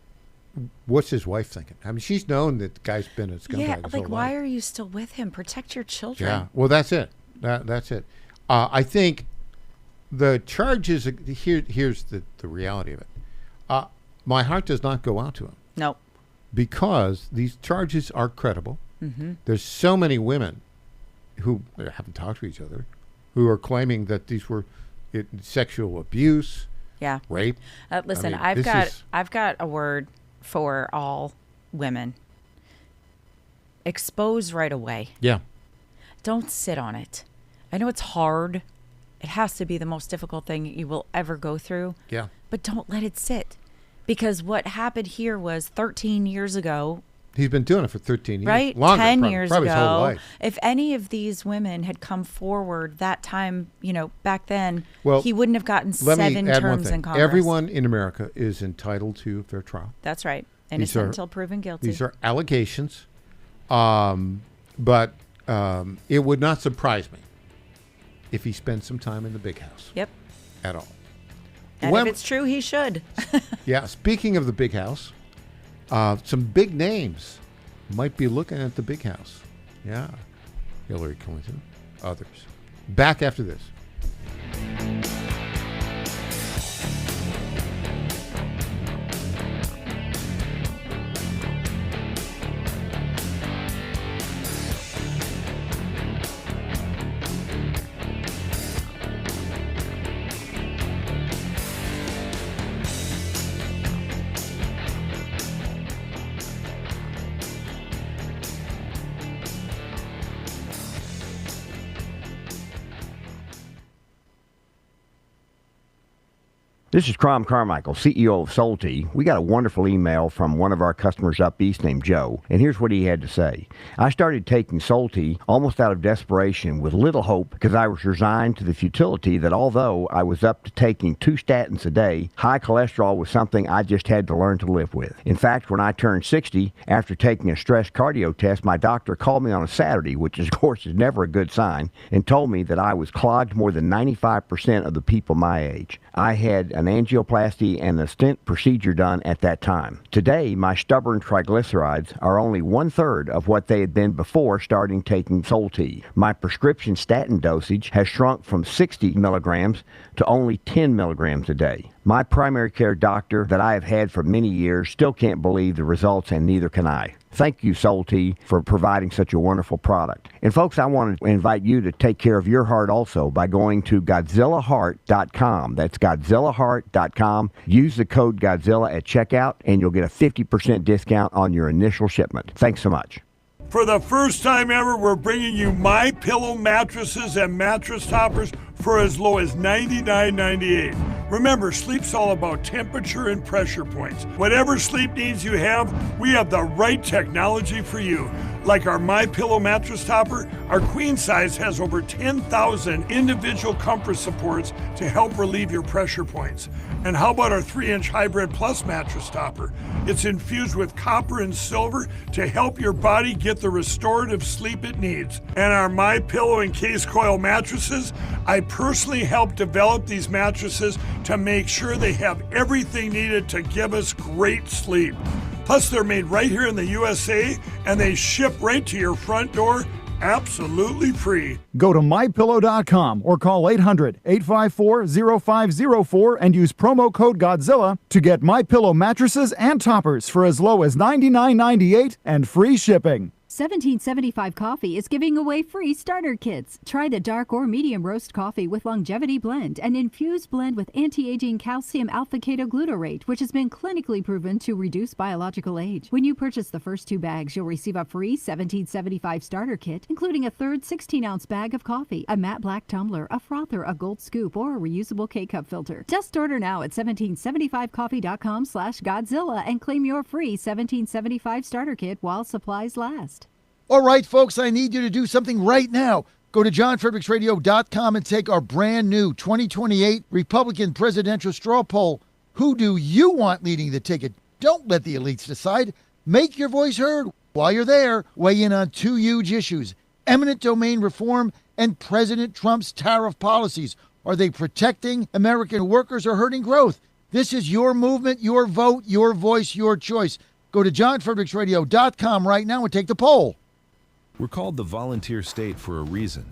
what's his wife thinking? I mean, she's known that the guy's been a scumbag. Yeah, his like, whole why life. are you still with him? Protect your children. Yeah, well, that's it. That's it. I think the charges. Here's the reality of it. My heart does not go out to him. No. Because these charges are credible. Mm-hmm. There's so many women who haven't talked to each other who are claiming that these were sexual abuse. Yeah. Rape. Listen, I mean, I've got a word for all women. Expose right away. Yeah. Don't sit on it. I know it's hard. It has to be the most difficult thing you will ever go through. Yeah. But don't let it sit. Because what happened here was 13 years ago. He's been doing it for 13 years. Right? Longer, 10 probably, years probably ago. his whole life. If any of these women had come forward that time, back then, well, he wouldn't have gotten let 7 me add terms one thing. in Congress. Everyone in America is entitled to a fair trial. That's right. Innocent until proven guilty. These are allegations. But it would not surprise me if he spent some time in the big house. Yep. At all. And if it's true, he should. Yeah. Speaking of the big house, some big names might be looking at the big house. Yeah. Hillary Clinton, others. Back after this. This is Crom Carmichael, CEO of Solti. We got a wonderful email from one of our customers up east named Joe, and here's what he had to say. I started taking Solti almost out of desperation with little hope because I was resigned to the futility that although I was up to taking 2 statins a day, high cholesterol was something I just had to learn to live with. In fact, when I turned 60, after taking a stress cardio test, my doctor called me on a Saturday, which of course is never a good sign, and told me that I was clogged more than 95% of the people my age. I had an angioplasty and a stent procedure done at that time. Today, my stubborn triglycerides are only 1/3 of what they had been before starting taking Solti. My prescription statin dosage has shrunk from 60 milligrams to only 10 milligrams a day. My primary care doctor that I have had for many years still can't believe the results, and neither can I. Thank you, Solti, for providing such a wonderful product. And folks, I want to invite you to take care of your heart also by going to GodzillaHeart.com. That's GodzillaHeart.com. Use the code Godzilla at checkout, and you'll get a 50% discount on your initial shipment. Thanks so much. For the first time ever, we're bringing you MyPillow mattresses and mattress toppers for as low as $99.98. Remember, sleep's all about temperature and pressure points. Whatever sleep needs you have, we have the right technology for you. Like our MyPillow mattress topper, our queen size has over 10,000 individual comfort supports to help relieve your pressure points. And how about our 3-inch Hybrid Plus mattress topper? It's infused with copper and silver to help your body get the restorative sleep it needs. And our MyPillow and Case Coil mattresses, I personally helped develop these mattresses to make sure they have everything needed to give us great sleep. Plus, they're made right here in the USA, and they ship right to your front door absolutely free. Go to MyPillow.com or call 800-854-0504 and use promo code Godzilla to get MyPillow mattresses and toppers for as low as $99.98 and free shipping. 1775 Coffee is giving away free starter kits. Try the dark or medium roast coffee with longevity blend, an infused blend with anti-aging calcium alpha-ketoglutarate, which has been clinically proven to reduce biological age. When you purchase the first 2 bags, you'll receive a free 1775 starter kit, including a third 16-ounce bag of coffee, a matte black tumbler, a frother, a gold scoop, or a reusable K-cup filter. Just order now at 1775coffee.com/Godzilla and claim your free 1775 starter kit while supplies last. All right, folks, I need you to do something right now. Go to johnfredericksradio.com and take our brand new 2028 Republican presidential straw poll. Who do you want leading the ticket? Don't let the elites decide. Make your voice heard. While you're there, weigh in on 2 huge issues: eminent domain reform and President Trump's tariff policies. Are they protecting American workers or hurting growth? This is your movement, your vote, your voice, your choice. Go to johnfredericksradio.com right now and take the poll. We're called the volunteer state for a reason.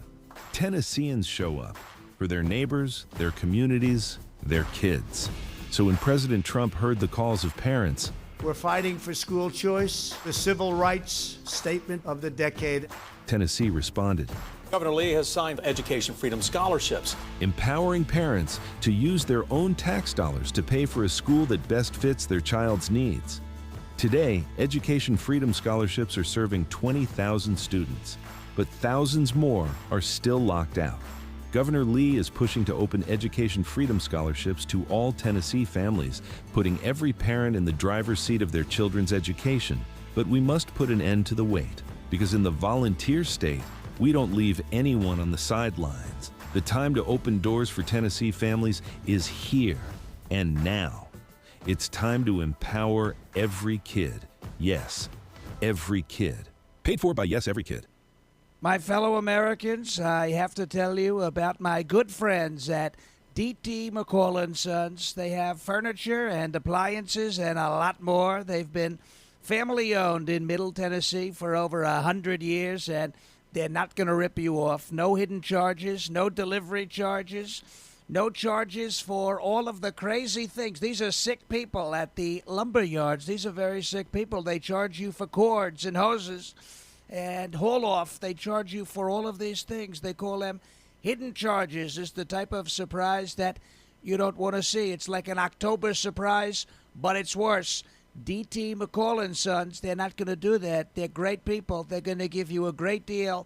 Tennesseans show up for their neighbors, their communities, their kids. So when President Trump heard the calls of parents, we're fighting for school choice, the civil rights statement of the decade. Tennessee responded, Governor Lee has signed education freedom scholarships, empowering parents to use their own tax dollars to pay for a school that best fits their child's needs. Today, Education Freedom Scholarships are serving 20,000 students, but thousands more are still locked out. Governor Lee is pushing to open Education Freedom Scholarships to all Tennessee families, putting every parent in the driver's seat of their children's education. But we must put an end to the wait, because in the volunteer state, we don't leave anyone on the sidelines. The time to open doors for Tennessee families is here and now. It's time to empower every kid. Yes, every kid. Paid for by Yes Every Kid. My fellow Americans, I have to tell you about my good friends at D.T. McCall & Sons. They have furniture and appliances and a lot more. They've been family-owned in Middle Tennessee for over 100 years, and they're not going to rip you off. No hidden charges, no delivery charges. No charges for all of the crazy things. These are sick people at the lumber yards. These are very sick people. They charge you for cords and hoses and haul off. They charge you for all of these things. They call them hidden charges. It's the type of surprise that you don't want to see. It's like an October surprise, but it's worse. D.T. McCall & Sons, they're not going to do that. They're great people. They're going to give you a great deal.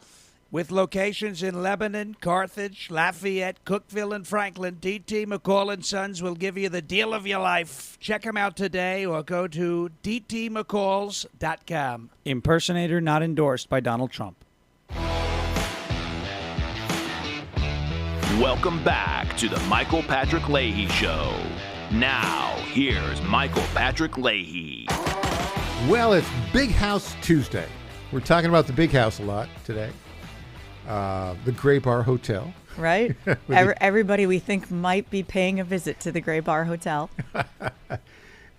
With locations in Lebanon, Carthage, Lafayette, Cookeville, and Franklin, D.T. McCall & Sons will give you the deal of your life. Check them out today or go to dtmccalls.com. Impersonator not endorsed by Donald Trump. Welcome back to the Michael Patrick Leahy Show. Now, here's Michael Patrick Leahy. Well, it's Big House Tuesday. We're talking about the Big House a lot today. The Gray Bar Hotel. Right? Everybody we think might be paying a visit to the Gray Bar Hotel.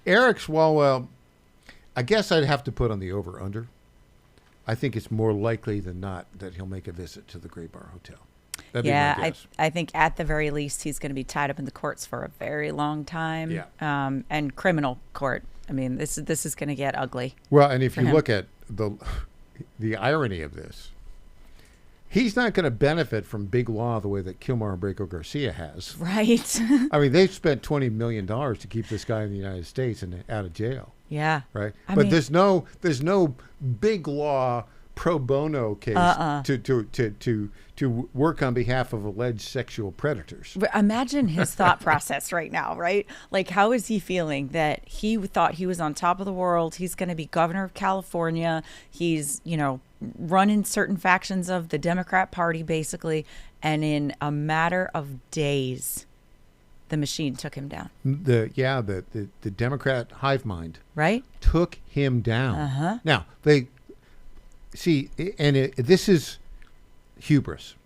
Eric Swalwell, I guess I'd have to put on the over-under. I think it's more likely than not that he'll make a visit to the Gray Bar Hotel. That'd be my guess. I think at the very least he's going to be tied up in the courts for a very long time. Yeah. And criminal court. I mean, this is going to get ugly. Well, and if you look at the irony of this, he's not going to benefit from big law the way that Kilmar and Braco Garcia has. Right. I mean, they've spent $20 million to keep this guy in the United States and out of jail. Yeah. Right. But there's no big law pro bono case to work on behalf of alleged sexual predators. Imagine his thought process right now, right? Like, how is he feeling that he thought he was on top of the world? He's going to be governor of California. He's, running certain factions of the Democrat Party, basically. And in a matter of days, the machine took him down. The Democrat hive mind, right, took him down. Uh-huh. Now they see, and this is hubris.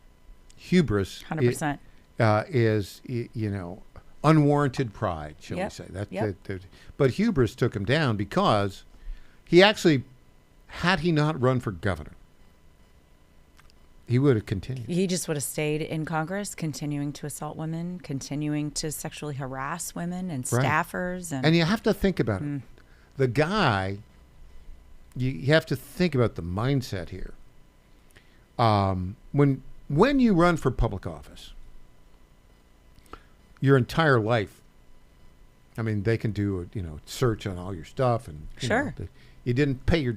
Hubris, 100%, is unwarranted pride, shall we say? But hubris took him down because he actually, had he not run for governor, he would have continued. He just would have stayed in Congress, continuing to assault women, continuing to sexually harass women and staffers. And you have to think about it. The guy you have to think about the mindset here. When you run for public office, your entire life, I mean, they can do a search on all your stuff, and you didn't pay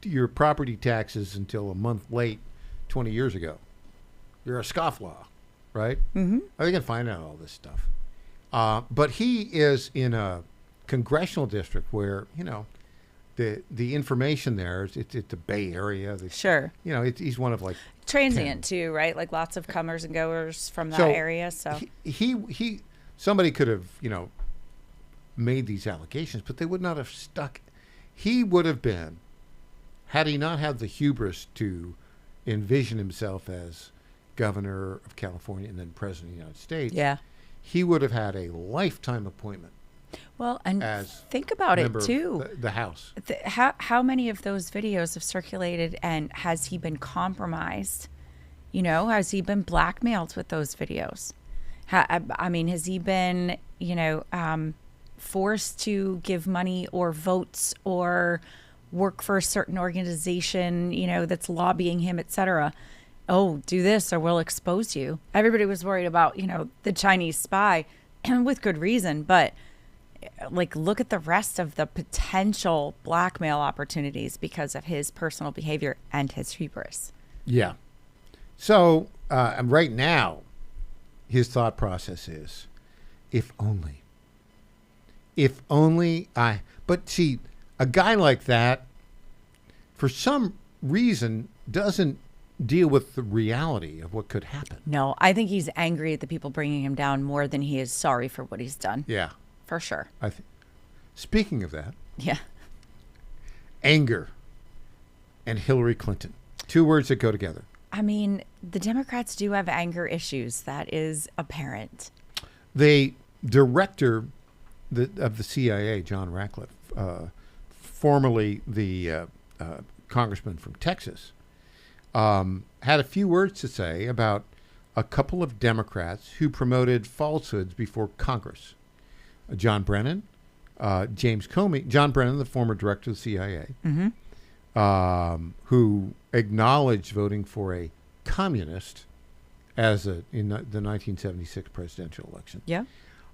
your property taxes until a month late 20 years ago. You're a scofflaw, right? Mm-hmm. They can find out all this stuff. But he is in a congressional district where the information there it's the Bay Area. He's one of like transient 10. Too, right? Like lots of comers and goers from that area. So he somebody could have made these allegations, but they would not have stuck. He would have been, had he not had the hubris to envision himself as governor of California and then president of the United States. Yeah, he would have had a lifetime appointment. Well, and think about it too. The House. How many of those videos have circulated, and has he been compromised? Has he been blackmailed with those videos? Has he been, forced to give money or votes or work for a certain organization, that's lobbying him, etc.? Oh, do this or we'll expose you. Everybody was worried about, the Chinese spy, and with good reason, but look at the rest of the potential blackmail opportunities because of his personal behavior and his hubris. Yeah. So right now, his thought process is, if only but see, a guy like that, for some reason, doesn't deal with the reality of what could happen. No, I think he's angry at the people bringing him down more than he is sorry for what he's done. Yeah. For sure. Speaking of that. Yeah. Anger and Hillary Clinton. Two words that go together. I mean, the Democrats do have anger issues. That is apparent. The director of the CIA, John Ratcliffe, formerly the congressman from Texas, had a few words to say about a couple of Democrats who promoted falsehoods before Congress. John Brennan, James Comey, John Brennan, the former director of the CIA, who acknowledged voting for a communist in the 1976 presidential election. Yeah.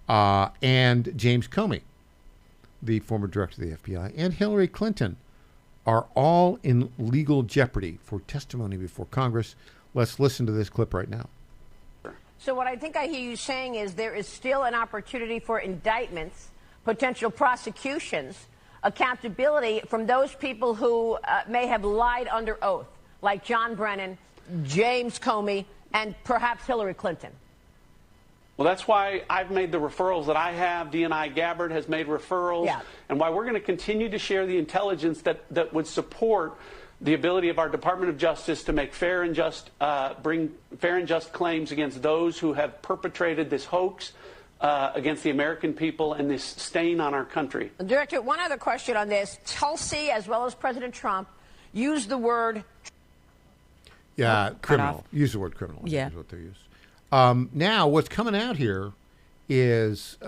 And James Comey, the former director of the FBI, and Hillary Clinton are all in legal jeopardy for testimony before Congress. Let's listen to this clip right now. So what I think I hear you saying is there is still an opportunity for indictments, potential prosecutions, accountability from those people who may have lied under oath, like John Brennan, James Comey, and perhaps Hillary Clinton. Well, that's why I've made the referrals that I have. DNI Gabbard has made referrals, and why we're going to continue to share the intelligence that would support the ability of our Department of Justice to make bring fair and just claims against those who have perpetrated this hoax against the American people and this stain on our country. Director, one other question on this. Tulsi, as well as President Trump, used the word... criminal. Use the word criminal. Yeah. Is what they use. Now, what's coming out here is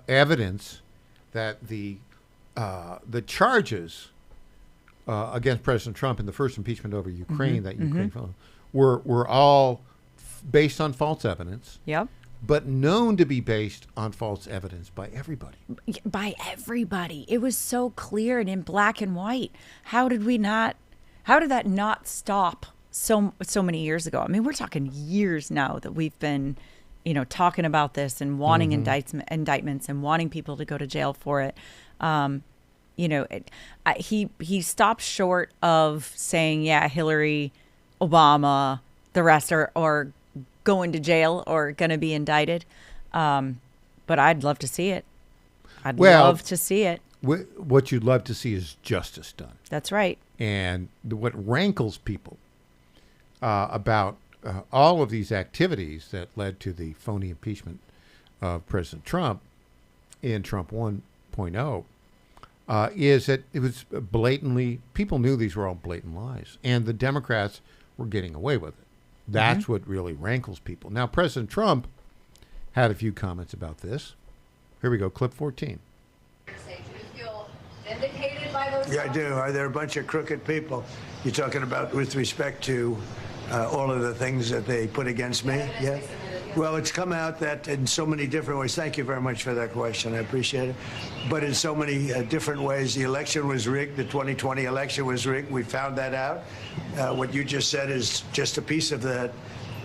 evidence that the charges against President Trump in the first impeachment over Ukraine, were all based on false evidence. Yep. But known to be based on false evidence by everybody. By everybody. It was so clear and in black and white. How did that not stop so many years ago? I mean, we're talking years now that we've been, talking about this and wanting indictments and wanting people to go to jail for it. He stopped short of saying, Hillary, Obama, the rest are going to jail or going to be indicted. But I'd love to see it. I'd love to see it. What you'd love to see is justice done. That's right. And what rankles people about all of these activities that led to the phony impeachment of President Trump in Trump 1.0 is that it was blatantly, people knew these were all blatant lies, and the Democrats were getting away with it. That's what really rankles people. Now, President Trump had a few comments about this. Here we go, clip 14. Do you feel vindicated by those Yeah, I do. They're a bunch of crooked people. You're talking about with respect to all of the things that they put against me? Yeah. Well, it's come out that in so many different ways. Thank you very much for that question. I appreciate it. But in so many different ways, the election was rigged. The 2020 election was rigged. We found that out. What you just said is just a piece of that.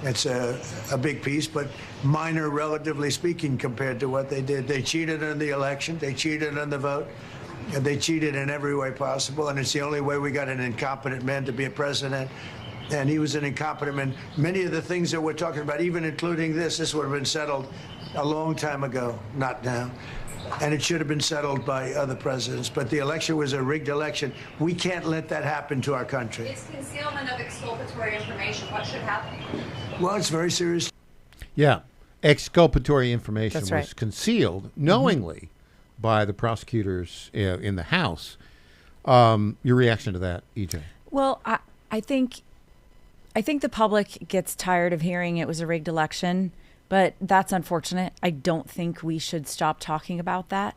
It's a big piece, but minor, relatively speaking, compared to what they did. They cheated in the election. They cheated on the vote. And they cheated in every way possible. And it's the only way we got an incompetent man to be a president. And he was an incompetent man. Many of the things that we're talking about, even including this would have been settled a long time ago, not now. And it should have been settled by other presidents. But the election was a rigged election. We can't let that happen to our country. It's concealment of exculpatory information. What should happen? Well, it's very serious. Yeah. Exculpatory information That's right. was concealed knowingly by the prosecutors in the House. Your reaction to that, EJ? Well, I think the public gets tired of hearing it was a rigged election, but that's unfortunate. I don't think we should stop talking about that,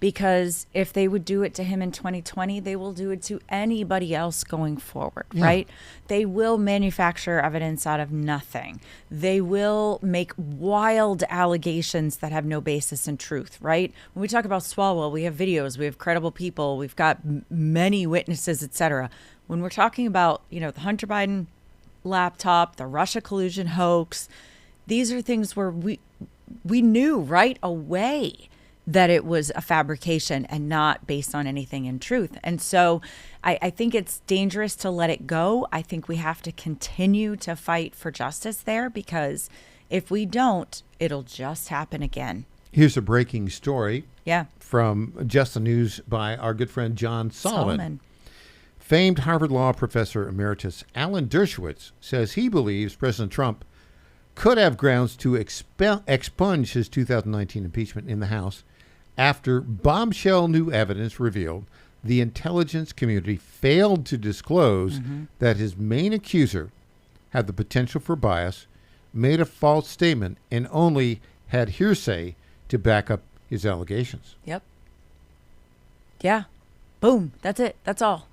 because if they would do it to him in 2020, they will do it to anybody else going forward, right? They will manufacture evidence out of nothing. They will make wild allegations that have no basis in truth, right? When we talk about Swalwell, we have videos, we have credible people, we've got many witnesses, etc. When we're talking about, the Hunter Biden laptop, the Russia collusion hoax, these are things where we knew right away that it was a fabrication and not based on anything in truth. And so I think it's dangerous to let it go. I think we have to continue to fight for justice there, because if we don't, it'll just happen again. Here's a breaking story. Yeah. From Just the News by our good friend John Solomon. Famed Harvard Law professor emeritus Alan Dershowitz says he believes President Trump could have grounds to expunge his 2019 impeachment in the House after bombshell new evidence revealed the intelligence community failed to disclose that his main accuser had the potential for bias, made a false statement, and only had hearsay to back up his allegations. Yep. Yeah. Boom. That's it. That's all.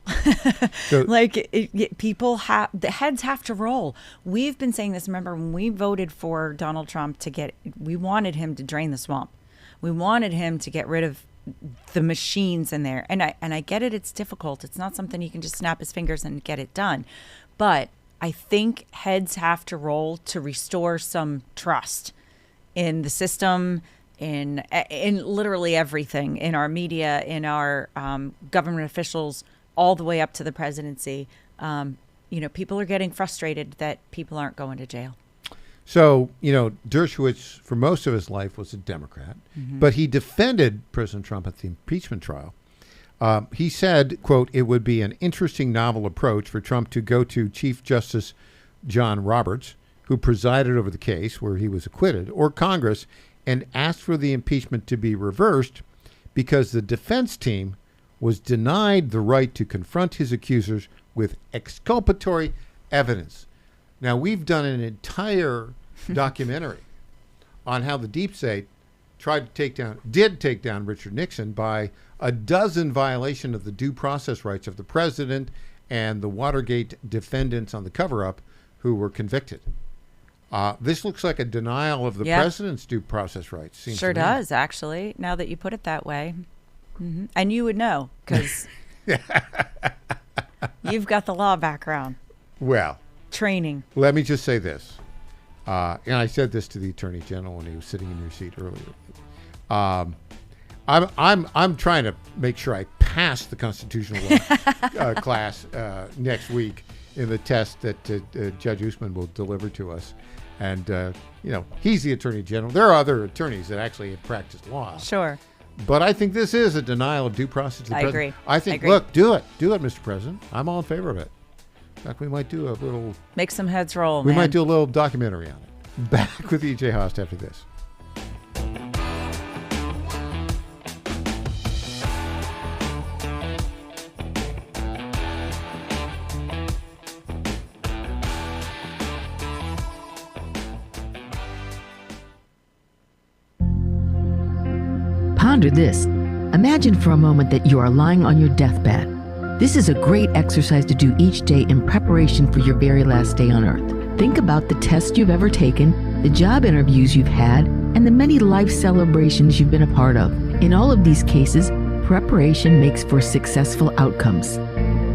So, people have, the heads have to roll. We've been saying this. Remember, when we voted for Donald Trump we wanted him to drain the swamp. We wanted him to get rid of the machines in there. And I get it. It's difficult. It's not something you can just snap his fingers and get it done. But I think heads have to roll to restore some trust in the system, in literally everything, in our media, in our government officials, all the way up to the presidency. People are getting frustrated that people aren't going to jail. So, Dershowitz, for most of his life, was a Democrat, but he defended President Trump at the impeachment trial. He said, quote, "It would be an interesting novel approach for Trump to go to Chief Justice John Roberts, who presided over the case where he was acquitted, or Congress, and ask for the impeachment to be reversed because the defense team was denied the right to confront his accusers with exculpatory evidence." Now, we've done an entire documentary on how the deep state did take down Richard Nixon by a dozen violations of the due process rights of the president and the Watergate defendants on the cover-up who were convicted. This looks like a denial of the president's due process rights. Sure does, actually, now that you put it that way. And you would know, because you've got the law background. Well, training. Let me just say this, and I said this to the Attorney General when he was sitting in your seat earlier. I'm trying to make sure I pass the constitutional law class next week in the test that Judge Usman will deliver to us. And, he's the Attorney General. There are other attorneys that actually have practiced law. Sure. But I think this is a denial of due process to the president. Agree. I think, look, do it. Do it, Mr. President. I'm all in favor of it. In fact, we might do a little... Make some heads roll, We might do a little documentary on it. Back with E.J. Haust after this. Ponder this. Imagine for a moment that you are lying on your deathbed. This is a great exercise to do each day in preparation for your very last day on Earth. Think about the tests you've ever taken, the job interviews you've had, and the many life celebrations you've been a part of. In all of these cases, preparation makes for successful outcomes.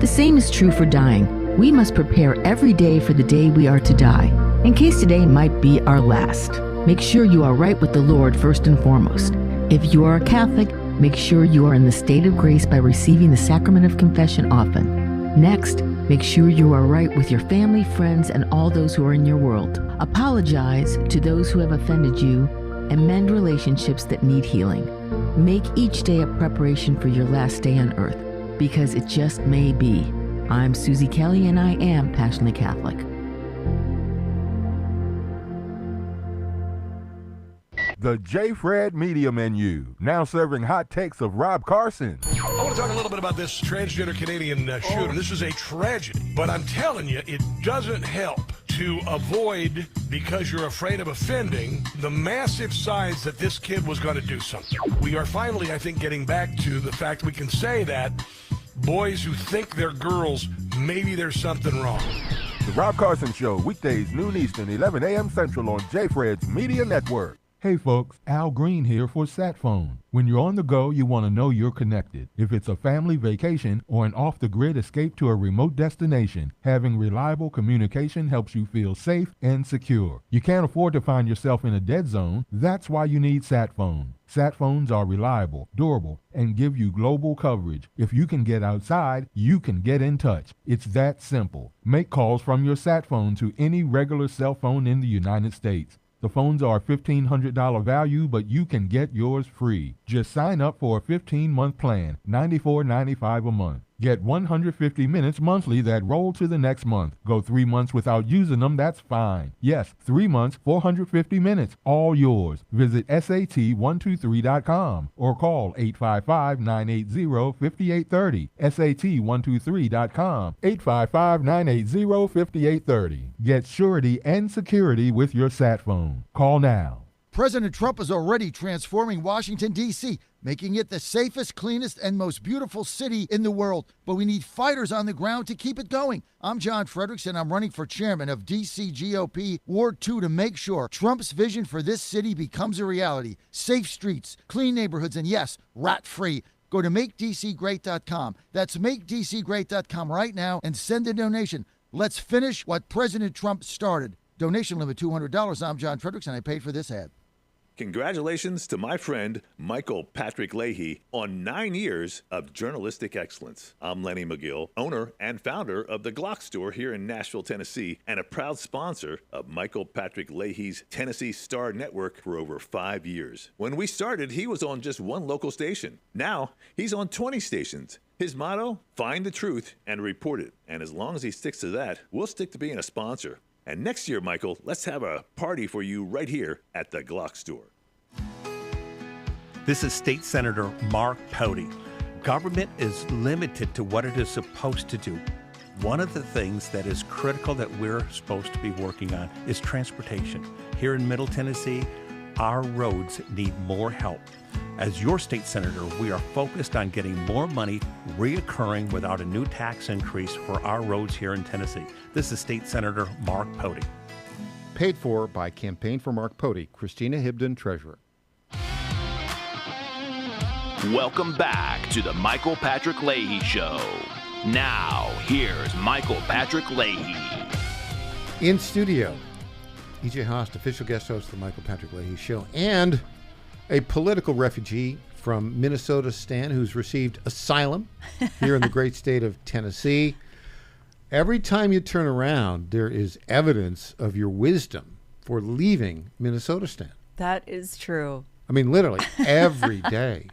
The same is true for dying. We must prepare every day for the day we are to die, in case today might be our last. Make sure you are right with the Lord first and foremost. If you are a Catholic, make sure you are in the state of grace by receiving the sacrament of confession often. Next, make sure you are right with your family, friends, and all those who are in your world. Apologize to those who have offended you and mend relationships that need healing. Make each day a preparation for your last day on earth, because it just may be. I'm Susie Kelly, and I am passionately Catholic. The J. Fred Media Menu, now serving hot takes of Rob Carson. I want to talk a little bit about this transgender Canadian shooter. This is a tragedy, but I'm telling you, it doesn't help to avoid, because you're afraid of offending, the massive signs that this kid was going to do something. We are finally, I think, getting back to the fact we can say that boys who think they're girls, maybe there's something wrong. The Rob Carson Show, weekdays, noon Eastern, 11 a.m. Central on J. Fred's Media Network. Hey folks, Al Green here for SatPhone. When you're on the go, you want to know you're connected. If it's a family vacation or an off-the-grid escape to a remote destination, having reliable communication helps you feel safe and secure. You can't afford to find yourself in a dead zone. That's why you need SatPhone. SatPhones are reliable, durable, and give you global coverage. If you can get outside, you can get in touch. It's that simple. Make calls from your SatPhone to any regular cell phone in the United States. The phones are $1,500 value, but you can get yours free. Just sign up for a 15-month plan, $94.95 a month. Get 150 minutes monthly that roll to the next month. Go 3 months without using them, that's fine. Yes, 3 months, 450 minutes, all yours. Visit SAT123.com or call 855-980-5830. SAT123.com, 855-980-5830. Get surety and security with your SatPhone. Call now. President Trump is already transforming Washington, D.C., making it the safest, cleanest, and most beautiful city in the world. But we need fighters on the ground to keep it going. I'm John Fredericks, and I'm running for chairman of D.C. GOP Ward 2 to make sure Trump's vision for this city becomes a reality. Safe streets, clean neighborhoods, and yes, rat-free. Go to MakeDCGreat.com. That's MakeDCGreat.com right now and send a donation. Let's finish what President Trump started. Donation limit $200. I'm John Fredericks, and I paid for this ad. Congratulations to my friend Michael Patrick Leahy on 9 years of journalistic excellence. I'm Lenny McGill, owner and founder of the Glock Store here in Nashville, Tennessee, and a proud sponsor of Michael Patrick Leahy's Tennessee Star Network for over 5 years. When we started, he was on just one local station. Now, he's on 20 stations. His motto, find the truth and report it. And as long as he sticks to that, we'll stick to being a sponsor. And next year, Michael, let's have a party for you right here at the Glock Store. This is State Senator Mark Pody. Government is limited to what it is supposed to do. One of the things that is critical that we're supposed to be working on is transportation. Here in Middle Tennessee, our roads need more help. As your state senator, we are focused on getting more money reoccurring without a new tax increase for our roads here in Tennessee. This is State Senator Mark Pody. Paid for by Campaign for Mark Pody, Christina Hibden, Treasurer. Welcome back to the Michael Patrick Leahy Show. Now, here's Michael Patrick Leahy. In studio, E.J. Haast, official guest host of the Michael Patrick Leahy Show, and a political refugee from Minnesota, Stan, who's received asylum here in the great state of Tennessee. Every time you turn around, there is evidence of your wisdom for leaving Minnesota, Stan. That is true. I mean, literally every day.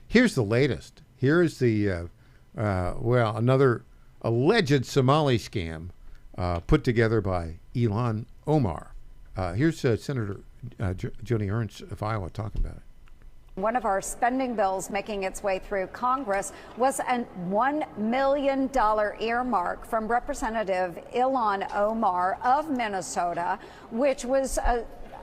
Here's the latest. Here is the, another alleged Somali scam put together by Ilhan Omar. Here's Senator Joni Ernst of Iowa talking about it. One of our spending bills making its way through Congress was a $1 million earmark from Representative Ilhan Omar of Minnesota, which was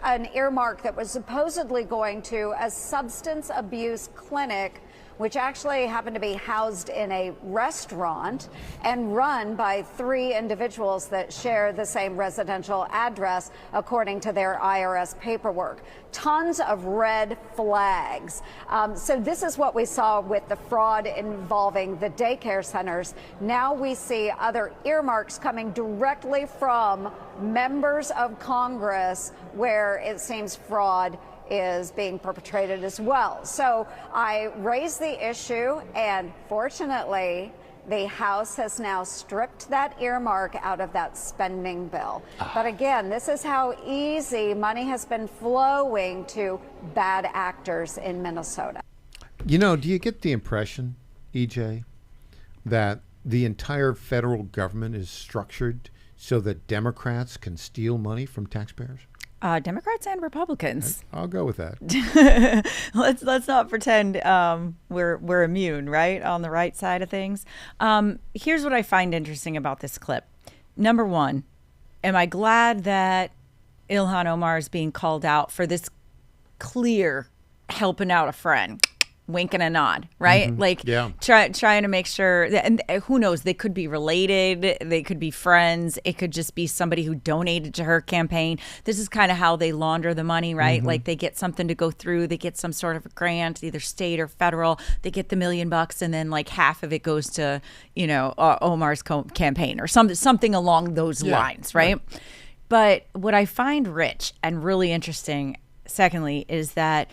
an earmark that was supposedly going to a substance abuse clinic which actually happened to be housed in a restaurant and run by 3 individuals that share the same residential address, according to their IRS paperwork. Tons of red flags. So this is what we saw with the fraud involving the daycare centers. Now we see other earmarks coming directly from members of Congress where it seems fraud is being perpetrated as well. So I raised the issue, and fortunately, the House has now stripped that earmark out of that spending bill. But again, this is how easy money has been flowing to bad actors in Minnesota. You know, do you get the impression, EJ, that the entire federal government is structured so that Democrats can steal money from taxpayers? Democrats and Republicans. I'll go with that. Let's not pretend we're immune, right? On the right side of things. Here's what I find interesting about this clip. Number one, am I glad that Ilhan Omar is being called out for this clear helping out a friend? Wink and a nod, right? Mm-hmm. Like trying to make sure that, and who knows, they could be related, they could be friends, it could just be somebody who donated to her campaign. This is kind of how they launder the money, right? Mm-hmm. Like they get something to go through, they get some sort of a grant, either state or federal, they get the $1 million and then like half of it goes to, you know, Omar's campaign or something along those lines, right? But what I find rich and really interesting, secondly, is that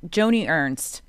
Joni Ernst,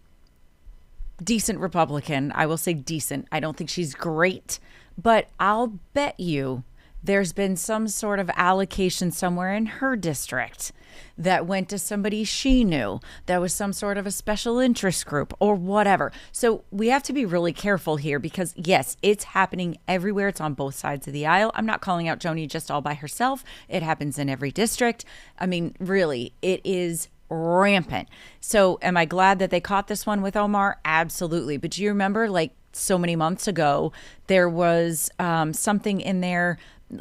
decent Republican. I will say decent. I don't think she's great, but I'll bet you there's been some sort of allocation somewhere in her district that went to somebody she knew. That was some sort of a special interest group or whatever. So we have to be really careful here because, yes, it's happening everywhere. It's on both sides of the aisle. I'm not calling out Joni just all by herself. It happens in every district. I mean, really, it is rampant. So am I glad that they caught this one with Omar? Absolutely. But do you remember, like so many months ago, there was something in there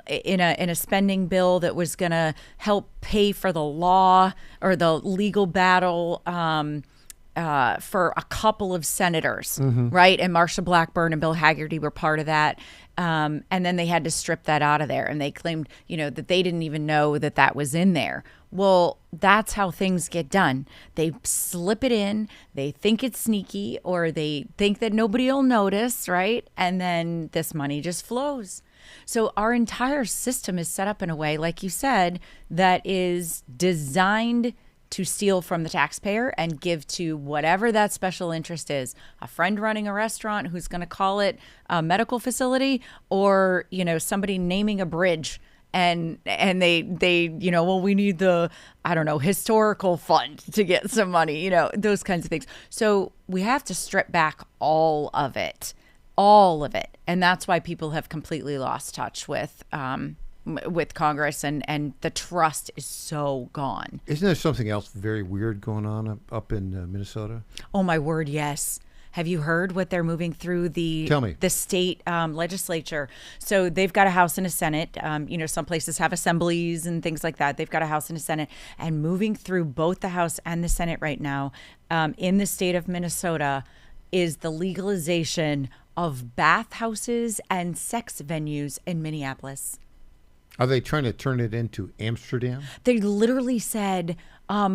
in a spending bill that was going to help pay for the law or the legal battle for a couple of senators, right? And Marsha Blackburn and Bill Hagerty were part of that. And then they had to strip that out of there. And they claimed, you know, that they didn't even know that that was in there. Well, that's how things get done. They slip it in. They think it's sneaky, or they think that nobody will notice, right? And then this money just flows. So our entire system is set up in a way, like you said, that is designed to steal from the taxpayer and give to whatever that special interest is. A friend running a restaurant who's going to call it a medical facility, or, you know, somebody naming a bridge and they you know, well, we need the, I don't know, historical fund to get some money, you know, those kinds of things. So we have to strip back all of it. And that's why people have completely lost touch with Congress, and the trust is so gone. Isn't there something else very weird going on up in Minnesota? Oh, my word, yes. Have you heard what they're moving through the state legislature? So they've got a House and a Senate. You know, some places have assemblies and things like that. They've got a House and a Senate. And moving through both the House and the Senate right now in the state of Minnesota is the legalization of bathhouses and sex venues in Minneapolis. Are they trying to turn it into Amsterdam? They literally said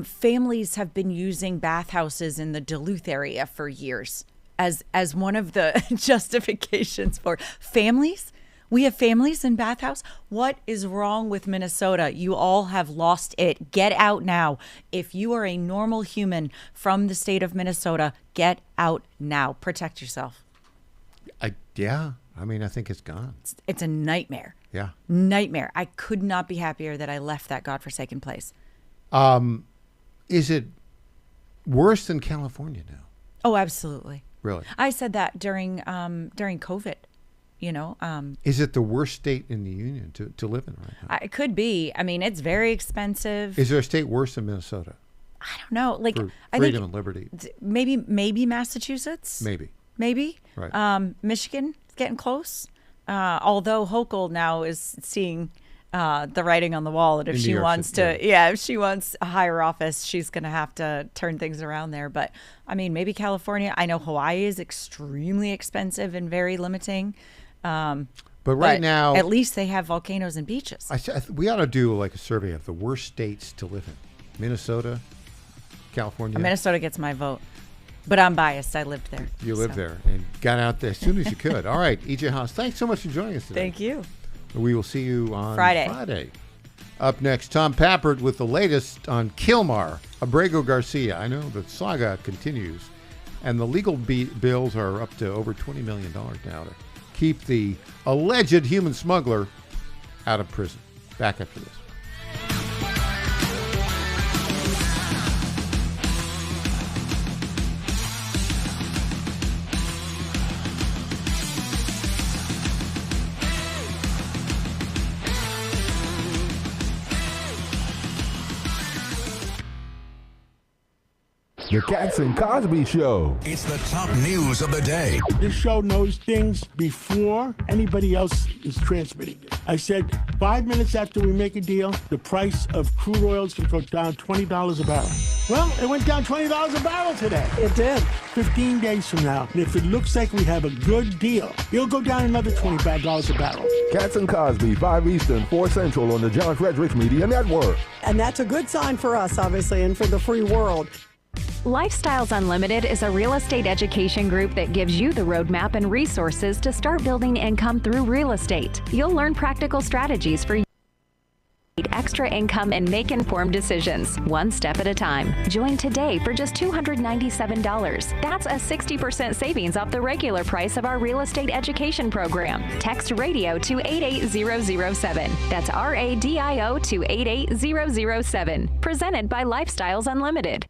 families have been using bathhouses in the Duluth area for years as one of the justifications for families. We have families in bathhouse. What is wrong with Minnesota? You all have lost it. Get out now. If you are a normal human from the state of Minnesota, get out now. Protect yourself. I mean, I think it's gone. It's a nightmare. Yeah. Nightmare. I could not be happier that I left that godforsaken place. Is it worse than California now? Oh, absolutely. Really? I said that during COVID, you know. Is it the worst state in the union to live in right now? It could be. I mean, it's very expensive. Is there a state worse than Minnesota? I don't know. Like, I freedom and liberty. Maybe Massachusetts. Maybe. Right. Michigan is getting close. Although Hochul now is seeing the writing on the wall. And if she wants if she wants a higher office, she's going to have to turn things around there. But I mean, maybe California. I know Hawaii is extremely expensive and very limiting. But right now, at least they have volcanoes and beaches. We ought to do like a survey of the worst states to live in. Minnesota, California. Minnesota gets my vote. But I'm biased. I lived there. You lived there and got out there as soon as you could. All right, E.J. Haas, thanks so much for joining us today. Thank you. We will see you on Friday. Up next, Tom Pappert with the latest on Kilmar, Abrego Garcia. I know the saga continues, and the legal bills are up to over $20 million now to keep the alleged human smuggler out of prison. Back after this. The Cats and Cosby Show. It's the top news of the day. This show knows things before anybody else is transmitting it. I said 5 minutes after we make a deal, the price of crude oils can go down $20 a barrel. Well, it went down $20 a barrel today. It did. 15 days from now, and if it looks like we have a good deal, it'll go down another $25 a barrel. Cats and Cosby, 5 Eastern, 4 Central on the John Fredericks Media Network. And that's a good sign for us, obviously, and for the free world. Lifestyles Unlimited is a real estate education group that gives you the roadmap and resources to start building income through real estate. You'll learn practical strategies for extra income and make informed decisions, one step at a time. Join today for just $297. That's a 60% savings off the regular price of our real estate education program. Text radio to 88007. That's RADIO to 88007. Presented by Lifestyles Unlimited.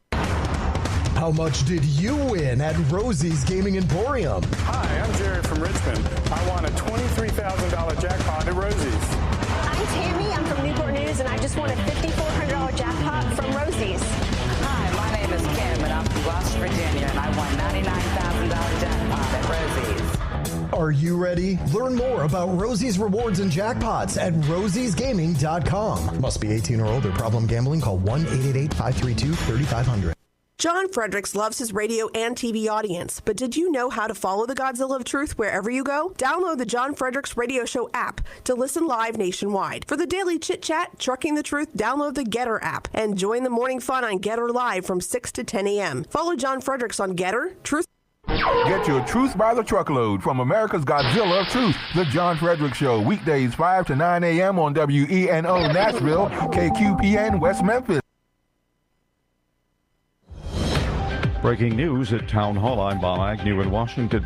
How much did you win at Rosie's Gaming Emporium? Hi, I'm Jerry from Richmond. I won a $23,000 jackpot at Rosie's. I'm Tammy. I'm from Newport News, and I just won a $5,400 jackpot from Rosie's. Hi, my name is Kim, and I'm from West Virginia, and I won $99,000 jackpot at Rosie's. Are you ready? Learn more about Rosie's rewards and jackpots at rosiesgaming.com. Must be 18 or older. Problem gambling? Call 1-888-532-3500. John Fredericks loves his radio and TV audience, but did you know how to follow the Godzilla of Truth wherever you go? Download the John Fredericks Radio Show app to listen live nationwide. For the daily chit-chat, Trucking the Truth, download the Getter app and join the morning fun on Getter Live from 6 to 10 a.m. Follow John Fredericks on Getter, Truth. Get your truth by the truckload from America's Godzilla of Truth, The John Fredericks Show, weekdays 5 to 9 a.m. on WENO Nashville, KQPN West Memphis. Breaking news at Town Hall. I'm Bob Agnew in Washington.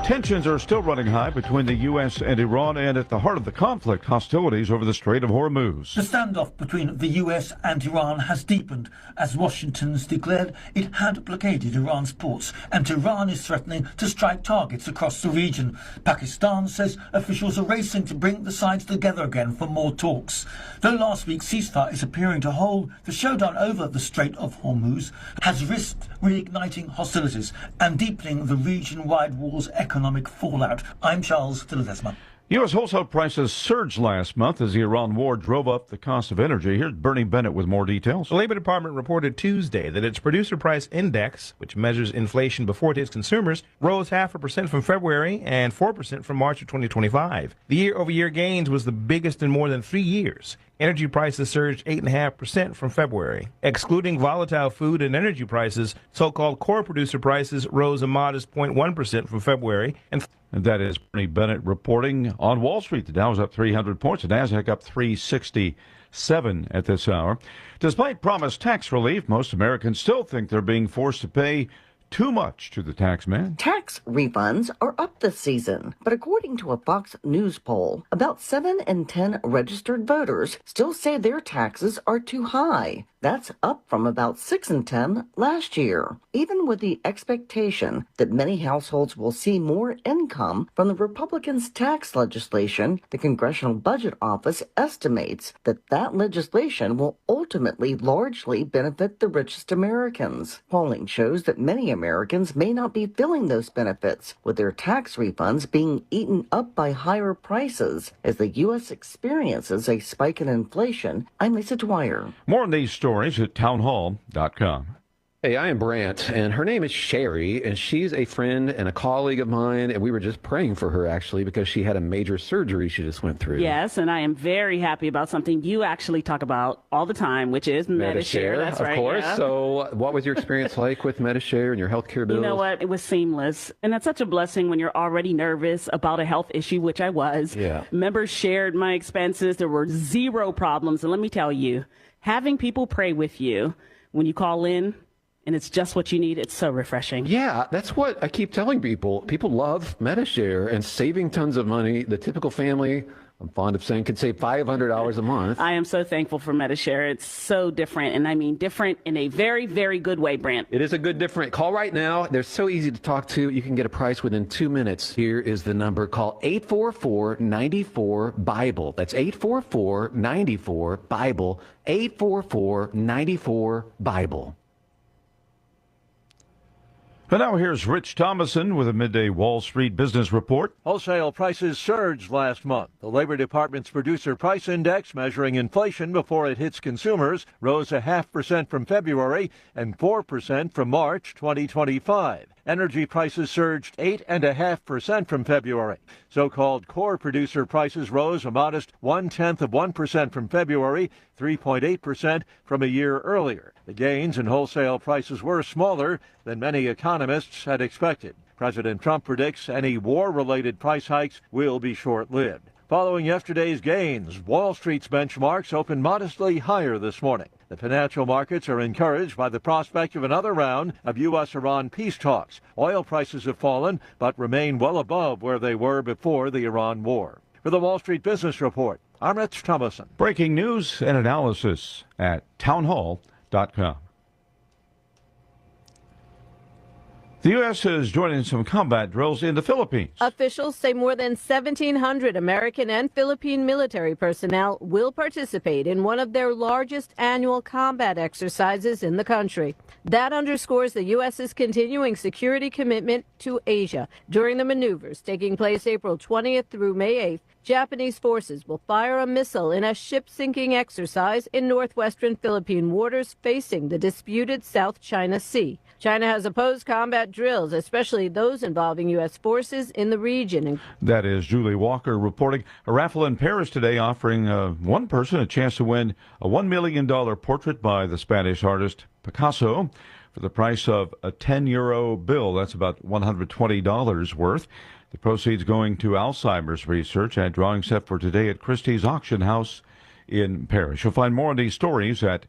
Tensions are still running high between the U.S. and Iran, and at the heart of the conflict, hostilities over the Strait of Hormuz. The standoff between the U.S. and Iran has deepened as Washington's declared it had blockaded Iran's ports, and Iran is threatening to strike targets across the region. Pakistan says officials are racing to bring the sides together again for more talks. Though last week's ceasefire is appearing to hold, the showdown over the Strait of Hormuz has risked reigniting hostilities and deepening the region-wide war's economic fallout. I'm Charles Tilledesma. U.S. wholesale prices surged last month as the Iran war drove up the cost of energy. Here's Bernie Bennett with more details. The Labor Department reported Tuesday that its producer price index, which measures inflation before it hits consumers, rose 0.5% from February and 4% from March of 2025. The year-over-year gains was the biggest in more than 3 years. Energy prices surged 8.5% from February. Excluding volatile food and energy prices, so-called core producer prices rose a modest 0.1% from February. And that is Bernie Bennett reporting. On Wall Street, the Dow is up 300 points. The Nasdaq up 367 at this hour. Despite promised tax relief, most Americans still think they're being forced to pay too much to the tax man. Tax refunds are up this season, but according to a Fox News poll, about 7 in 10 registered voters still say their taxes are too high. That's up from about 6 in 10 last year. Even with the expectation that many households will see more income from the Republicans' tax legislation, the Congressional Budget Office estimates that that legislation will ultimately largely benefit the richest Americans. Polling shows that many Americans Americans may not be feeling those benefits, with their tax refunds being eaten up by higher prices as the U.S. experiences a spike in inflation. I'm Lisa Dwyer. More on these stories at townhall.com. Hey, I am Brant, and her name is Sherry, and she's a friend and a colleague of mine, and we were just praying for her, actually, because she had a major surgery she just went through. Yes, and I am very happy about something you actually talk about all the time, which is Medi-Share. That's right. Of course. Yeah. So what was your experience like with Medi-Share and your healthcare bills? You know what? It was seamless, and that's such a blessing when you're already nervous about a health issue, which I was. Yeah. Members shared my expenses. There were zero problems, and let me tell you, having people pray with you when you call in, and it's just what you need. It's so refreshing. Yeah, that's what I keep telling people. People love Medi-Share and saving tons of money. The typical family, I'm fond of saying, can save $500 a month. I am so thankful for Medi-Share. It's so different, and I mean different in a very, very good way, Brant. It is a good different. Call right now. They're so easy to talk to. You can get a price within 2 minutes. Here is the number. Call 844-94-BIBLE. That's 844-94-BIBLE. 844-94-BIBLE. And now here's Rich Thomason with a midday Wall Street business report. Wholesale prices surged last month. The Labor Department's Producer Price Index, measuring inflation before it hits consumers, rose 0.5% from February and 4% from March 2025. Energy prices surged 8.5% from February. So-called core producer prices rose a modest 0.1% from February, 3.8% from a year earlier. The gains in wholesale prices were smaller than many economists had expected. President Trump predicts any war-related price hikes will be short-lived. Following yesterday's gains, Wall Street's benchmarks opened modestly higher this morning. The financial markets are encouraged by the prospect of another round of U.S.-Iran peace talks. Oil prices have fallen, but remain well above where they were before the Iran war. For the Wall Street Business Report, I'm Rich Thomason. Breaking news and analysis at townhall.com. The U.S. is joining some combat drills in the Philippines. Officials say more than 1,700 American and Philippine military personnel will participate in one of their largest annual combat exercises in the country. That underscores the U.S.'s continuing security commitment to Asia. During the maneuvers taking place April 20th through May 8th, Japanese forces will fire a missile in a ship-sinking exercise in northwestern Philippine waters facing the disputed South China Sea. China has opposed combat drills, especially those involving U.S. forces in the region. That is Julie Walker reporting. A raffle in Paris today offering one person a chance to win a $1 million portrait by the Spanish artist Picasso for the price of a €10 bill. That's about $120 worth. The proceeds going to Alzheimer's research, and drawing set for today at Christie's Auction House in Paris. You'll find more on these stories at...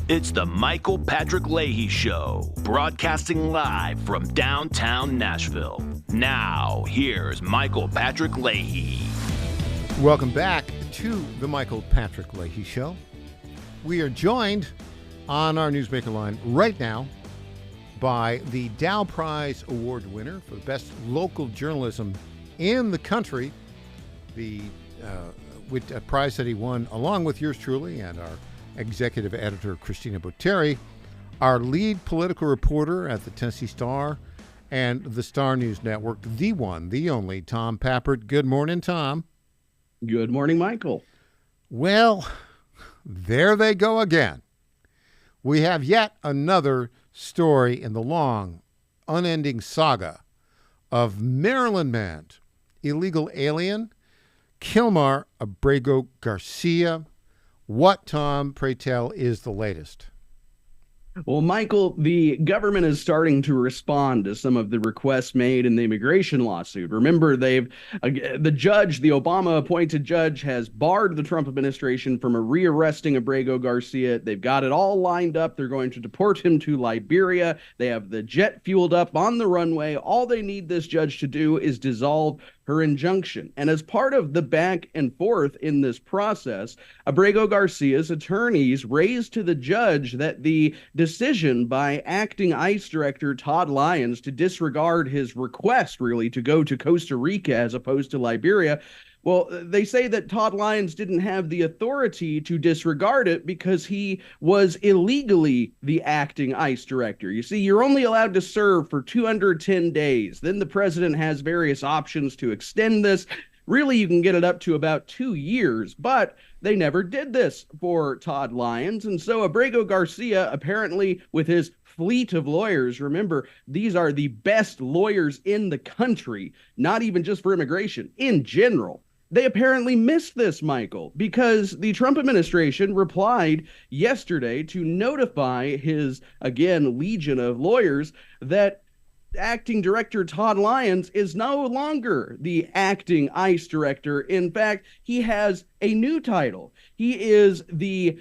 It's the Michael Patrick Leahy Show, broadcasting live from downtown Nashville. Now, here's Michael Patrick Leahy. Welcome back to the Michael Patrick Leahy Show. We are joined on our Newsmaker line right now by the Dow Prize Award winner for the best local journalism in the country, with a prize that he won along with yours truly and our executive editor Christina Botteri, our lead political reporter at the Tennessee Star and the Star News Network, the one, the only Tom Pappert. Good morning, Tom. Good morning, Michael. Well, there they go again. We have yet another story in the long, unending saga of Maryland man, illegal alien, Kilmar Abrego Garcia. What, Tom, pray tell, is the latest? Well, Michael, the government is starting to respond to some of the requests made in the immigration lawsuit. Remember, the Obama-appointed judge has barred the Trump administration from rearresting Abrego Garcia. They've got it all lined up. They're going to deport him to Liberia. They have the jet fueled up on the runway. All they need this judge to do is dissolve her injunction. And as part of the back and forth in this process, Abrego Garcia's attorneys raised to the judge that the decision by acting ICE director Todd Lyons to disregard his request really to go to Costa Rica as opposed to Liberia Well, they say that Todd Lyons didn't have the authority to disregard it because he was illegally the acting ICE director. You see, you're only allowed to serve for 210 days. Then the president has various options to extend this. Really, you can get it up to about 2 years, but they never did this for Todd Lyons. And so Abrego Garcia, apparently with his fleet of lawyers, remember, these are the best lawyers in the country, not even just for immigration, in general. They apparently missed this, Michael, because the Trump administration replied yesterday to notify his, again, legion of lawyers that acting director Todd Lyons is no longer the acting ICE director. In fact, he has a new title. He is the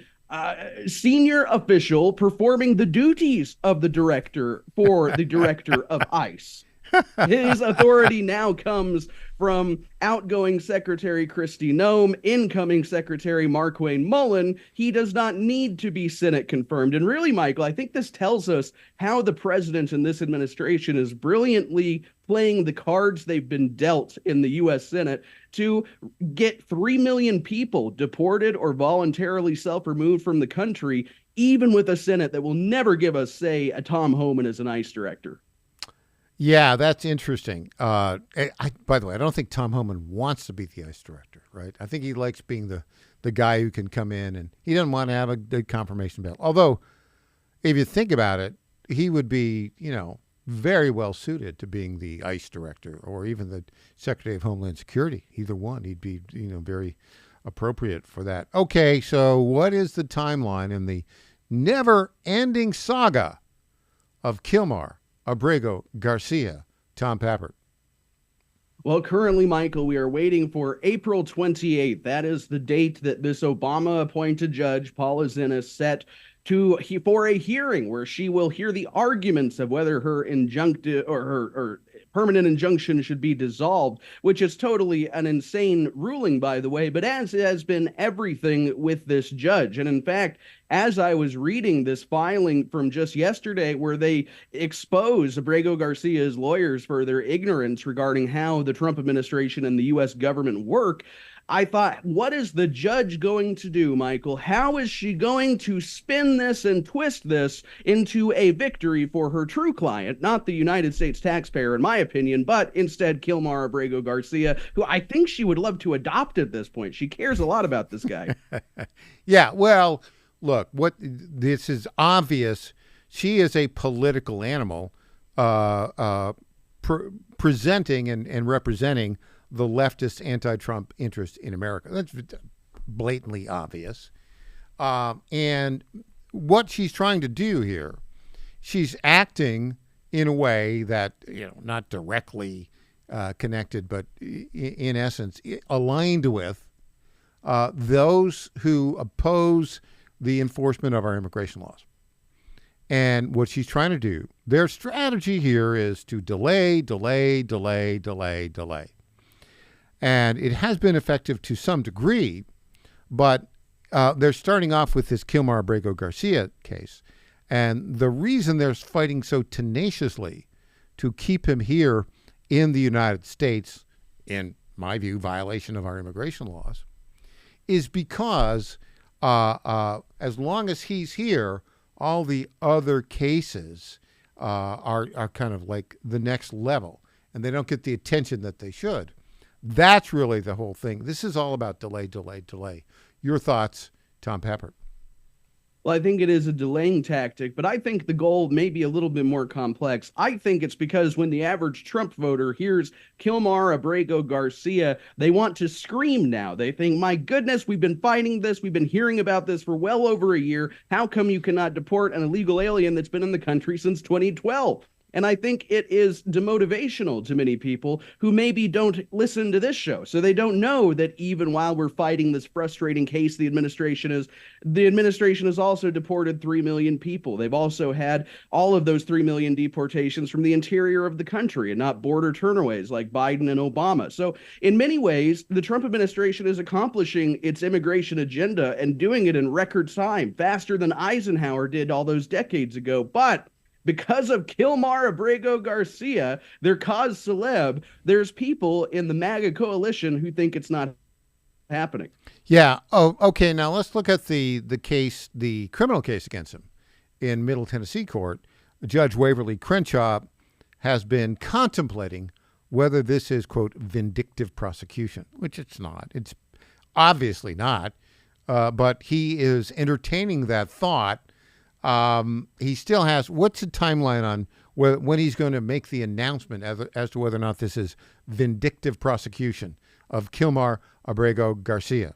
senior official performing the duties of the director for the director of ICE. His authority now comes from outgoing Secretary Kristi Noem, incoming Secretary Markwayne Mullin. He does not need to be Senate confirmed. And really, Michael, I think this tells us how the president and this administration is brilliantly playing the cards they've been dealt in the U.S. Senate to get 3 million people deported or voluntarily self-removed from the country, even with a Senate that will never give us, say, a Tom Homan as an ICE director. Yeah, that's interesting. By the way, I don't think Tom Homan wants to be the ICE director, right? I think he likes being the guy who can come in, and he doesn't want to have a good confirmation bill. Although, if you think about it, he would be, very well suited to being the ICE director or even the Secretary of Homeland Security. Either one, he'd be, very appropriate for that. Okay, so what is the timeline in the never-ending saga of Kilmar, Abrego, Garcia, Tom Pappert? Well, currently, Michael, we are waiting for April 28th. That is the date that this Obama-appointed judge, Paula Zinnes, set for a hearing where she will hear the arguments of whether her injunctive or her permanent injunction should be dissolved, which is totally an insane ruling, by the way, but as has been everything with this judge. And in fact, as I was reading this filing from just yesterday where they expose Abrego Garcia's lawyers for their ignorance regarding how the Trump administration and the U.S. government work, I thought, what is the judge going to do, Michael? How is she going to spin this and twist this into a victory for her true client, not the United States taxpayer, in my opinion, but instead Kilmar Abrego Garcia, who I think she would love to adopt at this point. She cares a lot about this guy. Yeah, well, look, this is obvious. She is a political animal presenting and representing the leftist anti-Trump interest in America. That's blatantly obvious. And what she's trying to do here, she's acting in a way that, not directly connected, but in essence, aligned with those who oppose the enforcement of our immigration laws. And what she's trying to do, their strategy here is to delay. And it has been effective to some degree, but they're starting off with this Kilmar Abrego Garcia case. And the reason they're fighting so tenaciously to keep him here in the United States, in my view, violation of our immigration laws, is because as long as he's here, all the other cases are kind of like the next level, and they don't get the attention that they should. That's really the whole thing. This is all about delay. Your thoughts, Tom Pappert? Well, I think it is a delaying tactic, but I think the goal may be a little bit more complex. I think it's because when the average Trump voter hears Kilmar Abrego Garcia, they want to scream now. They think, my goodness, we've been fighting this. We've been hearing about this for well over a year. How come you cannot deport an illegal alien that's been in the country since 2012? And I think it is demotivational to many people who maybe don't listen to this show. So they don't know that even while we're fighting this frustrating case, the administration has also deported 3 million people. They've also had all of those 3 million deportations from the interior of the country and not border turnaways like Biden and Obama. So in many ways, the Trump administration is accomplishing its immigration agenda and doing it in record time, faster than Eisenhower did all those decades ago. But because of Kilmar Abrego Garcia, their cause celeb, there's people in the MAGA coalition who think it's not happening. Yeah. Oh, okay. Now let's look at the case, the criminal case against him in Middle Tennessee court. Judge Waverly Crenshaw has been contemplating whether this is, quote, vindictive prosecution, which it's not. It's obviously not. But he is entertaining that thought. He still has, what's the timeline on when he's going to make the announcement as to whether or not this is vindictive prosecution of Kilmar Abrego Garcia?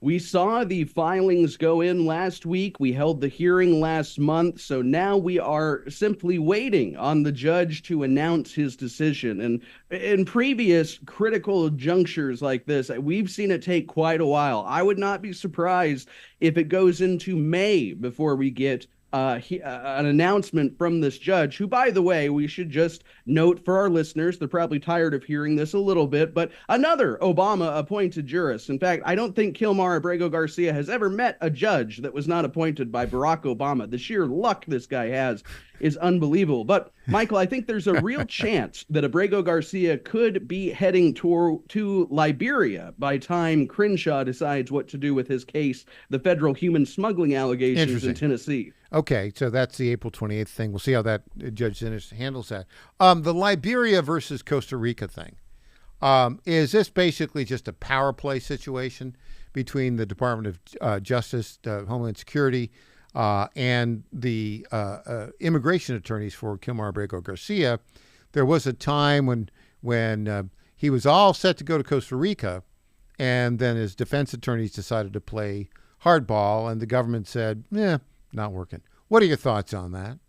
We saw the filings go in last week. We held the hearing last month. So now we are simply waiting on the judge to announce his decision. And in previous critical junctures like this, we've seen it take quite a while. I would not be surprised if it goes into May before we get an announcement from this judge, who, by the way, we should just note for our listeners, they're probably tired of hearing this a little bit, but another Obama-appointed jurist. In fact, I don't think Kilmar Abrego Garcia has ever met a judge that was not appointed by Barack Obama. The sheer luck this guy has is unbelievable. But, Michael, I think there's a real chance that Abrego Garcia could be heading to Liberia by time Crenshaw decides what to do with his case, the federal human smuggling allegations in Tennessee. Okay, so that's the April 28th thing. We'll see how that Judge Zinnes handles that. The Liberia versus Costa Rica thing, is this basically just a power play situation between the Department of Justice, Homeland Security, and the immigration attorneys for Kilmar Abrego Garcia? There was a time when he was all set to go to Costa Rica, and then his defense attorneys decided to play hardball, and the government said, not working. What are your thoughts on that?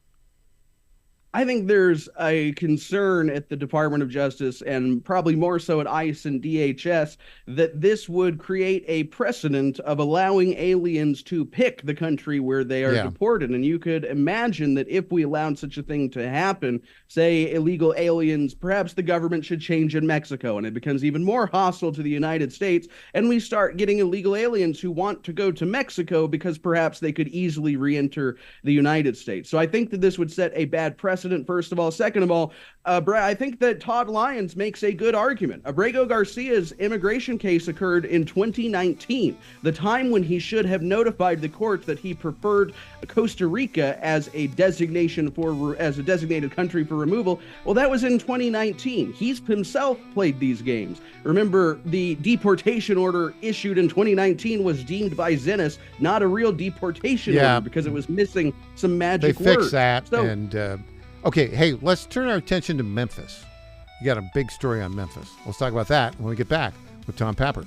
I think there's a concern at the Department of Justice, and probably more so at ICE and DHS, that this would create a precedent of allowing aliens to pick the country where they are deported. And you could imagine that if we allowed such a thing to happen, say illegal aliens, perhaps the government should change in Mexico, and it becomes even more hostile to the United States, and we start getting illegal aliens who want to go to Mexico because perhaps they could easily re-enter the United States. So I think that this would set a bad precedent, first of all. Second of all, Brad, I think that Todd Lyons makes a good argument. Abrego Garcia's immigration case occurred in 2019, the time when he should have notified the court that he preferred Costa Rica as a designated country for removal. Well, that was in 2019. He's himself played these games. Remember, the deportation order issued in 2019 was deemed by Zinnes not a real deportation order because it was missing some magic words. They fixed that, and okay, hey, let's turn our attention to Memphis. You got a big story on Memphis. Let's talk about that when we get back with Tom Pappert.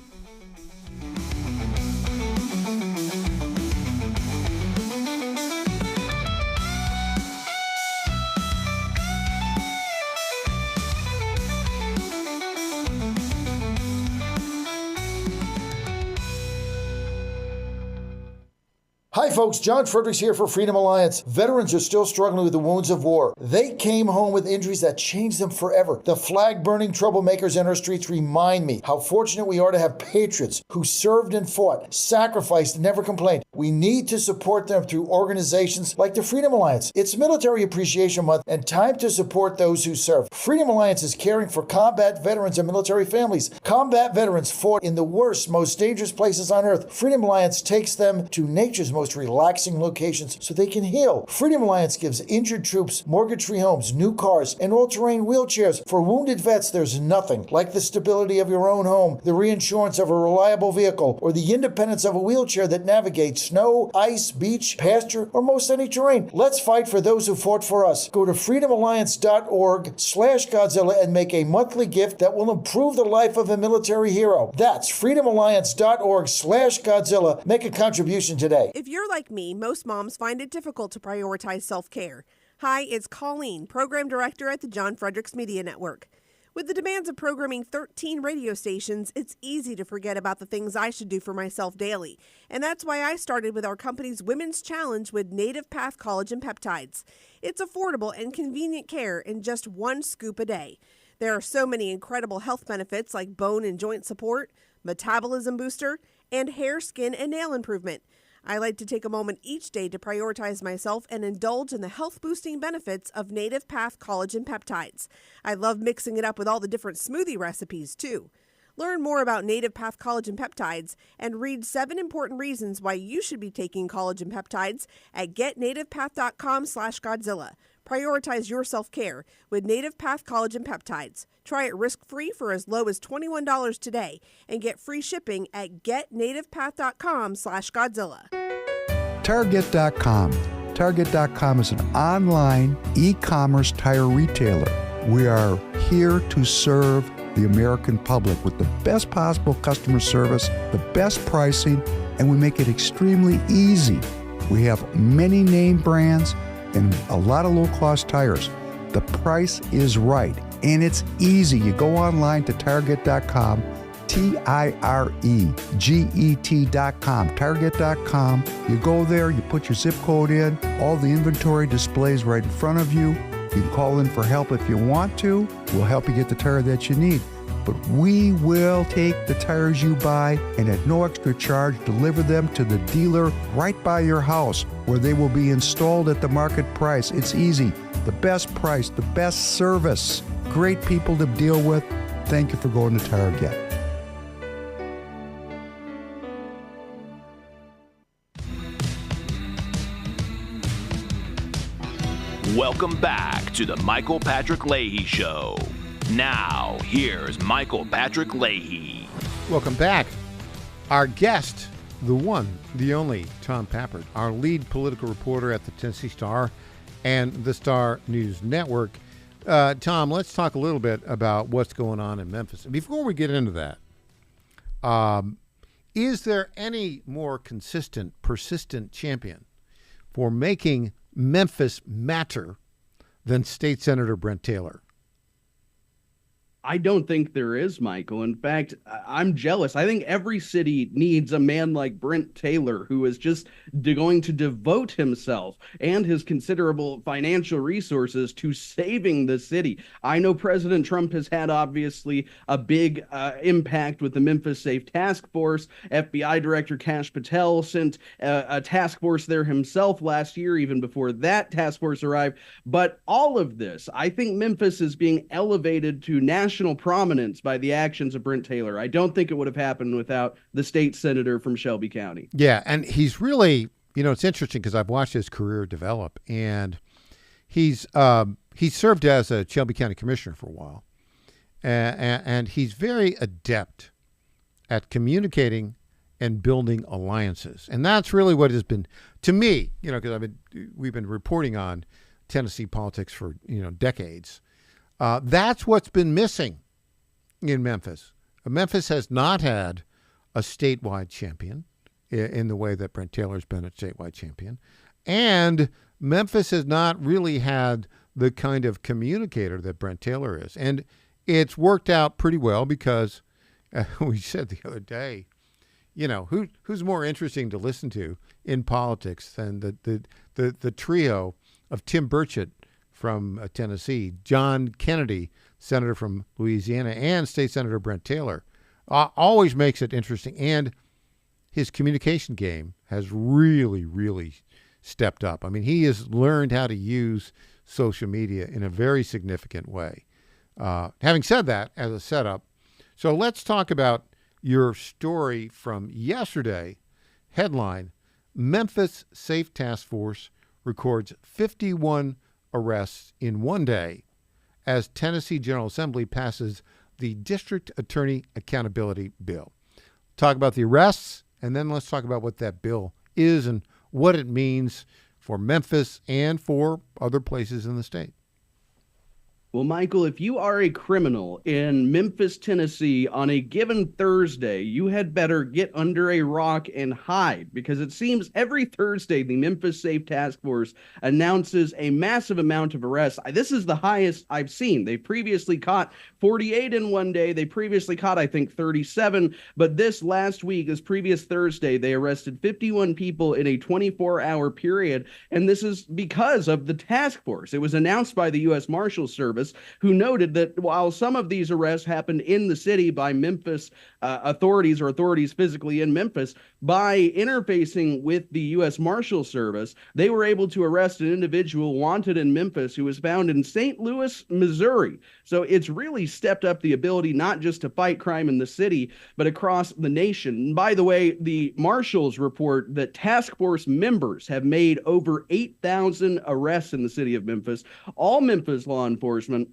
Hi folks, John Fredericks here for Freedom Alliance. Veterans are still struggling with the wounds of war. They came home with injuries that changed them forever. The flag-burning troublemakers in our streets remind me how fortunate we are to have patriots who served and fought, sacrificed, and never complained. We need to support them through organizations like the Freedom Alliance. It's Military Appreciation Month and time to support those who serve. Freedom Alliance is caring for combat veterans and military families. Combat veterans fought in the worst, most dangerous places on earth. Freedom Alliance takes them to nature's most relaxing locations so they can heal. Freedom Alliance gives injured troops mortgage-free homes, new cars, and all-terrain wheelchairs. For wounded vets, there's nothing like the stability of your own home, the reinsurance of a reliable vehicle, or the independence of a wheelchair that navigates snow, ice, beach, pasture, or most any terrain. Let's fight for those who fought for us. Go to freedomalliance.org/Godzilla and make a monthly gift that will improve the life of a military hero. That's freedomalliance.org/Godzilla. Make a contribution today. If you're like me, most moms find it difficult to prioritize self-care. Hi, it's Colleen, Program Director at the John Fredericks Media Network. With the demands of programming 13 radio stations, it's easy to forget about the things I should do for myself daily. And that's why I started with our company's Women's Challenge with Native Path Collagen Peptides. It's affordable and convenient care in just one scoop a day. There are so many incredible health benefits like bone and joint support, metabolism booster, and hair, skin, and nail improvement. I like to take a moment each day to prioritize myself and indulge in the health-boosting benefits of Native Path Collagen Peptides. I love mixing it up with all the different smoothie recipes, too. Learn more about Native Path Collagen Peptides and read 7 important reasons why you should be taking collagen peptides at getnativepath.com/Godzilla. Prioritize your self-care with Native Path Collagen Peptides. Try it risk-free for as low as $21 today and get free shipping at getnativepath.com/Godzilla. Target.com. Target.com is an online e-commerce tire retailer. We are here to serve the American public with the best possible customer service, the best pricing, and we make it extremely easy. We have many name brands and a lot of low-cost tires. The price is right, and it's easy. You go online to Target.com, Tireget.com, Target.com. You go there, you put your zip code in, all the inventory displays right in front of you. You can call in for help if you want to. We'll help you get the tire that you need. But we will take the tires you buy and at no extra charge deliver them to the dealer right by your house where they will be installed at the market price. It's easy. The best price, the best service. Great people to deal with. Thank you for going to Target. Welcome back to the Michael Patrick Leahy Show. Now, here's Michael Patrick Leahy. Welcome back. Our guest, the one, the only Tom Pappert, our lead political reporter at the Tennessee Star and the Star News Network. Tom, let's talk a little bit about what's going on in Memphis. Before we get into that, is there any more consistent, persistent champion for making Memphis matter than State Senator Brent Taylor? I don't think there is, Michael. In fact, I'm jealous. I think every city needs a man like Brent Taylor, who is just going to devote himself and his considerable financial resources to saving the city. I know President Trump has had, obviously, a big impact with the Memphis Safe Task Force. FBI Director Kash Patel sent a task force there himself last year, even before that task force arrived. But all of this, I think Memphis is being elevated to national prominence by the actions of Brent Taylor. I don't think it would have happened without the state senator from Shelby County. Yeah, and he's really, it's interesting because I've watched his career develop, and he's served as a Shelby County commissioner for a while, and he's very adept at communicating and building alliances, and that's really what has been, to me, because we've been reporting on Tennessee politics for decades. That's what's been missing in Memphis. Memphis has not had a statewide champion in the way that Brent Taylor's been a statewide champion. And Memphis has not really had the kind of communicator that Brent Taylor is. And it's worked out pretty well because we said the other day, who's more interesting to listen to in politics than the trio of Tim Burchett from Tennessee, John Kennedy, senator from Louisiana, and State Senator Brent Taylor, always makes it interesting. And his communication game has really, really stepped up. I mean, he has learned how to use social media in a very significant way. Having said that, as a setup, so let's talk about your story from yesterday. Headline, Memphis Safe Task Force records 51 arrests in one day as Tennessee General Assembly passes the District Attorney Accountability Bill. Talk about the arrests, and then let's talk about what that bill is and what it means for Memphis and for other places in the state. Well, Michael, if you are a criminal in Memphis, Tennessee on a given Thursday, you had better get under a rock and hide, because it seems every Thursday the Memphis Safe Task Force announces a massive amount of arrests. This is the highest I've seen. They previously caught 48 in one day. They previously caught, I think, 37. But this last week, this previous Thursday, they arrested 51 people in a 24-hour period. And this is because of the task force. It was announced by the U.S. Marshals Service Service, who noted that while some of these arrests happened in the city by Memphis authorities or authorities physically in Memphis, by interfacing with the U.S. Marshal Service, they were able to arrest an individual wanted in Memphis who was found in St. Louis, Missouri. So it's really stepped up the ability not just to fight crime in the city, but across the nation. And by the way, the Marshals report that task force members have made over 8,000 arrests in the city of Memphis. All Memphis law enforcement,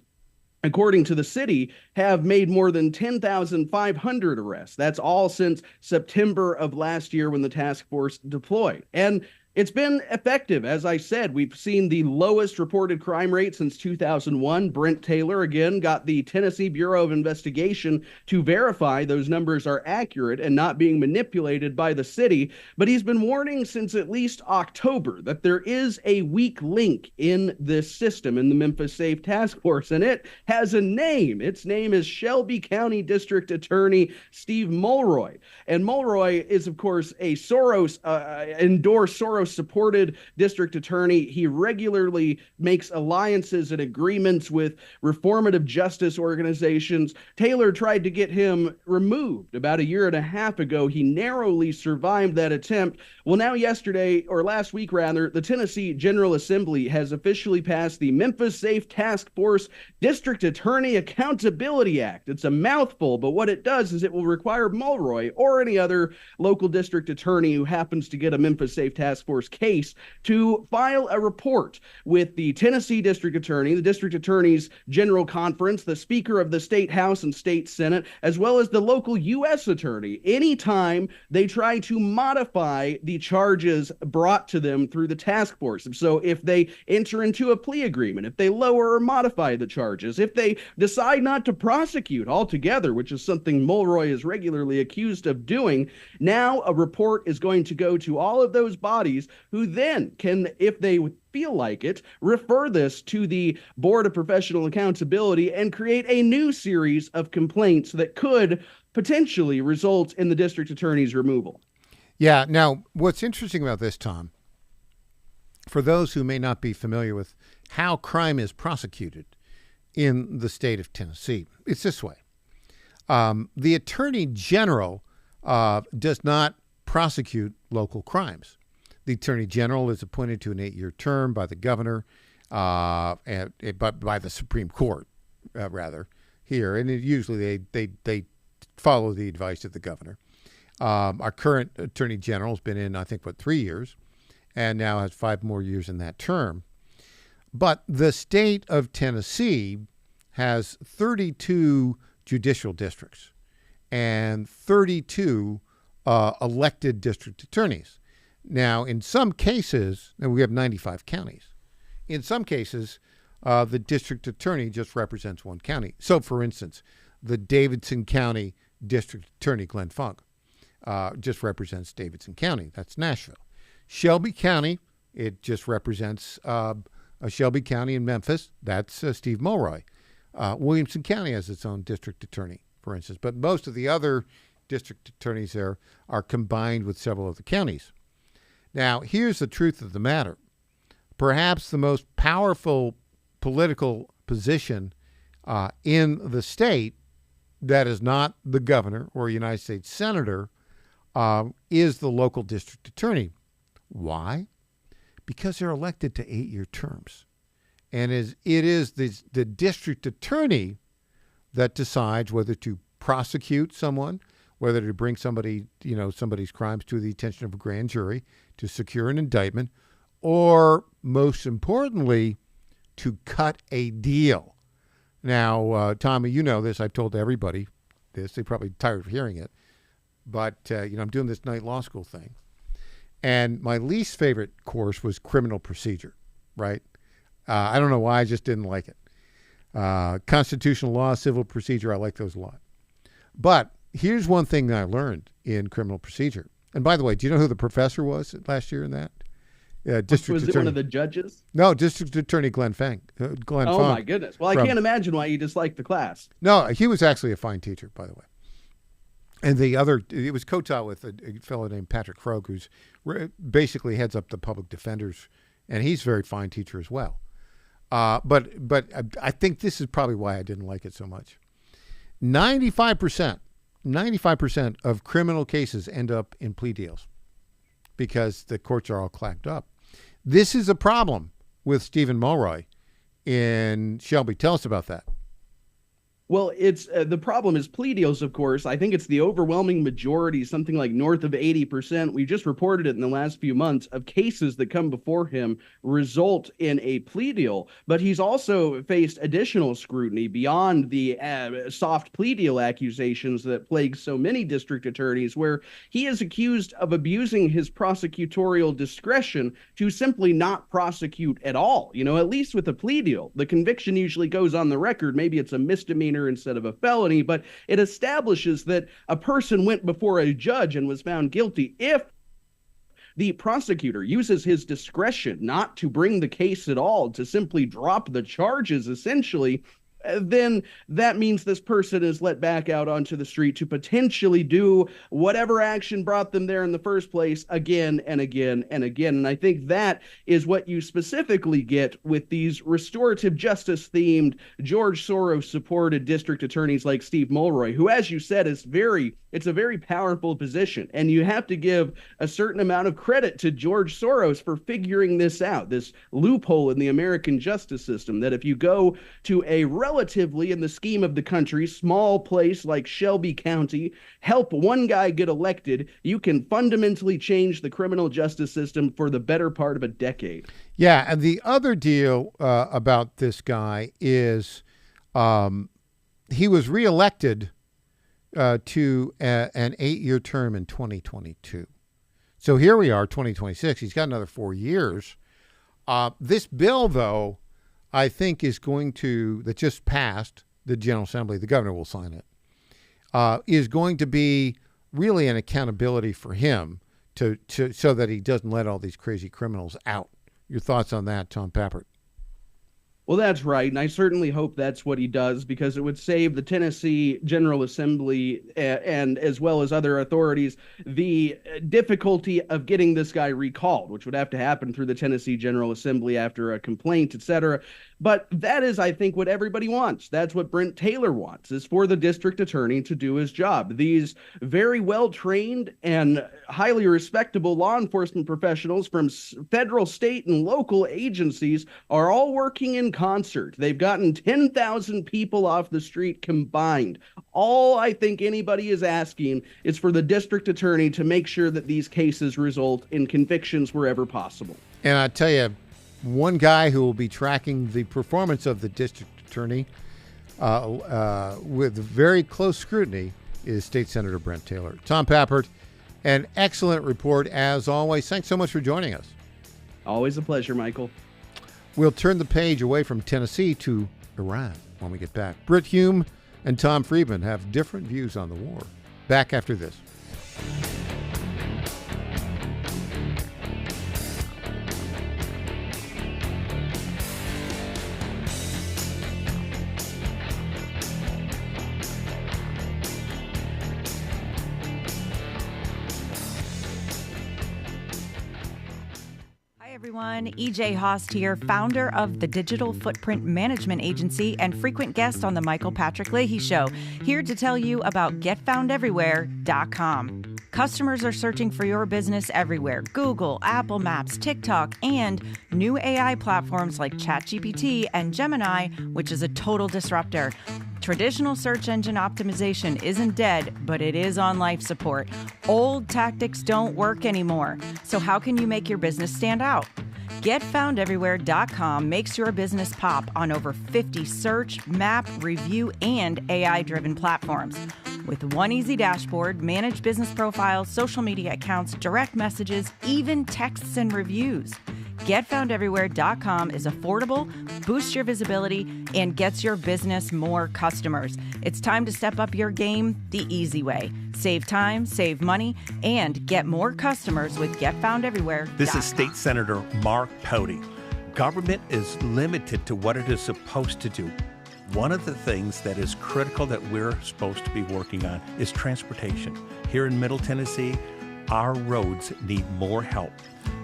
according to the city, have made more than 10,500 arrests. That's all since September of last year when the task force deployed. And it's been effective. As I said, we've seen the lowest reported crime rate since 2001. Brent Taylor, again, got the Tennessee Bureau of Investigation to verify those numbers are accurate and not being manipulated by the city. But he's been warning since at least October that there is a weak link in this system, in the Memphis Safe Task Force, and it has a name. Its name is Shelby County District Attorney Steve Mulroy. And Mulroy is, of course, a endorsed Soros-supported district attorney. He regularly makes alliances and agreements with reformative justice organizations. Taylor tried to get him removed about a year and a half ago. He narrowly survived that attempt. Well, now yesterday, or last week rather, the Tennessee General Assembly has officially passed the Memphis Safe Task Force District Attorney Accountability Act. It's a mouthful, but what it does is it will require Mulroy or any other local district attorney who happens to get a Memphis Safe Task Force case to file a report with the Tennessee District Attorney, the District Attorney's General Conference, the Speaker of the State House and State Senate, as well as the local U.S. Attorney, anytime they try to modify the charges brought to them through the task force. So if they enter into a plea agreement, if they lower or modify the charges, if they decide not to prosecute altogether, which is something Mulroy is regularly accused of doing, now a report is going to go to all of those bodies who then can, if they feel like it, refer this to the Board of Professional Accountability and create a new series of complaints that could potentially result in the district attorney's removal. Yeah. Now, what's interesting about this, Tom, for those who may not be familiar with how crime is prosecuted in the state of Tennessee, it's this way. The Attorney General does not prosecute local crimes. The Attorney General is appointed to an 8-year term by the governor, but by the Supreme Court, rather, here. And usually they follow the advice of the governor. Our current Attorney General has been in, I think, 3 years, and now has 5 more years in that term. But the state of Tennessee has 32 judicial districts and 32 elected district attorneys. Now, in some cases, and we have 95 counties, in some cases, the district attorney just represents one county. So, for instance, the Davidson County District Attorney, Glenn Funk, just represents Davidson County. That's Nashville. Shelby County, it just represents Shelby County in Memphis. That's Steve Mulroy. Williamson County has its own district attorney, for instance. But most of the other district attorneys there are combined with several of the counties. Now, here's the truth of the matter. Perhaps the most powerful political position in the state that is not the governor or a United States senator is the local district attorney. Why? Because they're elected to 8-year terms. And it is the district attorney that decides whether to prosecute someone, whether to bring somebody's crimes to the attention of a grand jury, to secure an indictment, or most importantly, to cut a deal. Now, Tommy, you know this. I've told everybody this. They're probably tired of hearing it. But, I'm doing this night law school thing. And my least favorite course was criminal procedure, right? I don't know why. I just didn't like it. Constitutional law, civil procedure, I like those a lot. But here's one thing that I learned in criminal procedure. And by the way, do you know who the professor was last year in that? District was Attorney. It one of the judges? No, District Attorney Glenn Funk. My goodness. Well, I can't imagine why you disliked the class. No, he was actually a fine teacher, by the way. And it was co-taught with a fellow named Patrick Frog, who's basically heads up the public defenders, and he's a very fine teacher as well. But I think this is probably why I didn't like it so much. 95% of criminal cases end up in plea deals because the courts are all clacked up. This is a problem with Stephen Mulroy in Shelby. Tell us about that. Well, it's the problem is plea deals, of course. I think it's the overwhelming majority, something like north of 80%. We just reported it in the last few months of cases that come before him result in a plea deal. But he's also faced additional scrutiny beyond the soft plea deal accusations that plague so many district attorneys, where he is accused of abusing his prosecutorial discretion to simply not prosecute at all. You know, at least with a plea deal, the conviction usually goes on the record. Maybe it's a misdemeanor instead of a felony, but it establishes that a person went before a judge and was found guilty. If the prosecutor uses his discretion not to bring the case at all, to simply drop the charges, essentially, then that means this person is let back out onto the street to potentially do whatever action brought them there in the first place again and again and again. And I think that is what you specifically get with these restorative justice themed, George Soros supported district attorneys like Steve Mulroy, who, as you said, it's a very powerful position. And you have to give a certain amount of credit to George Soros for figuring this out, this loophole in the American justice system, that if you go to a relatively, in the scheme of the country, small place like Shelby County, help one guy get elected, you can fundamentally change the criminal justice system for the better part of a decade. Yeah, and the other deal about this guy is he was reelected to an 8-year term in 2022. So here we are, 2026. He's got another 4 years. This bill, though, I think is going to, that just passed the General Assembly, the governor will sign it, is going to be really an accountability for him to so that he doesn't let all these crazy criminals out. Your thoughts on that, Tom Pappert? Well, that's right, and I certainly hope that's what he does, because it would save the Tennessee General Assembly and as well as other authorities the difficulty of getting this guy recalled, which would have to happen through the Tennessee General Assembly after a complaint, etc. But that is, I think, what everybody wants. That's what Brent Taylor wants, is for the district attorney to do his job. These very well-trained and highly respectable law enforcement professionals from federal, state, and local agencies are all working in concert. They've gotten 10,000 people off the street combined. All I think anybody is asking is for the district attorney to make sure that these cases result in convictions wherever possible. And I tell you, one guy who will be tracking the performance of the district attorney with very close scrutiny is State Senator Brent Taylor. Tom Pappert, an excellent report as always. Thanks so much for joining us. Always a pleasure, Michael. We'll turn the page away from Tennessee to Iran when we get back. Britt Hume and Tom Friedman have different views on the war. Back after this. Everyone, EJ Haast here, founder of the Digital Footprint Management Agency and frequent guest on the Michael Patrick Leahy Show, here to tell you about GetFoundEverywhere.com. Customers are searching for your business everywhere: Google, Apple Maps, TikTok, and new AI platforms like ChatGPT and Gemini, which is a total disruptor. Traditional search engine optimization isn't dead, but it is on life support. Old tactics don't work anymore. So how can you make your business stand out? GetFoundEverywhere.com makes your business pop on over 50 search, map, review, and AI-driven platforms. With one easy dashboard, manage business profiles, social media accounts, direct messages, even texts and reviews. GetFoundEverywhere.com is affordable, boosts your visibility, and gets your business more customers. It's time to step up your game the easy way. Save time, save money, and get more customers with GetFoundEverywhere.com. This is State Senator Mark Pody. Government is limited to what it is supposed to do. One of the things that is critical that we're supposed to be working on is transportation. Here in Middle Tennessee, our roads need more help.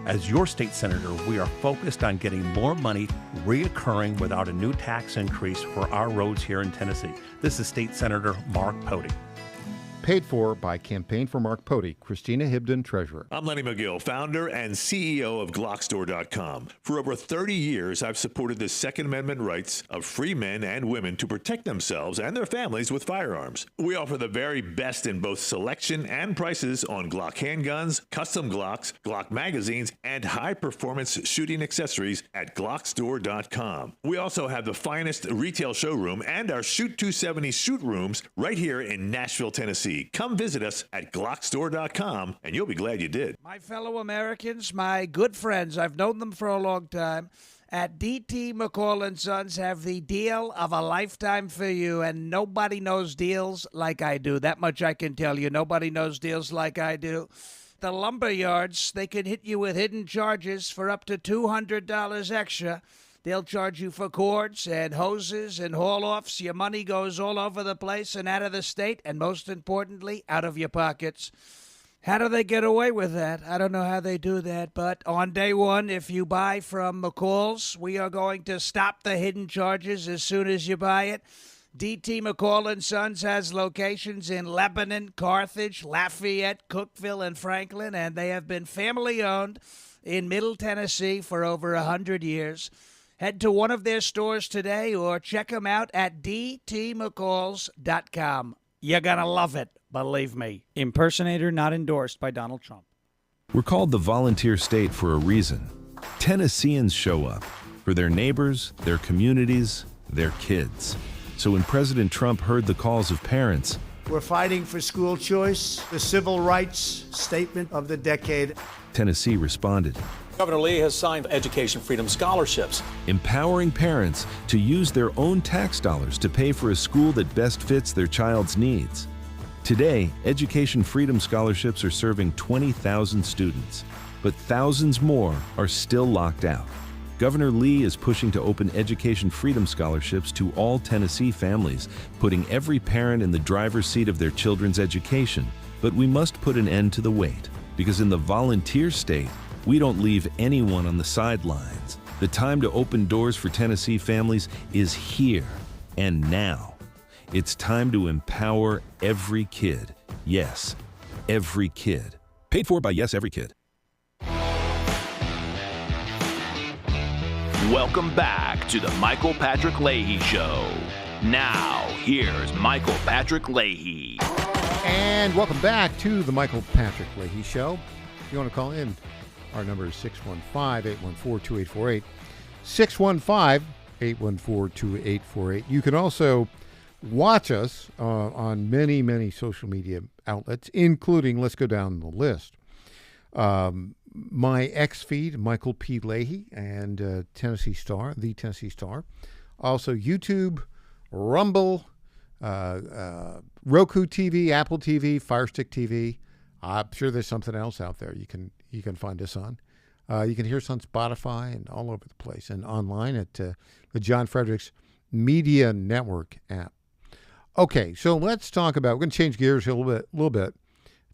As your state senator, we are focused on getting more money reoccurring without a new tax increase for our roads here in Tennessee. This is State Senator Mark Pody. Paid for by Campaign for Mark Pody, Christina Hibden, Treasurer. I'm Lenny McGill, founder and CEO of Glockstore.com. For over 30 years, I've supported the Second Amendment rights of free men and women to protect themselves and their families with firearms. We offer the very best in both selection and prices on Glock handguns, custom Glocks, Glock magazines, and high-performance shooting accessories at Glockstore.com. We also have the finest retail showroom and our Shoot 270 shoot rooms right here in Nashville, Tennessee. Come visit us at Glockstore.com, and you'll be glad you did. My fellow Americans, my good friends, I've known them for a long time, at D.T. McCall & Sons have the deal of a lifetime for you, and nobody knows deals like I do. That much I can tell you. Nobody knows deals like I do. The lumber yards, they can hit you with hidden charges for up to $200 extra. They'll charge you for cords and hoses and haul-offs. Your money goes all over the place and out of the state, and most importantly, out of your pockets. How do they get away with that? I don't know how they do that, but on day one, if you buy from McCall's, we are going to stop the hidden charges as soon as you buy it. D.T. McCall & Sons has locations in Lebanon, Carthage, Lafayette, Cookeville, and Franklin, and they have been family-owned in Middle Tennessee for over 100 years. Head to one of their stores today or check them out at dtmccalls.com. You're going to love it, believe me. Impersonator not endorsed by Donald Trump. We're called the volunteer state for a reason. Tennesseans show up for their neighbors, their communities, their kids. So when President Trump heard the calls of parents, we're fighting for school choice, the civil rights statement of the decade. Tennessee responded. Governor Lee has signed education freedom scholarships, empowering parents to use their own tax dollars to pay for a school that best fits their child's needs. Today, education freedom scholarships are serving 20,000 students, but thousands more are still locked out. Governor Lee is pushing to open education freedom scholarships to all Tennessee families, putting every parent in the driver's seat of their children's education. But we must put an end to the wait, because in the volunteer state, we don't leave anyone on the sidelines. The time to open doors for Tennessee families is here and now. It's time to empower every kid. Yes, every kid. Paid for by Yes Every Kid. Welcome back to the Michael Patrick Leahy Show. Now, here's Michael Patrick Leahy. And welcome back to the Michael Patrick Leahy Show. If you want to call in, our number is 615-814-2848. 615-814-2848. You can also watch us on many, many social media outlets, including, let's go down the list, my X feed, Michael P. Leahy, and Tennessee Star, the Tennessee Star. Also YouTube, Rumble, Roku TV, Apple TV, Firestick TV. I'm sure there's something else out there you can find us on. You can hear us on Spotify and all over the place, and online at the John Fredericks Media Network app. Okay, so let's talk about, we're going to change gears here a little bit.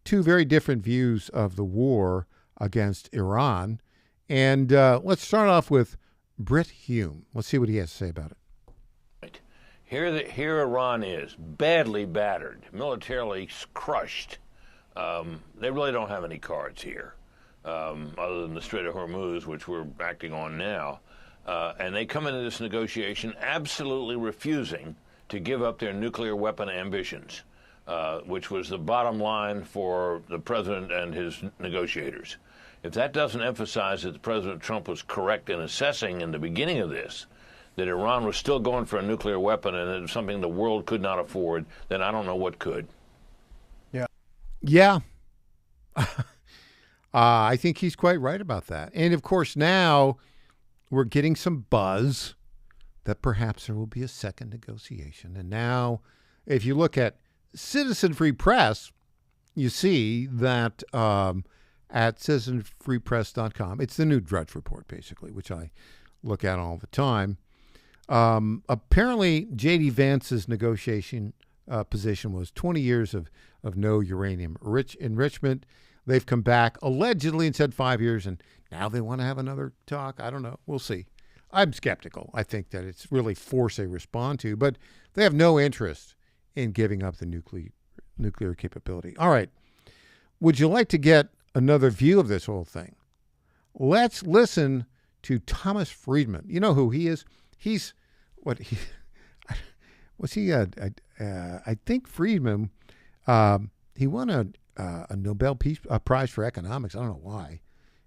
Two very different views of the war against Iran. And let's start off with Britt Hume. Let's see what he has to say about it. Here Iran is badly battered, militarily crushed. They really don't have any cards here, other than the Strait of Hormuz, which we're acting on now. And they come into this negotiation absolutely refusing to give up their nuclear weapon ambitions, which was the bottom line for the president and his negotiators. If that doesn't emphasize that President Trump was correct in assessing in the beginning of this, that Iran was still going for a nuclear weapon and it was something the world could not afford, then I don't know what could. Yeah. I think he's quite right about that. And, of course, now we're getting some buzz that perhaps there will be a second negotiation. And now, if you look at Citizen Free Press, you see that at citizenfreepress.com, it's the new Drudge Report, basically, which I look at all the time. Apparently, J.D. Vance's negotiation position was 20 years of no uranium enrichment, They've come back allegedly and said 5 years, and now they want to have another talk. I don't know. We'll see. I'm skeptical. I think that it's really force they respond to, but they have no interest in giving up the nuclear capability. All right. Would you like to get another view of this whole thing? Let's listen to Thomas Friedman. You know who he is? He's what he was. I think Friedman. He won a Nobel Prize for economics. I don't know why.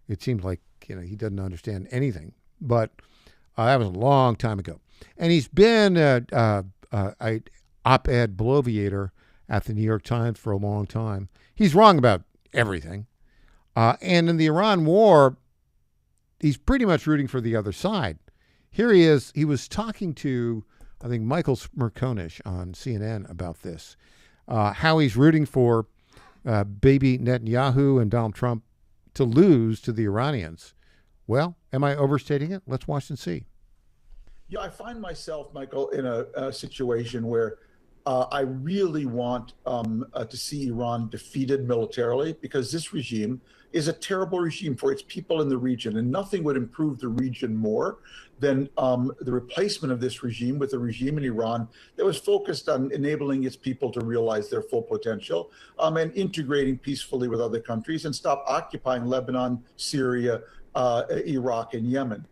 It seems like he doesn't understand anything. But that was a long time ago, and he's been an op-ed bloviator at the New York Times for a long time. He's wrong about everything, and in the Iran war, he's pretty much rooting for the other side. Here he is. He was talking to, I think, Michael Smerconish on CNN about this, how he's rooting for baby Netanyahu and Donald Trump to lose to the Iranians. Well, am I overstating it? Let's watch and see. Yeah, I find myself, Michael, in a situation where I really want to see Iran defeated militarily, because this regime is a terrible regime for its people in the region, and nothing would improve the region more than the replacement of this regime with a regime in Iran that was focused on enabling its people to realize their full potential and integrating peacefully with other countries and stop occupying Lebanon, Syria, Iraq, and Yemen.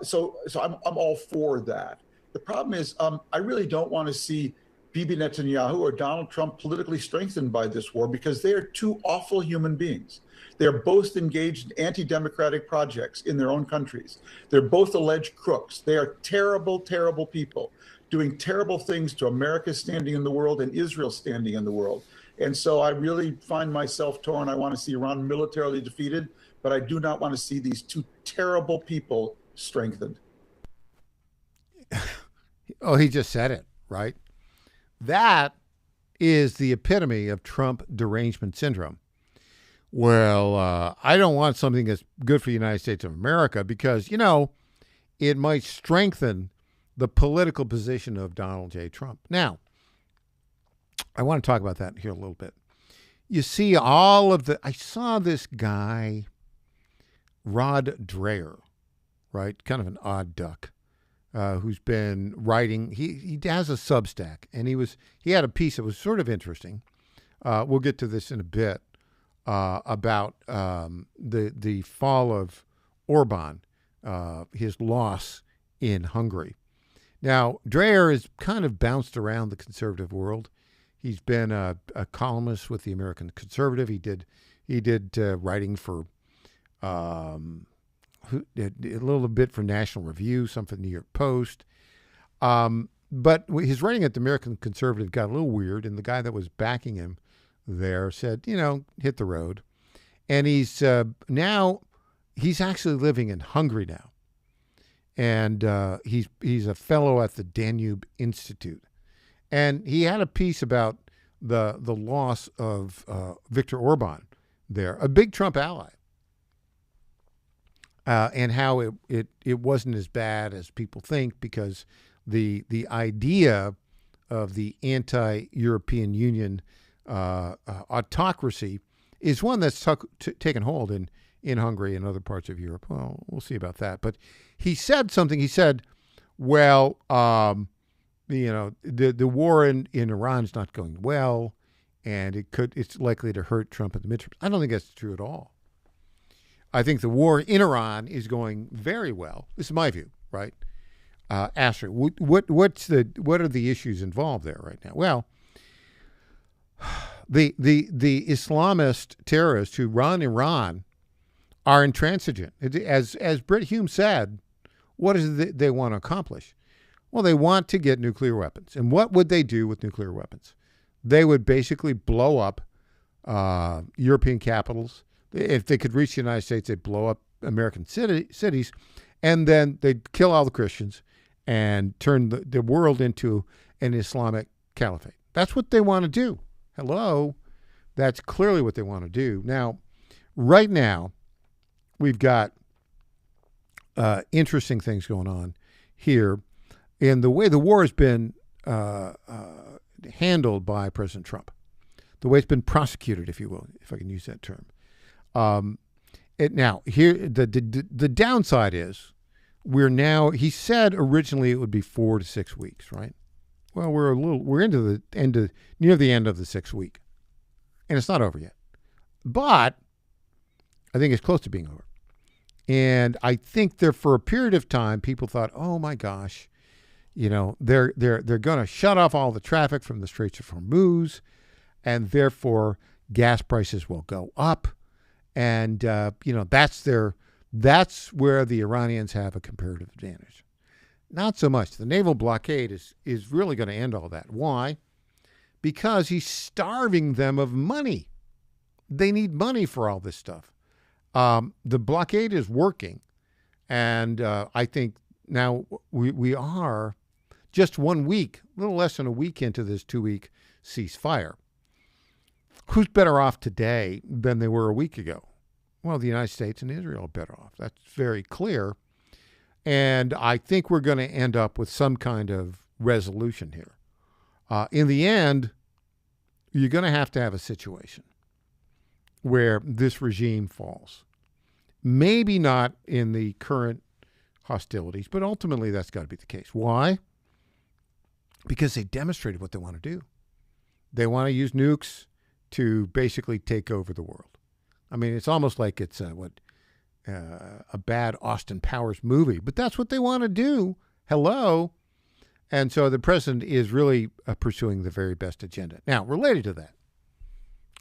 So I'm all for that. The problem is I really don't want to see Bibi Netanyahu or Donald Trump politically strengthened by this war, because they are two awful human beings. They're both engaged in anti-democratic projects in their own countries. They're both alleged crooks. They are terrible, terrible people doing terrible things to America's standing in the world and Israel's standing in the world. And so I really find myself torn. I want to see Iran militarily defeated, but I do not want to see these two terrible people strengthened. Oh, he just said it, right? That is the epitome of Trump derangement syndrome. Well, I don't want something that's good for the United States of America because, it might strengthen the political position of Donald J. Trump. Now, I want to talk about that here a little bit. You see I saw this guy, Rod Dreher, right? Kind of an odd duck, who's been writing. He has a Substack, and he had a piece that was sort of interesting. We'll get to this in a bit about the fall of Orban, his loss in Hungary. Now, Dreher has kind of bounced around the conservative world. He's been a columnist with the American Conservative. He did writing for a little bit for National Review, some for the New York Post. But his writing at the American Conservative got a little weird, and the guy that was backing him there said, hit the road. And he's actually living in Hungary now. And he's a fellow at the Danube Institute. And he had a piece about the loss of Viktor Orban there, a big Trump ally. And how it wasn't as bad as people think, because the idea of the anti-European Union autocracy is one that's taken hold in Hungary and other parts of Europe. Well, we'll see about that. But he said something. He said, well, the war in Iran is not going well, and it's likely to hurt Trump at the midterms. I don't think that's true at all. I think the war in Iran is going very well. This is my view, right? Astrid, what are the issues involved there right now? Well, the Islamist terrorists who run Iran are intransigent. As Britt Hume said, what is it they want to accomplish? Well, they want to get nuclear weapons. And what would they do with nuclear weapons? They would basically blow up European capitals. If they could reach the United States, they'd blow up American cities, and then they'd kill all the Christians and turn the world into an Islamic caliphate. That's what they want to do. Hello? That's clearly what they want to do. Now, right now, we've got interesting things going on here in the way the war has been handled by President Trump, the way it's been prosecuted, if you will, if I can use that term. Now here the downside is we're now. He said originally it would be 4 to 6 weeks, right? Well, we're into the near the end of the 6th week, and it's not over yet. But I think it's close to being over. And I think there for a period of time, people thought, oh my gosh, they're going to shut off all the traffic from the Straits of Hormuz, and therefore gas prices will go up. And that's where the Iranians have a comparative advantage. Not so much. The naval blockade is really going to end all that. Why? Because he's starving them of money. They need money for all this stuff. The blockade is working, and I think now we are just 1 week, a little less than a week into this 2-week ceasefire. Who's better off today than they were a week ago? Well, the United States and Israel are better off. That's very clear. And I think we're going to end up with some kind of resolution here. In the end, you're going to have a situation where this regime falls. Maybe not in the current hostilities, but ultimately that's got to be the case. Why? Because they demonstrated what they want to do. They want to use nukes to basically take over the world. I mean, it's almost like it's a bad Austin Powers movie, but that's what they want to do. Hello. And so the president is really pursuing the very best agenda. Now, related to that,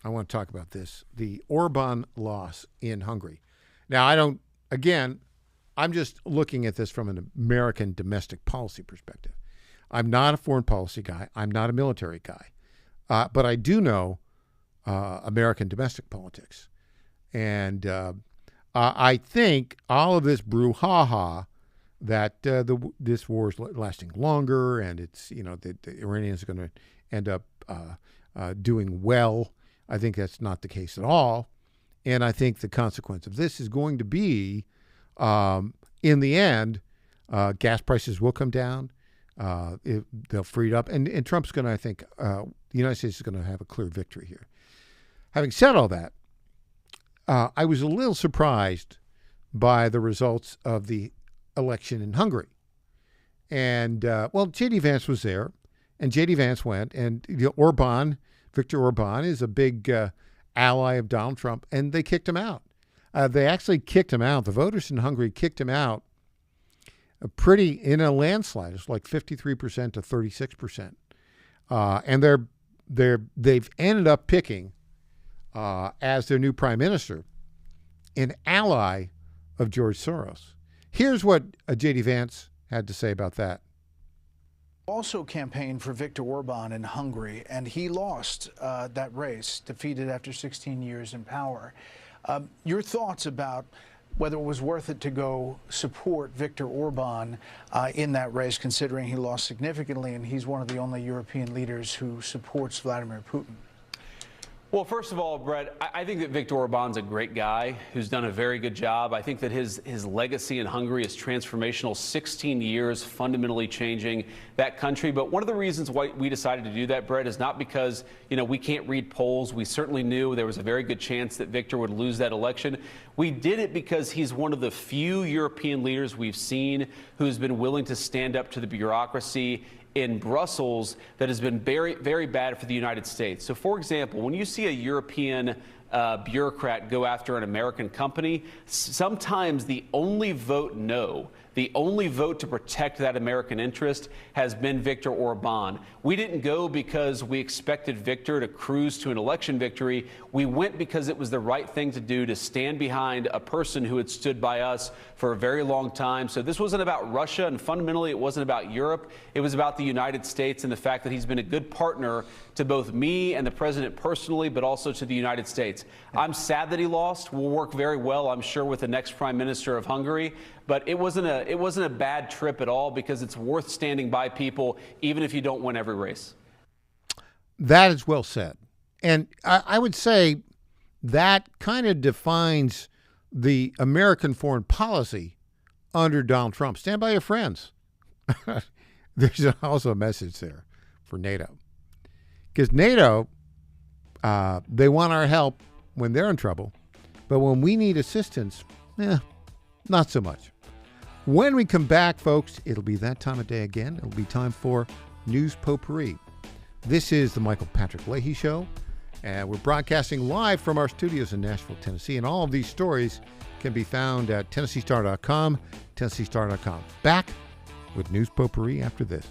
I want to talk about this, the Orban loss in Hungary. Now, I'm just looking at this from an American domestic policy perspective. I'm not a foreign policy guy. I'm not a military guy. But I do know American domestic politics. And I think all of this brouhaha that this war is lasting longer and it's, the Iranians are going to end up doing well. I think that's not the case at all. And I think the consequence of this is going to be, in the end, gas prices will come down. They'll free it up. And Trump's going to, I think, the United States is going to have a clear victory here. Having said all that, I was a little surprised by the results of the election in Hungary. And, J.D. Vance was there, and J.D. Vance went, and Viktor Orban is a big ally of Donald Trump, and they kicked him out. They actually kicked him out. The voters in Hungary kicked him out in a landslide. It's like 53% to 36%. And they've ended up picking as their new prime minister an ally of George Soros. Here's what J.D. Vance had to say about that. Also campaigned for Viktor Orban in Hungary, and he lost that race, defeated after 16 years in power. Your thoughts about whether it was worth it to go support Viktor Orban in that race, considering he lost significantly, and he's one of the only European leaders who supports Vladimir Putin? Well, first of all, Brett, I think that Viktor Orban's a great guy who's done a very good job. I think that his legacy in Hungary is transformational, 16 years fundamentally changing that country. But one of the reasons why we decided to do that, Brett, is not because, we can't read polls. We certainly knew there was a very good chance that Viktor would lose that election. We did it because he's one of the few European leaders we've seen who's been willing to stand up to the bureaucracy in Brussels that has been very, very bad for the United States. So, for example, when you see a European bureaucrat go after an American company, sometimes the only vote no, the only vote to protect that American interest has been Viktor Orban. We didn't go because we expected Viktor to cruise to an election victory. We went because it was the right thing to do, to stand behind a person who had stood by us for a very long time. So this wasn't about Russia, and fundamentally it wasn't about Europe. It was about the United States and the fact that he's been a good partner to both me and the president personally, but also to the United States. I'm sad that he lost. We'll work very well, I'm sure, with the next prime minister of Hungary. But it wasn't a bad trip at all, because it's worth standing by people, even if you don't win every race. That is well said. And I would say that kind of defines the American foreign policy under Donald Trump. Stand by your friends. There's also a message there for NATO. Because NATO, they want our help when they're in trouble, But when we need assistance, not so much. When we come back, folks, it'll be that time of day again. It'll be time for News Potpourri. This is the Michael Patrick Leahy Show, and we're broadcasting live from our studios in Nashville, Tennessee. And all of these stories can be found at TennesseeStar.com, TennesseeStar.com. Back with News Potpourri after this.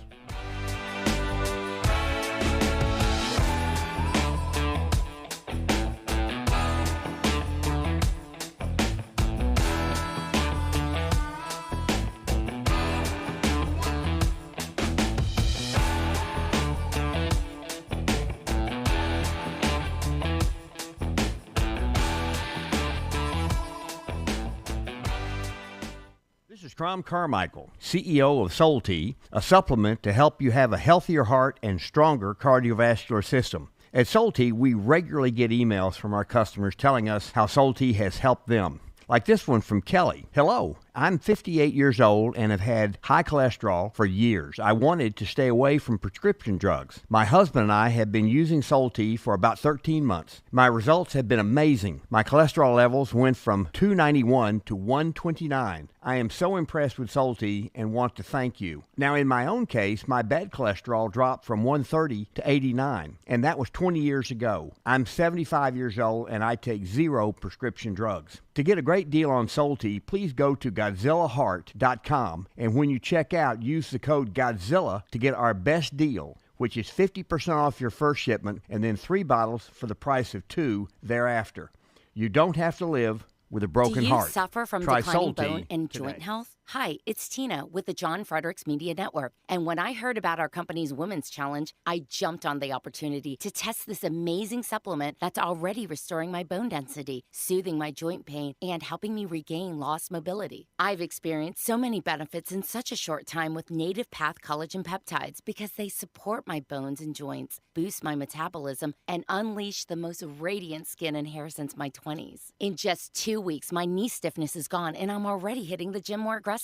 Tom Carmichael, CEO of Soul Tea, a supplement to help you have a healthier heart and stronger cardiovascular system. At Soul Tea, we regularly get emails from our customers telling us how Soul Tea has helped them. Like this one from Kelly. Hello, I'm 58 years old and have had high cholesterol for years. I wanted to stay away from prescription drugs. My husband and I have been using Soul Tea for about 13 months. My results have been amazing. My cholesterol levels went from 291 to 129. I am so impressed with Soul Tea and want to thank you. Now, in my own case, my bad cholesterol dropped from 130 to 89, and that was 20 years ago. I'm 75 years old and I take 0 prescription drugs. To get a great deal on Soul Tea, please go to GodzillaHeart.com, and when you check out, use the code Godzilla to get our best deal, which is 50% off your first shipment and then 3 bottles for the price of 2 thereafter. You don't have to live with a broken heart. Do you suffer from Try declining Soul bone Tea and today. joint health? Hi, it's Tina with the John Fredericks Media Network. And when I heard about our company's Women's Challenge, I jumped on the opportunity to test this amazing supplement that's already restoring my bone density, soothing my joint pain, and helping me regain lost mobility. I've experienced so many benefits in such a short time with Native Path Collagen Peptides because they support my bones and joints, boost my metabolism, and unleash the most radiant skin and hair since my 20s. In just 2 weeks, my knee stiffness is gone, and I'm already hitting the gym more aggressively.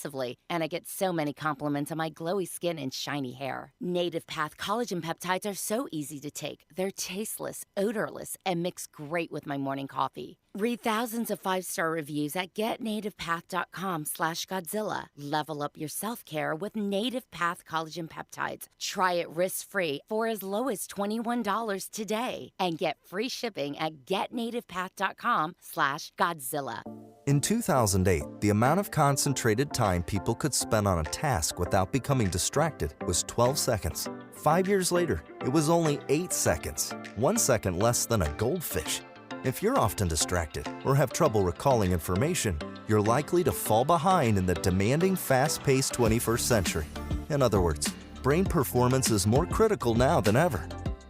And I get so many compliments on my glowy skin and shiny hair. Native Path Collagen Peptides are so easy to take. They're tasteless, odorless, and mix great with my morning coffee. Read thousands of 5-star reviews at getnativepath.com/Godzilla. Level up your self-care with Native Path Collagen Peptides. Try it risk-free for as low as $21 today. And get free shipping at getnativepath.com/Godzilla. In 2008, the amount of concentrated time people could spend on a task without becoming distracted was 12 seconds. 5 years later, it was only 8 seconds, 1 second less than a goldfish. If you're often distracted or have trouble recalling information, you're likely to fall behind in the demanding, fast-paced 21st century. In other words, brain performance is more critical now than ever.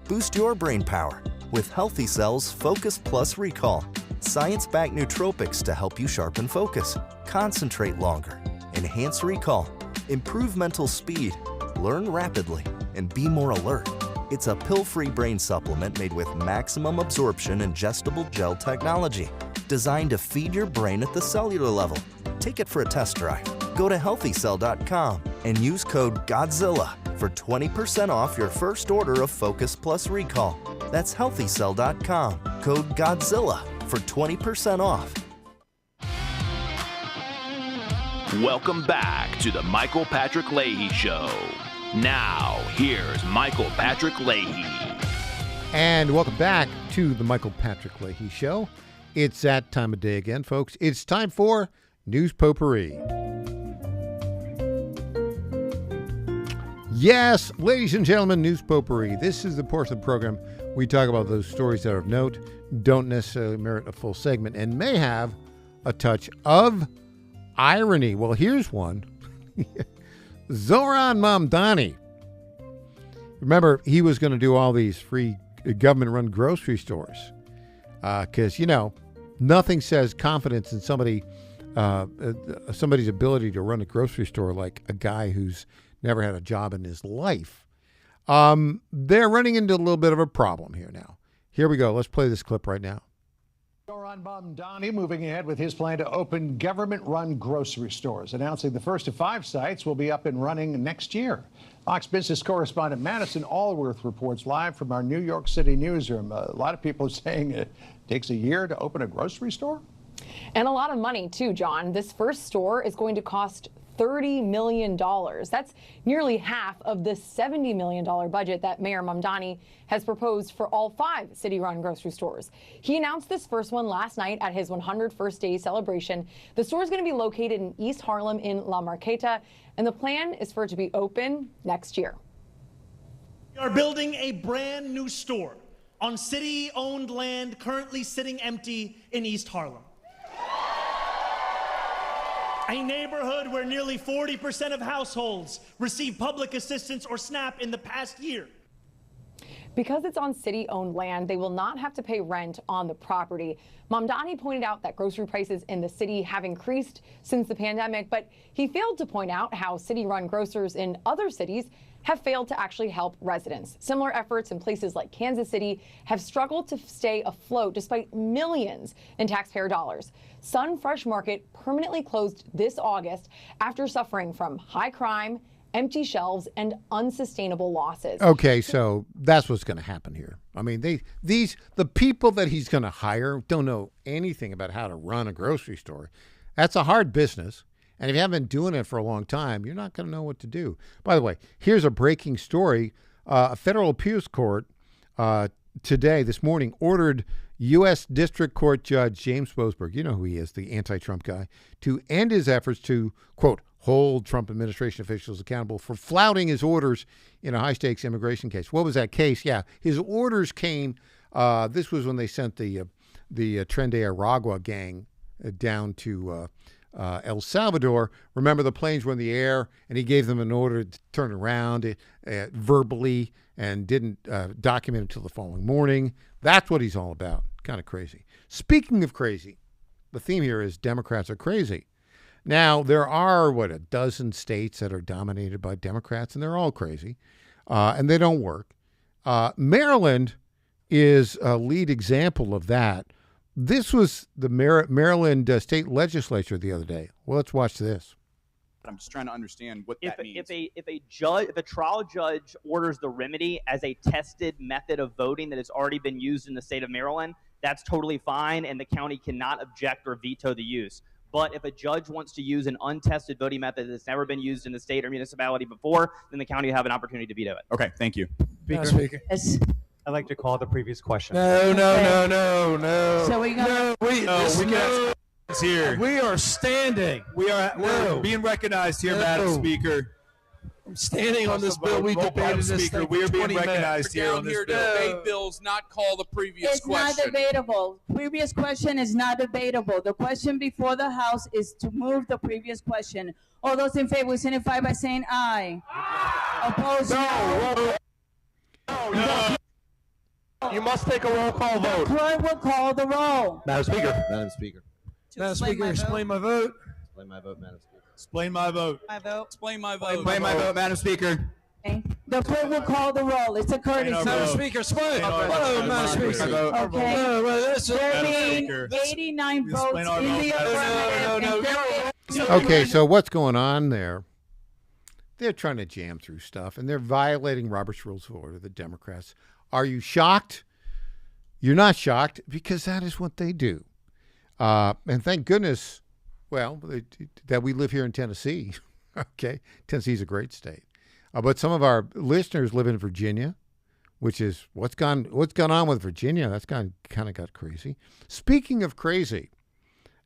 Boost your brain power with Healthy Cell's Focus Plus Recall. Science-backed nootropics to help you sharpen focus, concentrate longer, enhance recall, improve mental speed, learn rapidly, and be more alert. It's a pill-free brain supplement made with maximum absorption ingestible gel technology, designed to feed your brain at the cellular level. Take it for a test drive. Go to HealthyCell.com and use code GODZILLA for 20% off your first order of Focus Plus Recall. That's HealthyCell.com, code GODZILLA for 20% off. Welcome back to the Michael Patrick Leahy Show. Now, here's Michael Patrick Leahy. And welcome back to the Michael Patrick Leahy Show. It's that time of day again, folks. It's time for News Potpourri. Yes, ladies and gentlemen, News Potpourri. This is the portion of the program we talk about those zories that are of note, don't necessarily merit a full segment, and may have a touch of irony. Well, here's one. Zoran Mamdani. Remember, he was going to do all these free government-run grocery stores because, nothing says confidence in somebody's ability to run a grocery store like a guy who's never had a job in his life. They're running into a little bit of a problem here now. Here we go. Let's play this clip right now. Zoran Mamdani moving ahead with his plan to open government-run grocery stores, announcing the first of 5 sites will be up and running next year. Fox Business correspondent Madison Allworth reports live from our New York City newsroom. A lot of people are saying it takes a year to open a grocery store. And a lot of money, too, John. This first store is going to cost $30 million. That's nearly half of the $70 million budget that Mayor Mamdani has proposed for all 5 city-run grocery stores. He announced this first one last night at his 101st day celebration. The store is going to be located in East Harlem in La Marqueta, and the plan is for it to be open next year. We are building a brand new store on city-owned land currently sitting empty in East Harlem. A neighborhood where nearly 40% of households receive public assistance or SNAP in the past year. Because it's on city-owned land, they will not have to pay rent on the property. Mamdani pointed out that grocery prices in the city have increased since the pandemic, but he failed to point out how city-run grocers in other cities have failed to actually help residents. Similar efforts in places like Kansas City have struggled to stay afloat despite millions in taxpayer dollars. Sun Fresh Market permanently closed this August after suffering from high crime, empty shelves, and unsustainable losses. Okay, so that's what's going to happen here. I mean, the people that he's going to hire don't know anything about how to run a grocery store. That's a hard business. And if you haven't been doing it for a long time, you're not going to know what to do. By the way, here's a breaking story. A federal appeals court today, this morning, ordered U.S. District Court Judge James Boasberg, you know who he is, the anti-Trump guy, to end his efforts to, quote, hold Trump administration officials accountable for flouting his orders in a high-stakes immigration case. What was that case? Yeah, his orders came, this was when they sent the Tren de Aragua gang down to El Salvador. Remember, the planes were in the air, and he gave them an order to turn around verbally and didn't document it until the following morning. That's what he's all about. Kind of crazy. Speaking of crazy, the theme here is Democrats are crazy. Now, there are, a dozen states that are dominated by Democrats, and they're all crazy, and they don't work. Maryland is a lead example of that. This was the Maryland state legislature the other day. Well, let's watch this. I'm just trying to understand what that means. If a trial judge orders the remedy as a tested method of voting that has already been used in the state of Maryland, that's totally fine, and the county cannot object or veto the use. But if a judge wants to use an untested voting method that's never been used in the state or municipality before, then the county will have an opportunity to veto it. Okay, thank you. Speaker. Yes. I'd like to call the previous question. No. So we got here. We are standing. We're being recognized here, Madam Speaker. I'm standing on this bill. We debated this thing we are for being 20 recognized minutes. here on this bill. Debate bills, not call the previous It's question. not debatable. Previous question is not debatable. The question before the House is to move the previous question. All those in favor signify by saying aye. Opposed, no. You must take a roll call vote. Clerk will call the roll. Madam Speaker. Madam Speaker. Madam Speaker, explain my vote. Explain my vote, Madam Speaker. Explain my vote. Explain my vote. Explain my vote, Madam Speaker. Okay. The clerk will call the roll. It's a courtesy. Madam Speaker, explain. Madam Speaker. Okay. There being 89 votes in the affirmative. Okay, so what's going on there? They're trying to jam through stuff, and they're violating Robert's Rules of Order, the Democrats. Are you shocked? You're not shocked, because that is what they do. And thank goodness, that we live here in Tennessee. Okay, Tennessee's a great state. But some of our listeners live in Virginia, which is what's gone on with Virginia. That's kind of got crazy. Speaking of crazy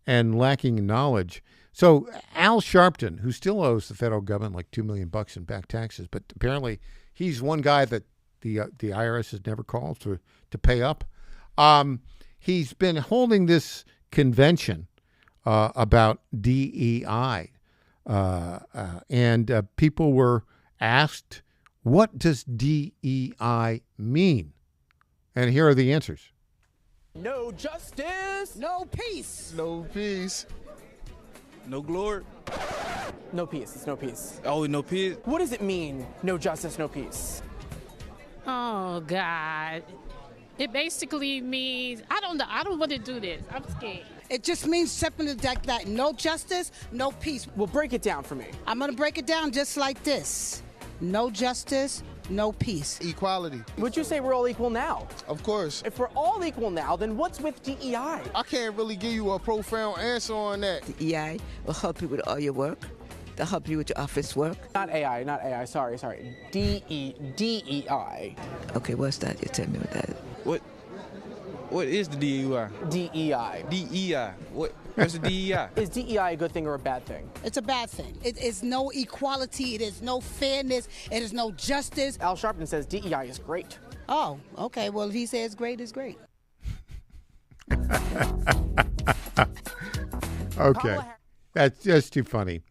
and lacking knowledge, so Al Sharpton, who still owes the federal government like $2 million in back taxes, but apparently he's one guy that the IRS has never called to pay up. He's been holding this convention about DEI, and people were asked, what does DEI mean? And here are the answers. No justice. No peace. No peace. No glory. No peace. It's no peace. Oh, no peace. What does it mean? No justice, no peace. Oh God. It basically means I don't want to do this. I'm scared. It just means something like that. No justice, no peace. Well, break it down for me. I'm going to break it down just like this. No justice, no peace. Equality. Would you say we're all equal now? Of course. If we're all equal now, then what's with DEI? I can't really give you a profound answer on that. DEI will help you with all your work. They'll help you with your office work. Not AI, sorry. DEI. Okay, what's that? You tell me what that is. What is the DEI? DEI. DEI. What's the DEI? Is DEI a good thing or a bad thing? It's a bad thing. It is no equality. It is no fairness. It is no justice. Al Sharpton says DEI is great. Oh, okay. Well, if he says great, it's great. Okay. That's just too funny.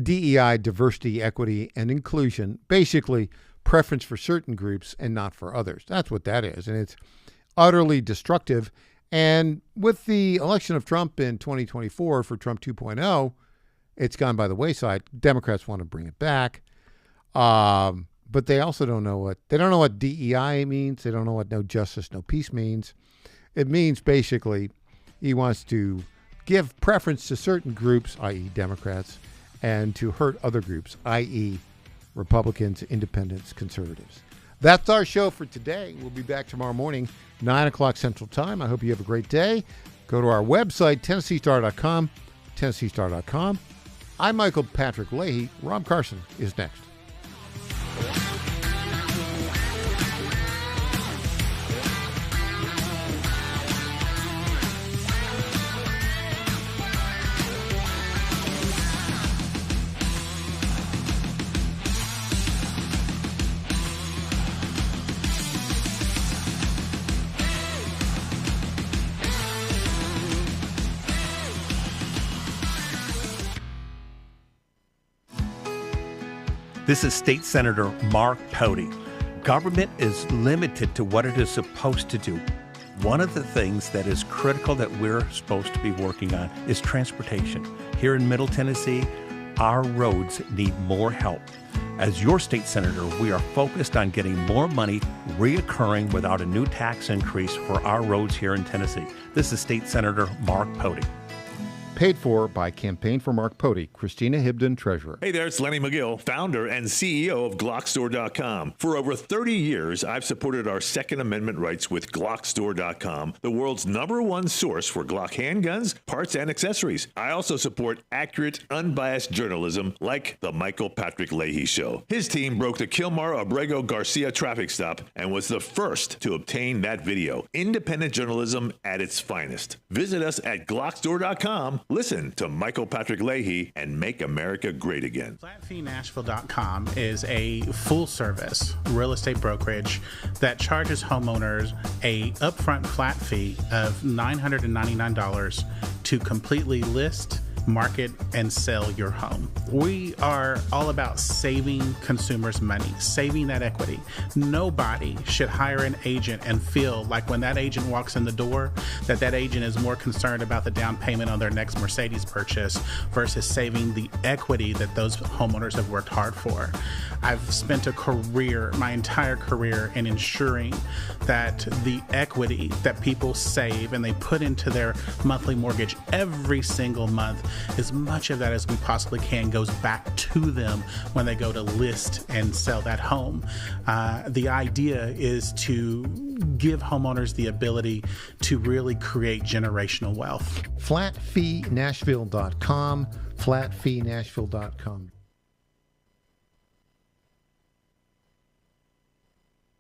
DEI, diversity, equity, and inclusion, basically preference for certain groups and not for others. That's what that is. And it's utterly destructive. And with the election of Trump in 2024 for Trump 2.0, it's gone by the wayside. Democrats want to bring it back. But they also don't know what DEI means. They don't know what no justice, no peace means. It means basically he wants to give preference to certain groups, i.e. Democrats, and to hurt other groups, i.e. Republicans, independents, conservatives. That's our show for today. We'll be back tomorrow morning, 9 o'clock Central Time. I hope you have a great day. Go to our website, TennesseeStar.com, TennesseeStar.com. I'm Michael Patrick Leahy. Rob Carson is next. This is State Senator Mark Pody. Government is limited to what it is supposed to do. One of the things that is critical that we're supposed to be working on is transportation. Here in Middle Tennessee, our roads need more help. As your state senator, we are focused on getting more money reoccurring without a new tax increase for our roads here in Tennessee. This is State Senator Mark Pody. Paid for by Campaign for Mark Pody, Christina Hibden, Treasurer. Hey there, it's Lenny McGill, founder and CEO of GlockStore.com. For over 30 years, I've supported our Second Amendment rights with GlockStore.com, the world's #1 source for Glock handguns, parts, and accessories. I also support accurate, unbiased journalism like the Michael Patrick Leahy Show. His team broke the Kilmar Abrego Garcia traffic stop and was the first to obtain that video. Independent journalism at its finest. Visit us at GlockStore.com. Listen to Michael Patrick Leahy and make America great again. FlatFeeNashville.com is a full-service real estate brokerage that charges homeowners a upfront flat fee of $999 to completely list, market, and sell your home. We are all about saving consumers money, saving that equity. Nobody should hire an agent and feel like when that agent walks in the door, that agent is more concerned about the down payment on their next Mercedes purchase versus saving the equity that those homeowners have worked hard for. I've spent my entire career in ensuring that the equity that people save and they put into their monthly mortgage every single month, as much of that as we possibly can goes back to them when they go to list and sell that home. The idea is to give homeowners the ability to really create generational wealth. FlatFeeNashville.com, FlatFeeNashville.com.